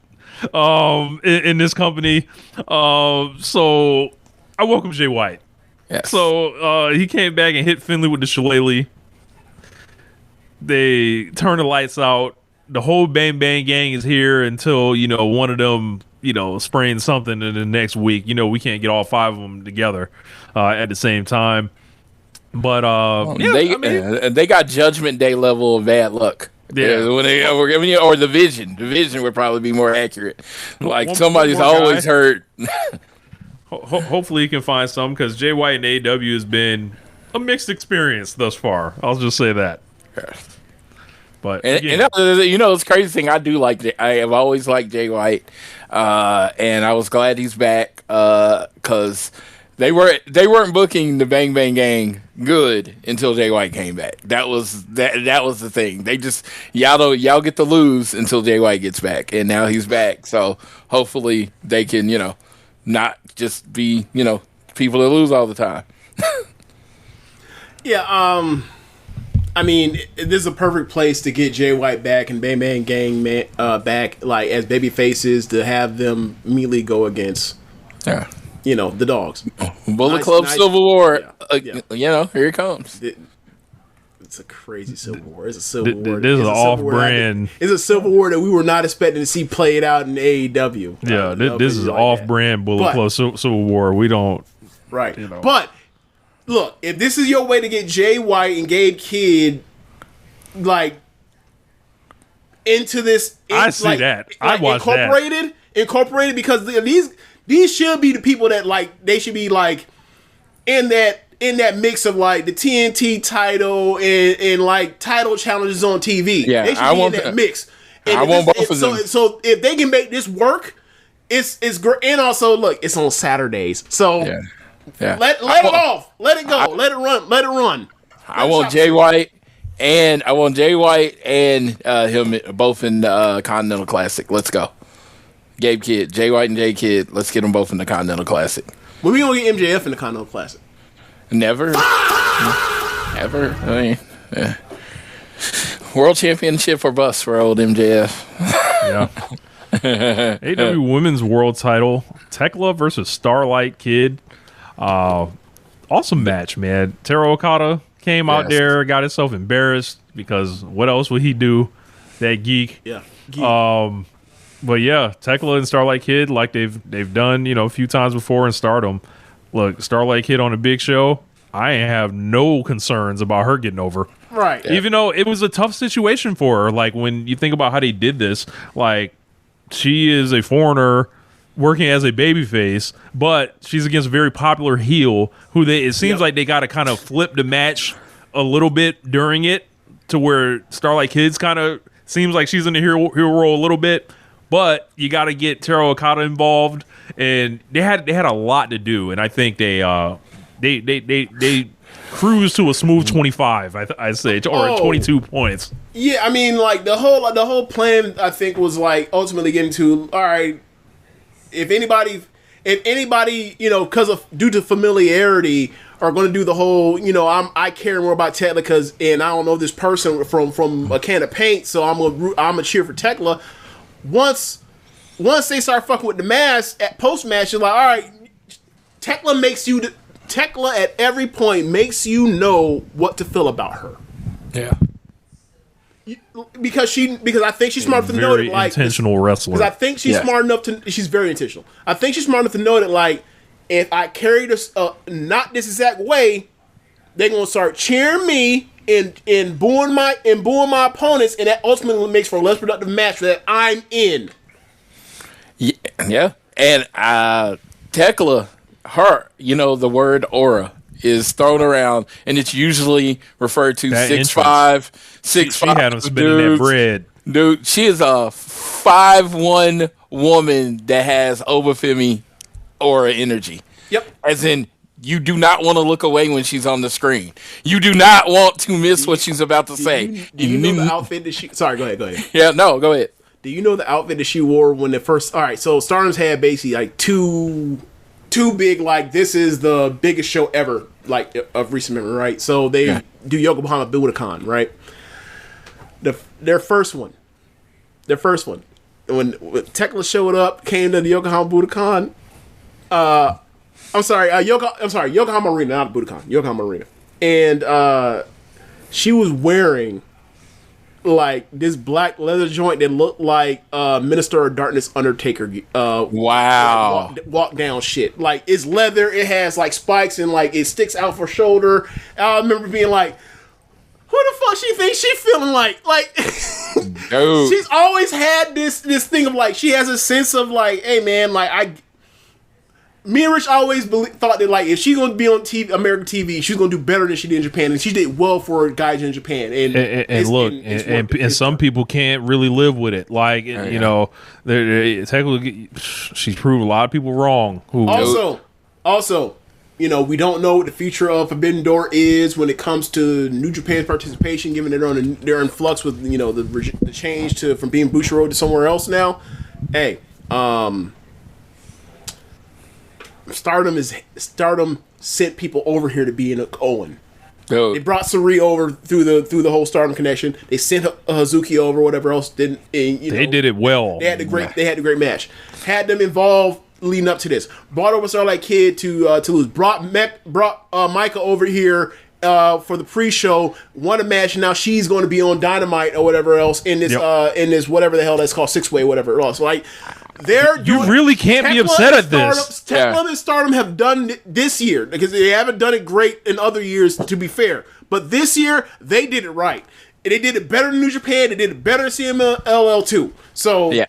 in this company. So I welcome Jay White. Yes. So he came back and hit Finley with the shillelagh. They turn the lights out. The whole Bang Bang gang is here until, one of them, spraying something in the next week. We can't get all 5 of them together at the same time. But they got Judgment Day level of bad luck. Yeah, or the Vision would probably be more accurate. Like somebody's always hurt. Hopefully he can find some, because Jay White and AEW has been a mixed experience thus far. I'll just say that. But it's crazy thing. I have always liked Jay White, and I was glad he's back because they weren't booking the Bang Bang Gang good until Jay White came back. That was the thing. They just y'all get to lose until Jay White gets back, and now he's back. So hopefully they can not just be, people that lose all the time. Yeah, I mean, this is a perfect place to get Jay White back and Bang Bang Gang back, like as baby faces, to have them immediately go against, the dogs. Bullet Club Civil War, yeah. Here it comes. It's a crazy Civil War. It's a Civil War. This is an off-brand. It's a Civil War that we were not expecting to see played out in AEW. Yeah, this is off-brand Bullet Club Civil War. We don't. Right. But, look, if this is your way to get Jay White and Gabe Kidd, like, into this. I see that. I watch that. Incorporated because these should be the people that, like, they should be, like, in that mix of like the TNT title and like title challenges on TV. Yeah, they should be in that mix. And I want both of them. So if they can make this work, it's great. And also, look, it's on Saturdays. So let it off. Let it go. Let it run. Let it run. I want Jay White and him both in the Continental Classic. Let's go. Gabe Kidd, Jay White and Jay Kidd. Let's get them both in the Continental Classic. When we gonna get MJF in the Continental Classic? Never. Ever. I mean, World Championship or bust for old MJF. Yeah. AEW Women's World Title. Tekla versus Starlight Kid. Awesome match, man. Teru Okada came out there, got himself embarrassed because what else would he do? That geek. Yeah. But yeah, Tekla and Starlight Kid, like they've done, a few times before in Stardom. Look, Starlight Kid on a big show, I have no concerns about her getting over. Right. Even though it was a tough situation for her. Like, when you think about how they did this, like, she is a foreigner working as a babyface, but she's against a very popular heel who it seems like they got to kind of flip the match a little bit during it to where Starlight Kid's kind of seems like she's in the hero role a little bit. But you got to get Teru Okada involved, and they had a lot to do, and I think they cruised to a smooth 25. I say, or 22 points. Yeah, I mean, like the whole plan, I think, was like ultimately getting to, all right, if anybody, due to familiarity, are going to do the whole, I care more about Tekla and I don't know this person from a can of paint, so I'm gonna cheer for Tekla. Once they start fucking with the mask at post match, you're like, all right, Tekla at every point makes you know what to feel about her. Yeah. Because I think she's smart enough to know that, like, intentional wrestler. Because I think she's smart enough she's very intentional. I think she's smart enough to know that, like, if I carry this not this exact way, they're gonna start cheering me and booing my opponents, and that ultimately makes for a less productive match that I'm in. Yeah. And Tekla, the word aura is thrown around, and it's usually referred to 6'5", 6'5". She had him spinning that bread. Dude, she is a 5'1" woman that has Obafemi aura energy. Yep. As in, you do not want to look away when she's on the screen. You do not want to miss what she's about to say. Do you know the outfit that she... Sorry, go ahead. Yeah, no, go ahead. Do you know the outfit that she wore when the first... All right, so Stardom's had basically like two big, like, this is the biggest show ever, like, of recent memory, right? So they do Yokohama Budokan, right? Their first one. When Tekla showed up, came to the Yokohama Budokan, Yokohama Arena, not Budokan, Yokohama Arena. And she was wearing like this black leather joint that looked like Minister of Darkness Undertaker wow walk down shit. Like, it's leather, it has like spikes, and like it sticks out for shoulder. I remember being like, who the fuck she thinks she feeling like Dude. She's always had this thing of like, she has a sense of like, hey man, like me and Rich always thought that, like, if she's going to be on TV, American TV, she's going to do better than she did in Japan, and she did well for guys in Japan. And some people can't really live with it. Like, technically, she's proved a lot of people wrong. Also, we don't know what the future of Forbidden Door is when it comes to New Japan's participation, given that they're in flux with the change from being Bushiroad to somewhere else now. Hey, Stardom sent people over here to be in Owen. Dude. They brought Sari over through the whole Stardom connection. They sent Hazuki over, whatever else. They did it well. They had the great match. Had them involved leading up to this. Brought over Starlight Kid to lose. Brought Micah over here for the pre-show. Won a match. Now she's going to be on Dynamite or whatever else in this whatever the hell that's called 6-way, whatever else. Like you really can't be upset at this. Teflon and Stardom have done this year because they haven't done it great in other years, to be fair. But this year they did it right. And they did it better than New Japan. They did it better than CMLL too. So yeah.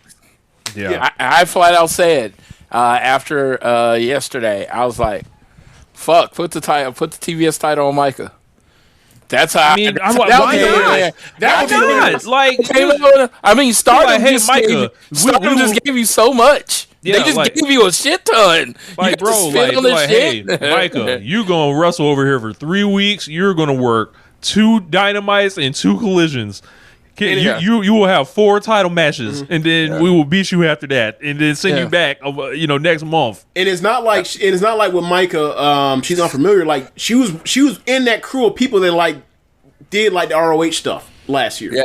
I flat out said after yesterday, I was like, "Fuck, put the TBS title on Micah." That's how. I mean, why not? Like, I mean, Stardom Micah, Stardom just gave you so much. Yeah, they just gave you a shit ton. Like, bro, hey, Micah, you gonna wrestle over here for 3 weeks. You're gonna work 2 Dynamites and 2 Collisions. You will have 4 title matches, and then we will beat you after that, and then send you back, next month. And it's not like with Micah. She's unfamiliar. Like she was in that crew of people that did the ROH stuff last year. Yeah.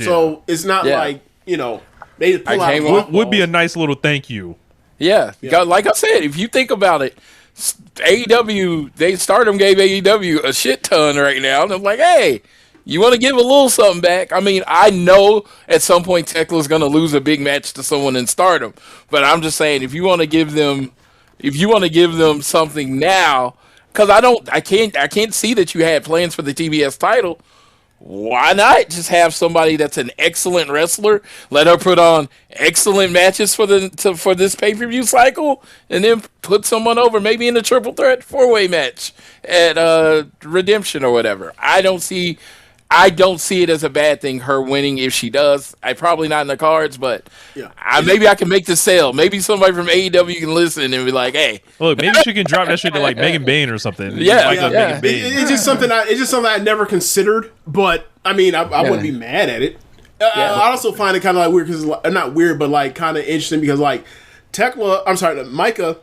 So it's not like they just pull out. Would be a nice little thank you. Yeah. Like I said, if you think about it, AEW, Stardom gave AEW a shit ton right now, and I'm like, hey. You want to give a little something back? I mean, I know at some point Tekla's going to lose a big match to someone in Stardom, but I'm just saying if you want to give them something now, because I can't see that you had plans for the TBS title. Why not just have somebody that's an excellent wrestler, let her put on excellent matches for this pay-per-view cycle, and then put someone over maybe in a triple threat 4-way match at Redemption or whatever. I don't see it as a bad thing, her winning if she does. Probably not in the cards, but maybe I can make the sale. Maybe somebody from AEW can listen and be like, hey. Look, maybe she can drop that shit to Megan Bayne or something. Yeah. It's just something I never considered, but I mean, I wouldn't be mad at it. I also find it kind of weird because not weird, but kind of interesting because Micah,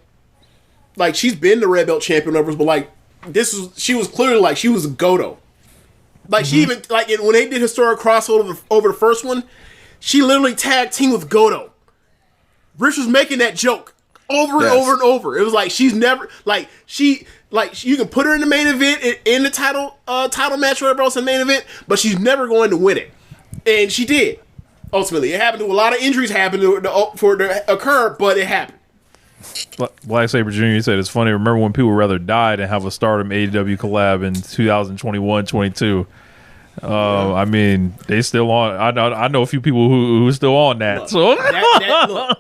she's been the red belt champion numbers, but she was clearly she was a Goto. She even when they did historic crossover over the first one, she literally tag teamed with Goto. Rich was making that joke over and over and over. It was she's never you can put her in the main event in the title match or whatever else in the main event, but she's never going to win it, and she did. Ultimately, it happened to a lot of injuries for it to occur, but it happened. Black Sabre Jr. said it's funny. Remember when people would rather die than have a Stardom AEW collab in 2021-22? I mean, they still on. I know a few people who are still on that.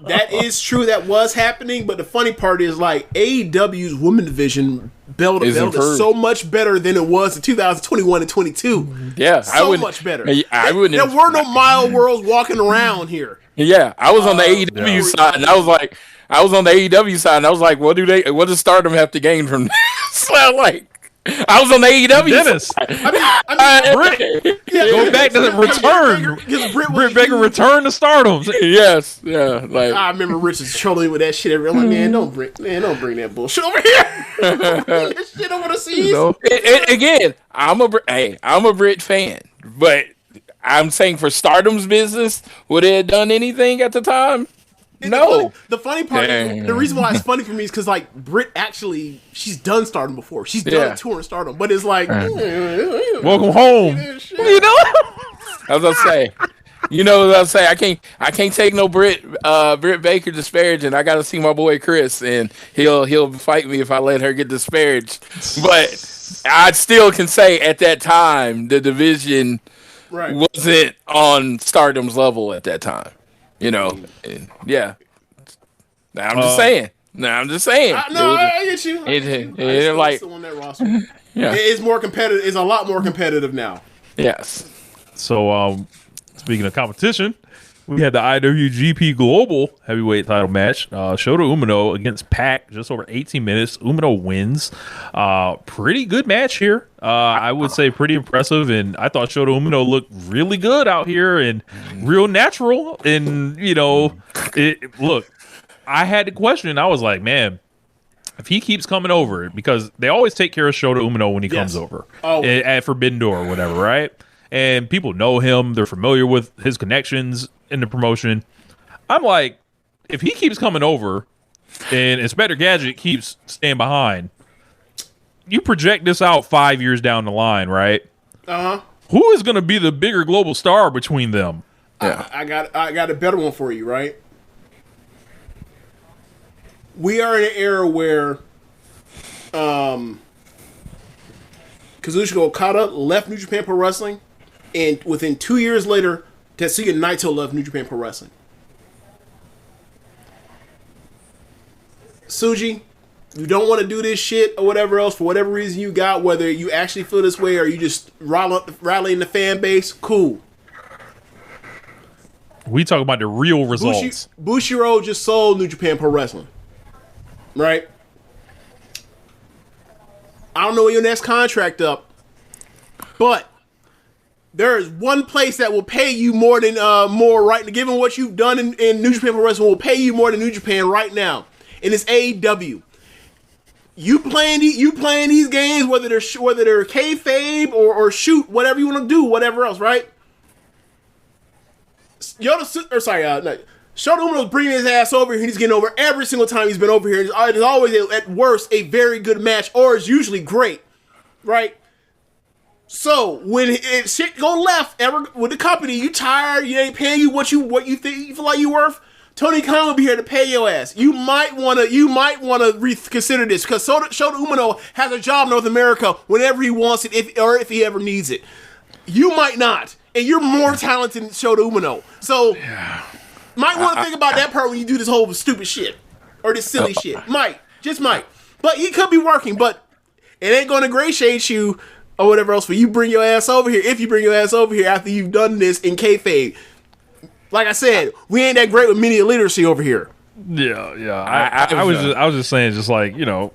That is true. That was happening. But the funny part is AEW's women division belt is so much better than it was in 2021 and 22. Yeah, so much better. I wouldn't. There were no Mile Worlds walking around here. Yeah, I was on the AEW side, and I was like. I was on the AEW side, and I was like, what does Stardom have to gain from this? I was on the AEW side. Britt, go back to the return. Britt Baker returned to Stardom. Yes, yeah. I remember Richard trolling with that shit. Every don't bring that bullshit over here. That shit over the seas. Again, I'm a Britt fan, but I'm saying for Stardom's business, would it have done anything at the time? No. The funny part, the reason why it's funny for me is because Britt actually, she's done Stardom before. She's done a tour in Stardom, but it's welcome home. I was gonna say, what I say. I can't take no Britt Baker disparaging. I got to see my boy Chris, and he'll fight me if I let her get disparaged. But I still can say at that time the division wasn't on Stardom's level at that time. Yeah. I'm just saying. I get you. It's more competitive. It's a lot more competitive now. Yes. So, speaking of competition, we had the IWGP Global Heavyweight Title match. Shota Umino against Pac, just over 18 minutes. Umino wins. Pretty good match here. I would say pretty impressive, and I thought Shota Umino looked really good out here and real natural. And look, I had the question. I was like, man, if he keeps coming over, because they always take care of Shota Umino when he comes over at Forbidden Door or whatever, right? And people know him. They're familiar with his connections in the promotion. I'm like, if he keeps coming over and Inspector Gadget keeps staying behind, you project this out 5 years down the line, right? Who is going to be the bigger global star between them? Yeah. I got a better one for you, right? We are in an era where Kazuchika Okada left New Japan Pro Wrestling, and within 2 years later, Tetsuya Naito left New Japan Pro Wrestling. Tsuji, you don't want to do this shit or whatever else for whatever reason you got, whether you actually feel this way or you just rallying the fan base, cool. We talk about the real results. Bushiroad just sold New Japan Pro Wrestling. Right? I don't know when your next contract up, but there is one place that will pay you more than right, given what you've done in New Japan Pro Wrestling, will pay you more than New Japan right now, and it's AEW. You playing these games, whether they're kayfabe or shoot, whatever you want to do, whatever else, right? Shota Umino's bringing his ass over here. He's getting over every single time he's been over here. It's always, at worst, a very good match, or it's usually great, right? So when shit go left with the company, you tired, you ain't paying you what you think you feel like you worth. Tony Khan will be here to pay your ass. You might wanna reconsider this, because Shota Umino has a job in North America whenever he wants it, if he ever needs it. You might not, and you're more talented than Shota Umino. So. Yeah. Might want to think about that part when you do this whole stupid shit. Or this silly shit. Just might. But he could be working, but it ain't going to ingratiate you or whatever else for you bring your ass over here, if you bring your ass over here after you've done this in kayfabe. Like I said, we ain't that great with media literacy over here. Yeah. I was just saying, just like, you know,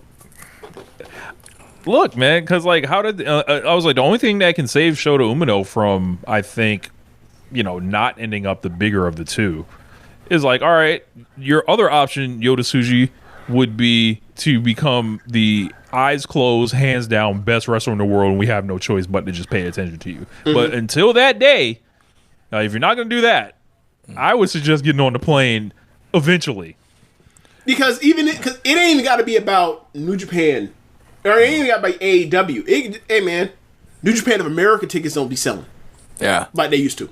look, man, because like, how did I was like, the only thing that can save Shota Umino from, I think, you know, not ending up the bigger of the two is like, all right, your other option, Yota Tsuji, would be to become the eyes closed, hands down best wrestler in the world, and we have no choice but to just pay attention to you. Mm-hmm. But until that day, if you're not going to do that, I would suggest getting on the plane eventually. Because it ain't even got to be about New Japan, or it ain't even got to be AEW. Hey man, New Japan of America tickets don't be selling. Yeah, like they used to.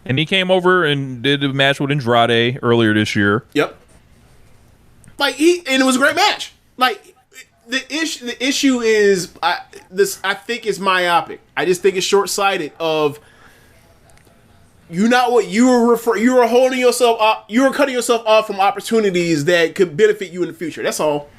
And he came over and did a match with Andrade earlier this year. Yep. And it was a great match. Like the issue is I think it's myopic. I just think it's short-sighted. Of you were holding yourself up. You were cutting yourself off from opportunities that could benefit you in the future. That's all.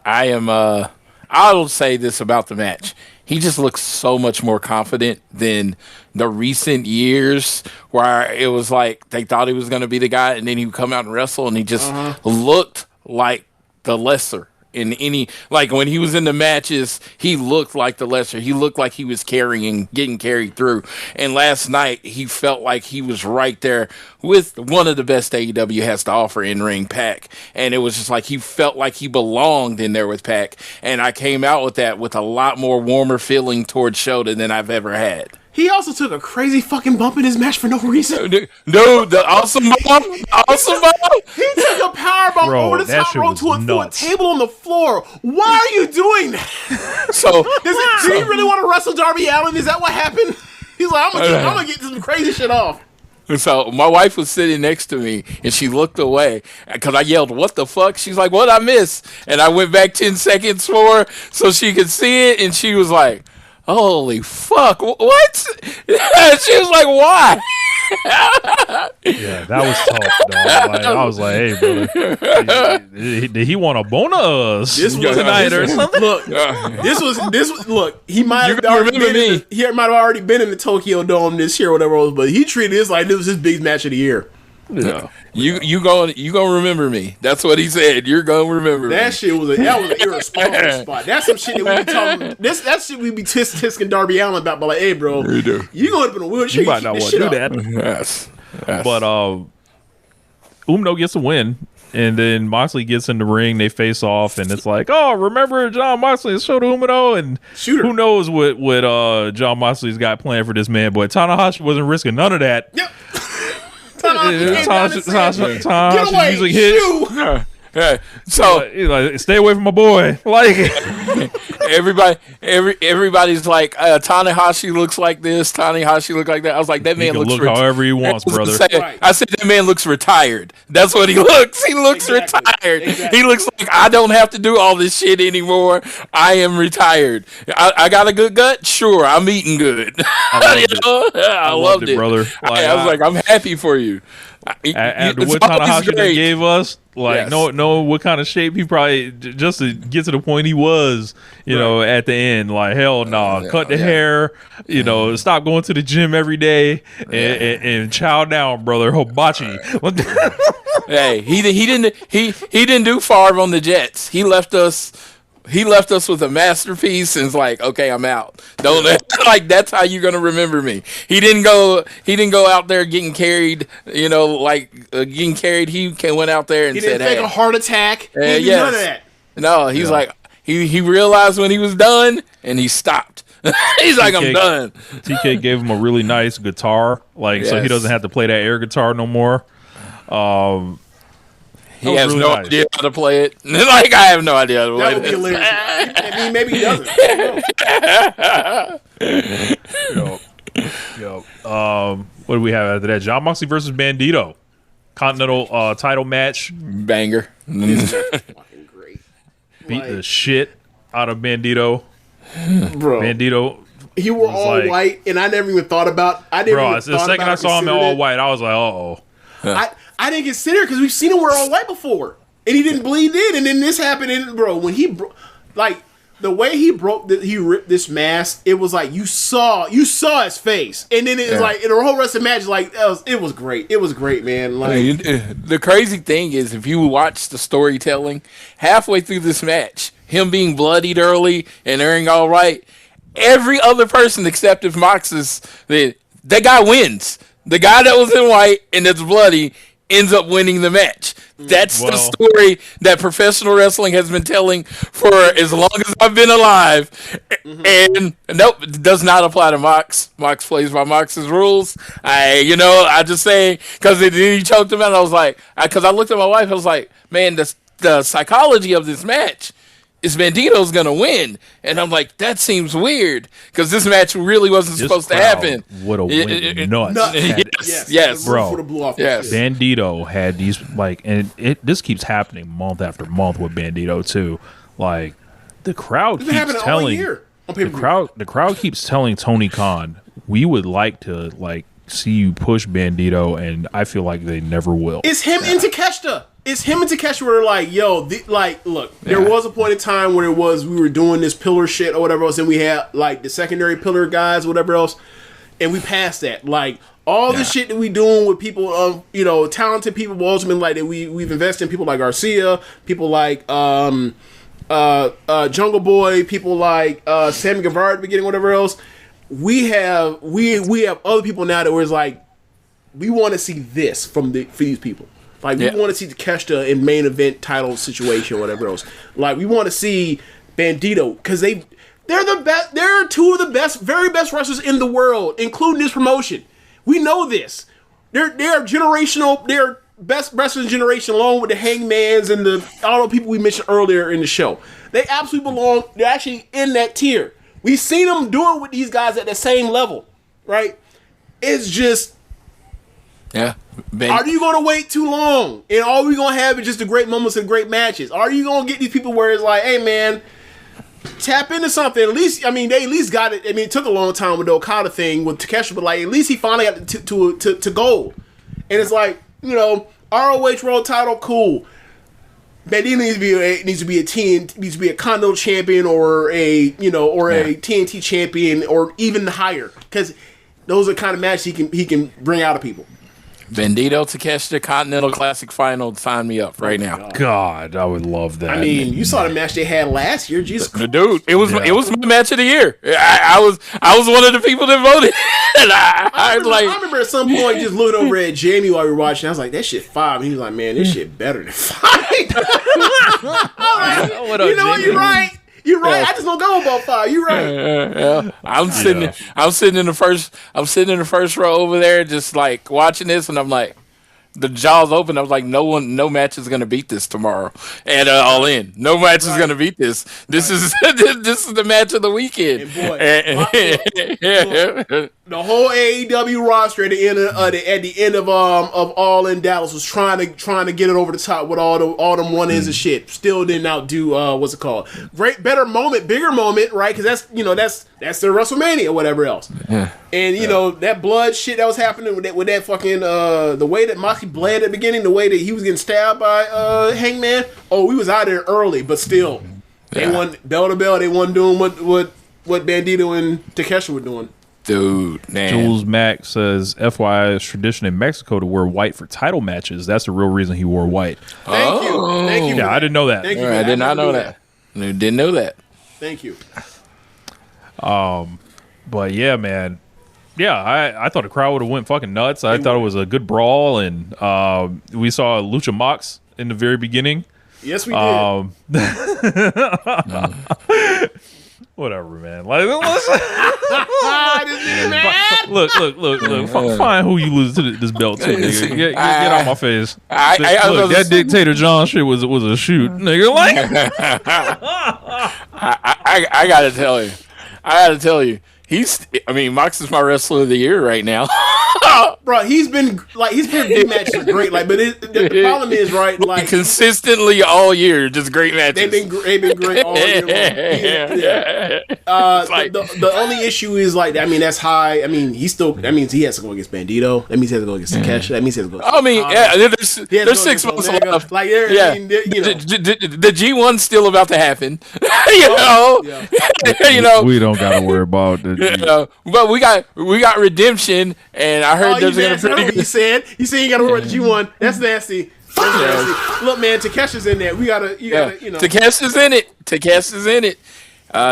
I'll say this about the match. He just looks so much more confident than the recent years where it was like they thought he was going to be the guy, and then he would come out and wrestle, and he just looked like the lesser. In any, like when he was in the matches, he looked like the lesser. He looked like he was getting carried through. And last night, he felt like he was right there with one of the best AEW has to offer in ring, Pac. And it was just like he felt like he belonged in there with Pac. And I came out with that with a lot more warmer feeling towards Shota than I've ever had. He also took a crazy fucking bump in his match for no reason. Dude, the awesome bomb. Awesome bomb. He took a power bomb over the top rope to a table on the floor. Why are you doing that? Do you really want to wrestle Darby Allin? Is that what happened? He's like, I'm gonna get some crazy shit off. So my wife was sitting next to me, and she looked away because I yelled, "What the fuck?" She's like, "What I miss?" And I went back 10 seconds for her so she could see it, and she was like, "Holy fuck, what?" She was like, "Why?" Yeah, that was tough, dog. Like, I was like, "Hey, brother, did he want a boner tonight or something?" Look, this was. Look, he might have already been in the Tokyo Dome this year, or whatever it was, but he treated this like this was his big match of the year. Yeah. You gonna remember me. That's what he said. You're gonna remember me. That was an irresponsible spot. That's some shit that we be talking. That shit we be tisking Darby Allin about. But like, hey, bro, you going up in a wheelchair? You might not want to do that. Yes. But Umino gets a win. And then Moxley gets in the ring. They face off, and it's like, oh, remember John Moxley and Shota Umino, and who knows what John Moxley's got planned for this man? But Tanahashi wasn't risking none of that. Yep. Tanahashi usually hits. Yeah. So like, stay away from my boy. Like everybody's like Tanahashi looks like this, Tanahashi look like that. I was like, that man looks however he wants, brother. I said that man looks retired. That's what he looks. He looks retired. He looks like I don't have to do all this shit anymore. I am retired. I got a good gut. Sure, I'm eating good. I loved it, brother. Like, I was like, I'm happy for you. After what Tanahashi gave us, like, know what kind of shape he probably just to get to the point he was, you know, at the end. Like, hell no, cut the hair, you know, stop going to the gym every day and chow down, brother. Hibachi. Hey, he didn't do Favre on the Jets. He left us with a masterpiece and it's like, okay, I'm out. Don't like that's how you're gonna remember me. He didn't go out there getting carried, you know, like getting carried. He went out there and he said, didn't take a heart attack. He didn't do none of that. No, he's like he realized when he was done and he stopped. He's like, I'm done. TK gave him a really nice guitar, like so he doesn't have to play that air guitar no more. He has really no idea how to play it. Like, I have no idea how to play it. That would be hilarious. I mean, maybe he doesn't. What do we have after that? John Moxley versus Bandito. Continental title match. Banger. Fucking great. Beat the shit out of Bandito. Bro. Bandito. He wore all white, and I never even thought about the second I saw him in all white, I was like, uh-oh. I didn't consider it because we've seen him wear all white before, and he didn't bleed in, and then this happened. And bro, when he like the way he he ripped this mask, it was like you saw his face, and then it was like in the whole rest of the match, like it was great. It was great, man. Like the crazy thing is, if you watch the storytelling halfway through this match, him being bloodied early and airing all right, every other person except if Mox is that guy wins. The guy that was in white and that's bloody ends up winning the match. That's the story that professional wrestling has been telling for as long as I've been alive. And nope, it does not apply to Mox. Mox plays by Mox's rules. I just say, because then he choked him out. I was like, because I looked at my wife, I was like, man, the psychology of this match is Bandito's gonna win, and I'm like, that seems weird because this match really wasn't supposed to happen. Would have went nuts. Yes, bro. Yes. Bandito had these this keeps happening month after month with Bandito too. Like the crowd keeps telling the crowd keeps telling Tony Khan, we would like to see you push Bandito, and I feel like they never will. It's him and Takeshita. It's him and Takeshi were like, yo, look, there was a point in time where we were doing this pillar shit or whatever else, and we had like the secondary pillar guys or whatever else, and we passed that. Like all the shit that we doing with people, talented people, ultimately like that we've invested in people like Garcia, people like Jungle Boy, people like Sammy Guevara at the beginning, whatever else. We have other people now that was like, we want to see this for these people. Like, we want to see Takeshita in main event title situation or whatever else. Like, we want to see Bandito because they're the best. They're two of the very best wrestlers in the world, including this promotion. We know this. They're generational. They're best wrestling generation, along with the Hangmans and all the people we mentioned earlier in the show. They absolutely belong. They're actually in that tier. We've seen them do it with these guys at the same level, right? It's just. Yeah. Are you going to wait too long? And all we're going to have is just the great moments and great matches? Are you going to get these people where it's like, hey, man, tap into something? At least, they at least got it. I mean, it took a long time with the Okada thing with Takeshi, but like, at least he finally got to gold. And it's like, ROH World Title, cool. But he needs to be a Continental champion or a TNT champion or even higher, because those are the kind of matches he can bring out of people. Bandito Takeshita Continental Classic Final. Sign me up right now. God, I would love that. I mean, you saw the match they had last year. Jesus Christ. Dude, it was my match of the year. I was one of the people that voted. And I remember at some point just looking over at Jamie while we were watching. I was like, that shit 5. And he was like, man, this shit better than 5. What up, you know what? Jamie? You're right. You're right. I just don't go about 5. You're right. I'm sitting in the first row over there, just like watching this, and I'm like, the jaws open. I was like, no match is gonna beat this tomorrow. And All In, no match is gonna beat this. This is this is the match of the weekend. And boy, the whole AEW roster at the end of All In Dallas was trying to get it over the top with all them run-ins and shit. Still didn't outdo what's it called? Bigger moment, right? Because that's their WrestleMania or whatever else. Yeah. And you know that blood shit that was happening with that fucking the way that Moxley bled at the beginning, the way that he was getting stabbed by Hangman. Oh, we was out there early, but still, they won bell to bell. They wasn't doing what Bandito and Takeshita were doing. Dude, man. Jules Mack says, FYI, it's tradition in Mexico to wear white for title matches. That's the real reason he wore white. Thank you. Yeah, I didn't know that. Thank you. I did not know that. I didn't know that. Thank you. But yeah, man. Yeah, I thought the crowd would have went fucking nuts. I thought it was a good brawl, and we saw Lucha Mox in the very beginning. Yes, we did. Whatever, man. Like, look. Find who you lose to this belt to, nigga. Get out my face. Look, that Dictator John shit was a shoot, nigga. Like, I gotta tell you. Mox is my wrestler of the year right now. Bro, he's been big matches great. Like, but the problem is, right? Like, consistently all year, just great matches. They've been great all year long. The only issue is like, I mean, that's high. I mean, that means he has to go against Bandito. That means he has to go against Takeshita. That means he has to go. There's 6 months left. Like, the G1's still about to happen. we don't gotta worry about it. But we got redemption, and I heard there's gonna be pretty good. You said you gotta worry about the G1. That's nasty. Look, man, Takesha's in there. You gotta. Takesha's in it.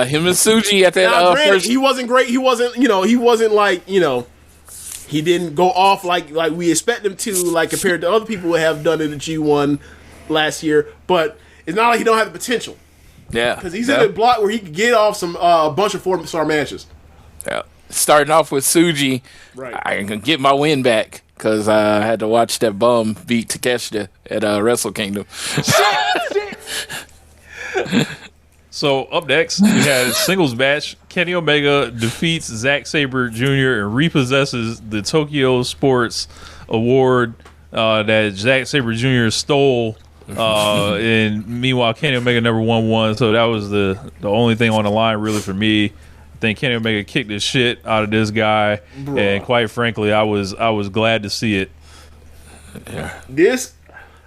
Him and Suji at that first. He wasn't great. He wasn't like, he didn't go off like we expect him to, like compared to other people who have done in the G1 last year. But it's not like he don't have the potential. Yeah, because he's in a block where he can get off a bunch of 4-star matches. Yeah, starting off with Suji, right. I can get my win back because I had to watch that bum beat Takeshita at Wrestle Kingdom. So up next, we had a singles match. Kenny Omega defeats Zack Sabre Jr. and repossesses the Tokyo Sports Award that Zack Sabre Jr. stole. And meanwhile, Kenny Omega never won one, so that was the only thing on the line really for me. I think Kenny Omega kicked the shit out of this guy, and quite frankly, I was glad to see it. Yeah. This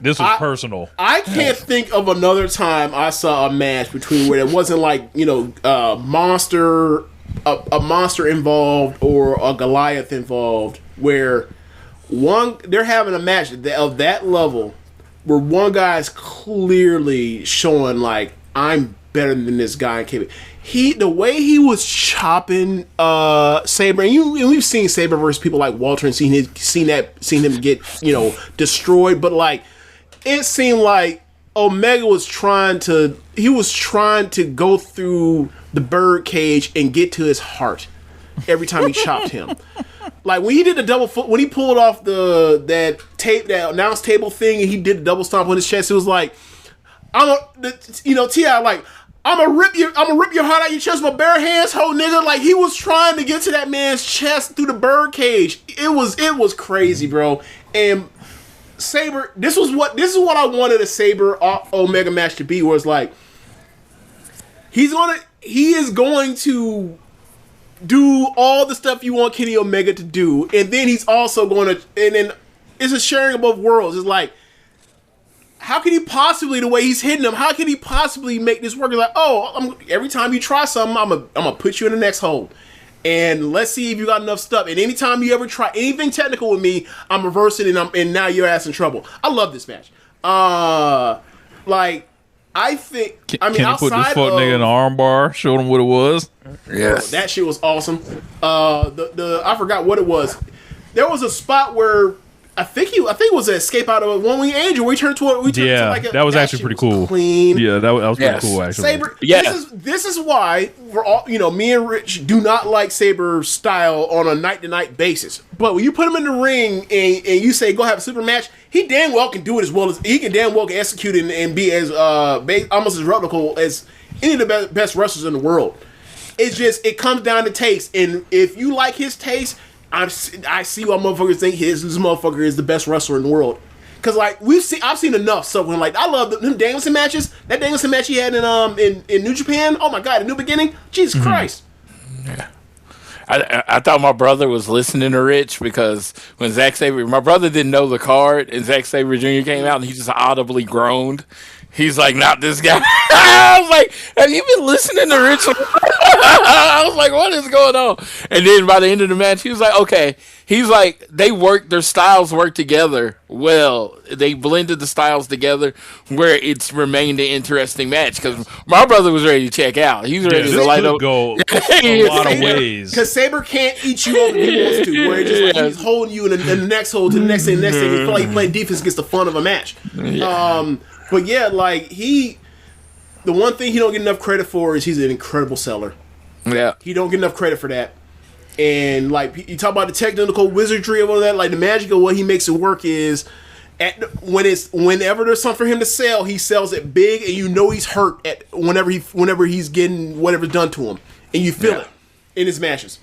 was personal. I can't think of another time I saw a match between where it wasn't like a monster involved or a Goliath involved, where they're having a match of that level. Where one guy's clearly showing like, I'm better than this guy. The way he was chopping Sabre, and we've seen Sabre versus people like Walter and seen him get destroyed, but like it seemed like Omega was trying to go through the bird cage and get to his heart every time he chopped him. Like when he did the double foot, when he pulled off that announce table thing, and he did the double stomp on his chest, it was like, T.I. like, I'm gonna rip your heart out your chest with my bare hands, ho nigga. Like he was trying to get to that man's chest through the bird cage. It was crazy, bro. And Sabre, this is what I wanted a Sabre Omega match to be, where it's like he is going to do all the stuff you want Kenny Omega to do, and then he's also going to, and then it's a sharing above worlds. It's like, how can he possibly, the way he's hitting him, how can he possibly make this work? It's like, every time you try something, I'm gonna put you in the next hole, And let's see if you got enough stuff. And anytime you ever try anything technical with me, I'm reversing and now your ass in trouble. I love this match. I think. Can he put this fuck nigga in an arm bar? Showed him what it was. Yes, that shit was awesome. I forgot what it was. There was a spot where I think it was an escape out of a one wing angel. We turned to that was actually pretty cool. Clean. Yeah, that was pretty cool actually. Saber. Yeah. This is why we're all me and Rich do not like Saber style on a night to night basis. But when you put him in the ring and you say go have a super match, he damn well can do it as well as he can damn well can execute it and be as almost as replicable as any of the best wrestlers in the world. It's just it comes down to taste, and if you like his taste, I see why motherfuckers think this motherfucker is the best wrestler in the world. Cause like I've seen enough. So when I love them Danielson matches. That Danielson match he had in New Japan. Oh my god, a New Beginning. Jesus Christ. Yeah. I thought my brother was listening to Rich because when Zack Sabre, my brother didn't know the card, and Zack Sabre Jr. came out and he just audibly groaned. He's like, not this guy. I was like, have you been listening to Rich? I was like, what is going on? And then by the end of the match, he was like, okay. He's like, their styles work together well. They blended the styles together where it's remained an interesting match. Because my brother was ready to check out. He's ready to light up. Go a lot of ways. Because Saber can't eat you over he wants to. Where it's just like he's holding you in the next hole to the next thing, He feel like he playing defense against the fun of a match. Yeah. But yeah, the one thing he don't get enough credit for is he's an incredible seller. Yeah. He don't get enough credit for that. And you talk about the technical wizardry of all that, the magic of what he makes it work is whenever there's something for him to sell, he sells it big, and he's hurt whenever he's getting whatever's done to him, and you feel it in his matches.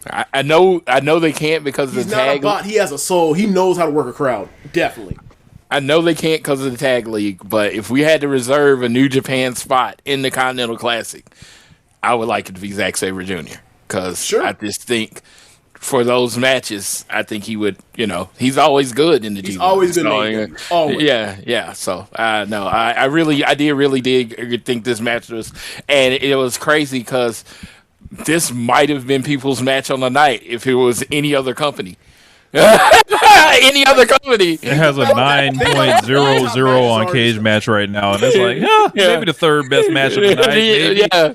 I know they can't because he's of the not tag. A bot. He has a soul. He knows how to work a crowd. Definitely. I know they can't because of the tag league, but if we had to reserve a New Japan spot in the Continental Classic, I would like it to be Zack Sabre Jr. Because I just think for those matches, I think he would, he's always good in the G1. He's always good. Always. Yeah. So, no, I really did think this match was, and it was crazy because this might have been people's match on the night if it was any other company. Any other company. It has a 9.00 on Cage Match right now, and it's like, maybe the third best match of the night. Maybe. Yeah,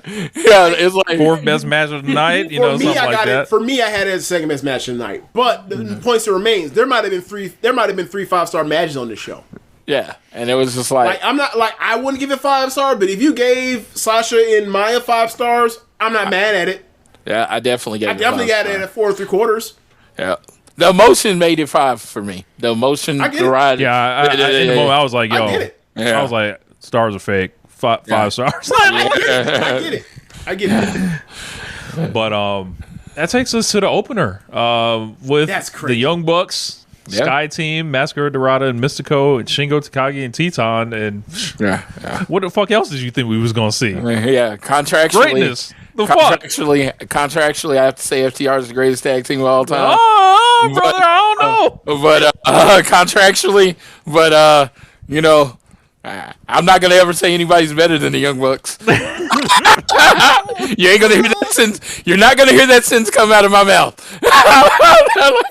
it's like fourth best match of the night. Something like that. For me, I had it as the second best match of the night. But the points that remains, there might have been three 5-star matches on this show. Yeah, and it was just like I'm not I wouldn't give it 5-star, but if you gave Sasha and Maya 5 stars, I'm not mad at it. Yeah, I definitely got it at 4 3/4. Yeah. The emotion made it 5 for me. The emotion, the ride. Yeah, in the moment, I was like, yo. I get it. I was like, stars are fake. 5 stars. I get it. But that takes us to the opener with the Young Bucks, Sky Team, Mascara Dorada, and Mystico, and Shingo Takagi and Teton. And what the fuck else did you think we was going to see? Yeah, contractually. Greatness. The fuck? Contractually, I have to say FTR is the greatest tag team of all time. Oh, brother, I don't know. But contractually, I'm not gonna ever say anybody's better than the Young Bucks. You ain't gonna hear that sentence. You're not gonna hear that sentence come out of my mouth.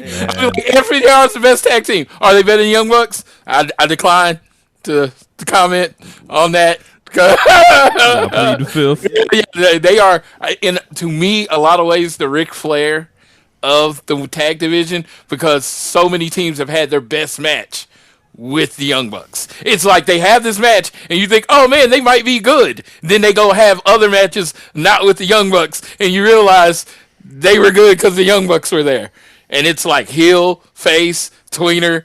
FTR is the best tag team. Are they better than Young Bucks? I decline to comment on that. They are, to me, a lot of ways the Ric Flair of the tag division because so many teams have had their best match with the Young Bucks. It's like they have this match and you think, oh man, they might be good. Then they go have other matches not with the Young Bucks and you realize they were good because the Young Bucks were there. And it's like heel, face, tweener,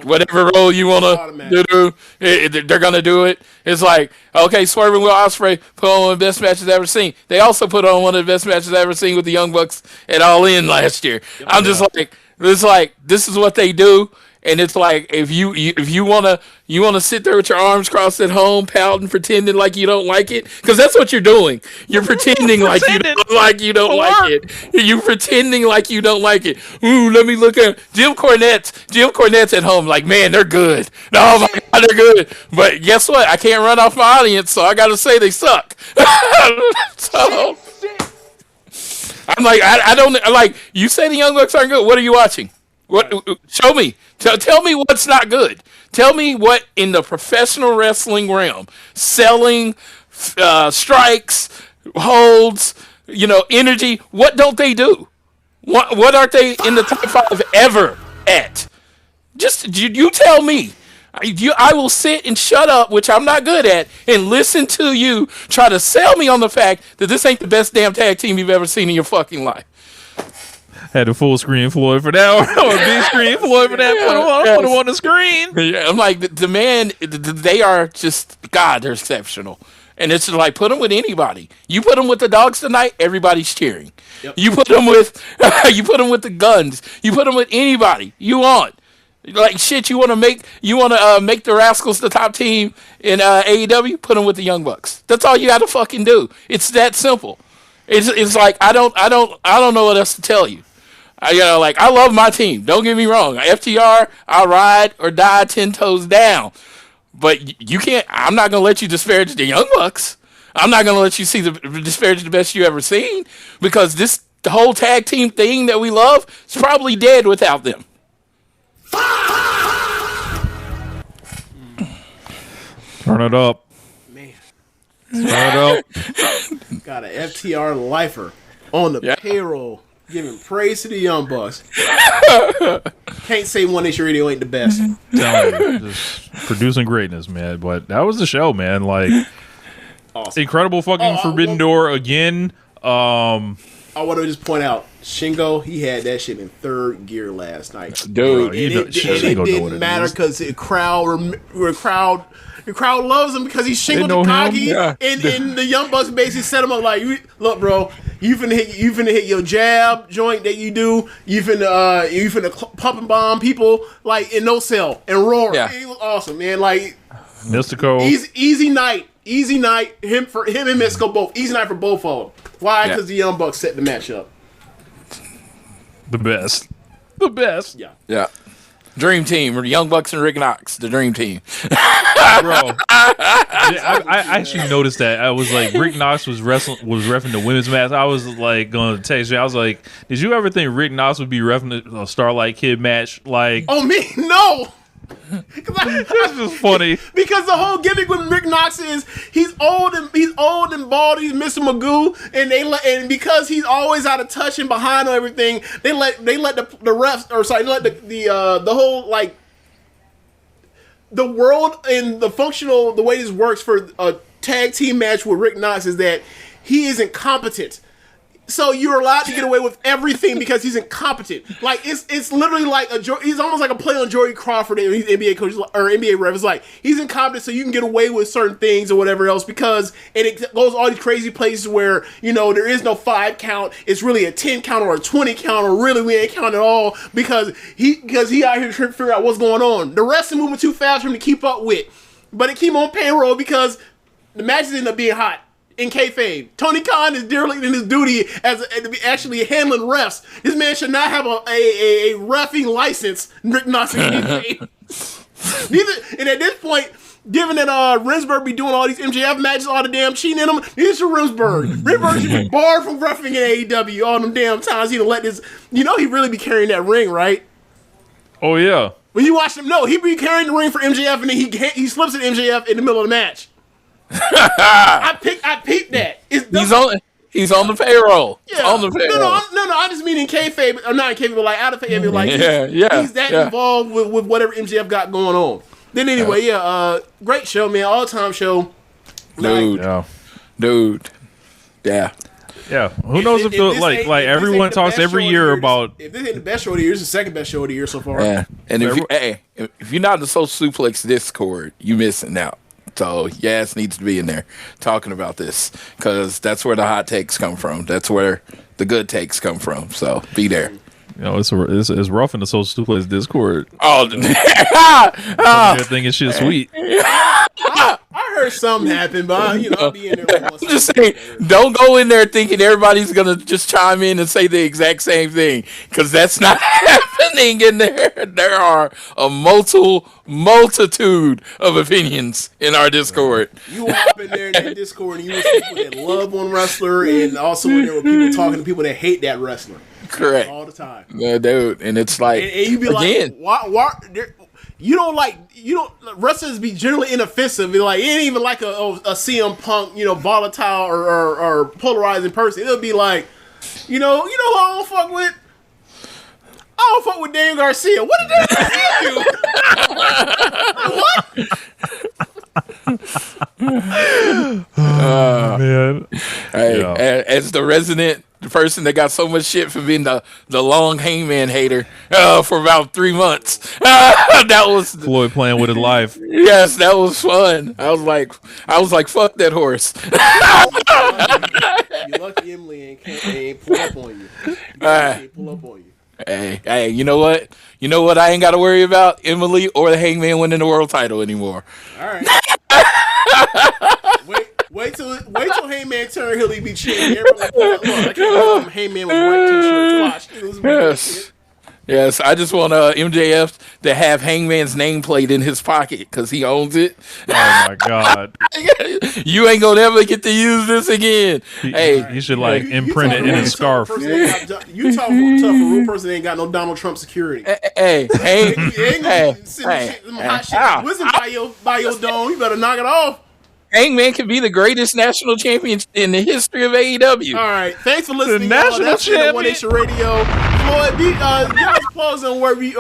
whatever role you want to do, they're going to do it. It's like, okay, Swerving Will Ospreay put on one of the best matches I've ever seen. They also put on one of the best matches I've ever seen with the Young Bucks at All In last year. I'm just like, this is what they do. And it's like if you wanna sit there with your arms crossed at home, pouting, pretending like you don't like it, because that's what you're doing. You're pretending like you don't like it. You're pretending like you don't like it. Ooh, let me look at Jim Cornette's at home, like, man, they're good. Oh my God, they're good. But guess what? I can't run off my audience, so I got to say they suck. So. I'm like, I don't like. You say the Young Bucks aren't good. What are you watching? What? Show me. Tell me what's not good. Tell me what in the professional wrestling realm, selling, strikes, holds, energy. What don't they do? What aren't they in the top 5 ever at? Just you tell me. I will sit and shut up, which I'm not good at, and listen to you try to sell me on the fact that this ain't the best damn tag team you've ever seen in your fucking life. Had a full screen Floyd for that, or a big screen Floyd for that. Put him on the screen. Yeah, I'm like, the man, they are just, God, they're exceptional. And it's just like, put them with anybody. You put them with the Dogs tonight, everybody's cheering. Yep. You put them with the Guns. You put them with anybody you want. Like shit, you want to make the Rascals the top team in AEW? Put them with the Young Bucks. That's all you got to fucking do. It's that simple. It's like I don't know what else to tell you. I love my team. Don't get me wrong. FTR, I'll ride or die 10 toes down. But you can't. I'm not gonna let you disparage the Young Bucks. I'm not gonna let you disparage the best you ever seen, because the whole tag team thing that we love is probably dead without them. Turn it up. Man. Turn it up. Got an FTR lifer on the payroll, giving praise to the Young Bucks. Can't say One Nation Radio ain't the best. Just producing greatness, man. But that was the show, man. Like, awesome. Incredible fucking Forbidden Door again. I want to just point out, Shingo, he had that shit in third gear last night. Dude, it didn't matter because the crowd loves him because he's Shingo Takagi, and the Young Bucks basically set him up like, look, bro, you finna hit your jab joint that you do. You finna pump and bomb people like in no cell and roar. Yeah. It was awesome, man. Like Mystico, easy night. Him and Mystico both. Easy night for both of them. Why? Because the Young Bucks set the match up. The best. Yeah. Dream team, Young Bucks and Rick Knox, the dream team. Bro, I actually noticed that. I was like, Rick Knox was reffing the women's match. I was like going to text you. I was like, did you ever think Rick Knox would be reffing a Starlight Kid match? Like, oh me, no. That's just funny because the whole gimmick with Rick Knox is he's old and bald. He's Mr. Magoo, and because he's always out of touch and behind on everything, they let the refs, or sorry, they let the whole like the world and the way this works for a tag team match with Rick Knox is that he is incompetent. So you're allowed to get away with everything because he's incompetent. Like it's literally like he's almost like a play on Joey Crawford, and he's NBA coach or NBA ref. It's like he's incompetent, so you can get away with certain things or whatever else because it goes all these crazy places where there is no 5 count. It's really a 10 count or a 20 count, or really we ain't count at all because he out here trying to figure out what's going on. The refs are moving too fast for him to keep up with, but it keep on payroll because the matches end up being hot. In kayfabe, Tony Khan is derelict in his duty as actually handling refs. This man should not have a reffing license. Rick Knox in kayfabe. And at this point, given that Rinsberg be doing all these MJF matches, all the damn cheating in them, neither should Rinsberg. Rinsberg should be barred from reffing in AEW all them damn times. He'd let this. He really be carrying that ring, right? Oh yeah. When you watch him, he be carrying the ring for MJF, and then he slips at MJF in the middle of the match. I peeped that. He's on the payroll. Yeah. On the payroll. No. I just mean in kayfabe, or not in kayfabe, but like out of kayfabe. Like he's that involved with whatever MJF got going on. Then anyway, great show, man. All time show. Dude. Yeah. Yeah. Who knows if everyone talks every year about if this ain't the best show of the year, it's the second best show of the year so far. Yeah. And if you're not in the Social Suplex Discord, you missing out. So, your ass needs to be in there talking about this because that's where the hot takes come from. That's where the good takes come from. So, be there. It's rough in the Social Suplex Discord. Oh, they're thinking shit's sweet. I sure something happened, but I'll be in there. I'm just saying, don't go in there thinking everybody's gonna just chime in and say the exact same thing, because that's not happening in there. There are a multitude of opinions in our Discord. You hop in there in that Discord and you will see people that love one wrestler, and also in there with people talking to people that hate that wrestler. Correct. All the time. Yeah, dude, and it's like, and you be again, like, why wrestlers be generally inoffensive. Be like, it ain't even like a CM Punk, volatile or polarizing person. It'll be like, who I don't fuck with? I don't fuck with Daniel Garcia. What did Daniel Garcia do? What? Man. Hey, as the resident person that got so much shit for being the long Hangman hater for about 3 months, that was Floyd playing with his life. Yes, that was fun. I was like, fuck that horse. You lucky Emily ain't pull up on you. Pull up on you. Hey, you know what? You know what I ain't got to worry about? Emily or the Hangman winning the world title anymore. All right. Wait till Hangman turn heel, he be cheating. Everybody look, I can't Hangman with white t-shirt. Watch. Yes, I just want MJF to have Hangman's nameplate in his pocket because he owns it. Oh my God! You ain't gonna ever get to use this again. You should imprint it in his scarf. You talk tough. A real person ain't got no Donald Trump security. Hey, Wisdom by your dome. You better knock it off. Hangman can be the greatest national champion in the history of AEW. All right, thanks for listening. The national champion. One Nation Radio. Floyd, give us pause on where we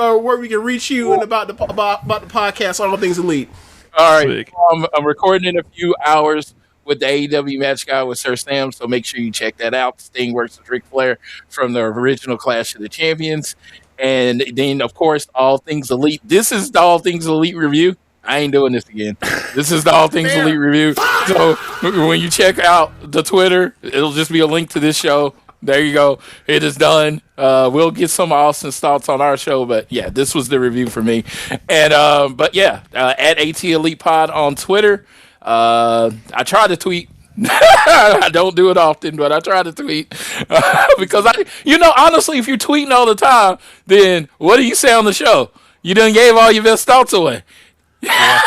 can reach you and about the podcast, All Things Elite. All right, I'm recording in a few hours with the AEW Match guy with Sir Sam, so make sure you check that out. Sting works with Ric Flair from the original Clash of the Champions, and then of course All Things Elite. This is the All Things Elite review. I ain't doing this again. This is the All Things Elite review. So when you check out the Twitter, it'll just be a link to this show. There you go. It is done. We'll get some of Austin's thoughts on our show, but yeah, this was the review for me. And at AT Elite Pod on Twitter. I try to tweet. I don't do it often, but I try to tweet because honestly, if you're tweeting all the time, then what do you say on the show? You done gave all your best thoughts away. Yeah.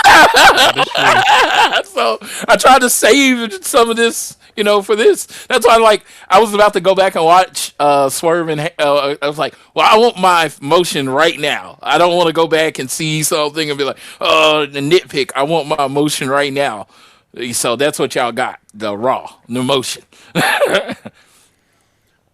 So I tried to save some of this, for this. That's why, I was about to go back and watch Swerve, and I was like, well, I want my motion right now. I don't want to go back and see something and be like, oh, the nitpick. I want my motion right now. So that's what y'all got, the raw, the motion.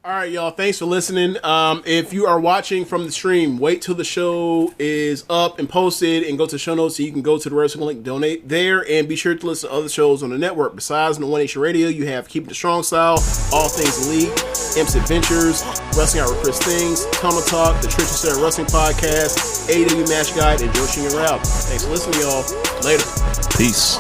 All right, y'all. Thanks for listening. If you are watching from the stream, wait till the show is up and posted and go to show notes so you can go to the wrestling link, donate there, and be sure to listen to other shows on the network. Besides the One Nation Radio, you have Keepin It Strong Style, All Things Elite, Imp's Adventures, Wrestling Out with Chris Things, Tunnel Talk, the Trish and Sarah Wrestling Podcast, AEW Match Guide, and Joshi'ing. Thanks for listening, y'all. Later. Peace.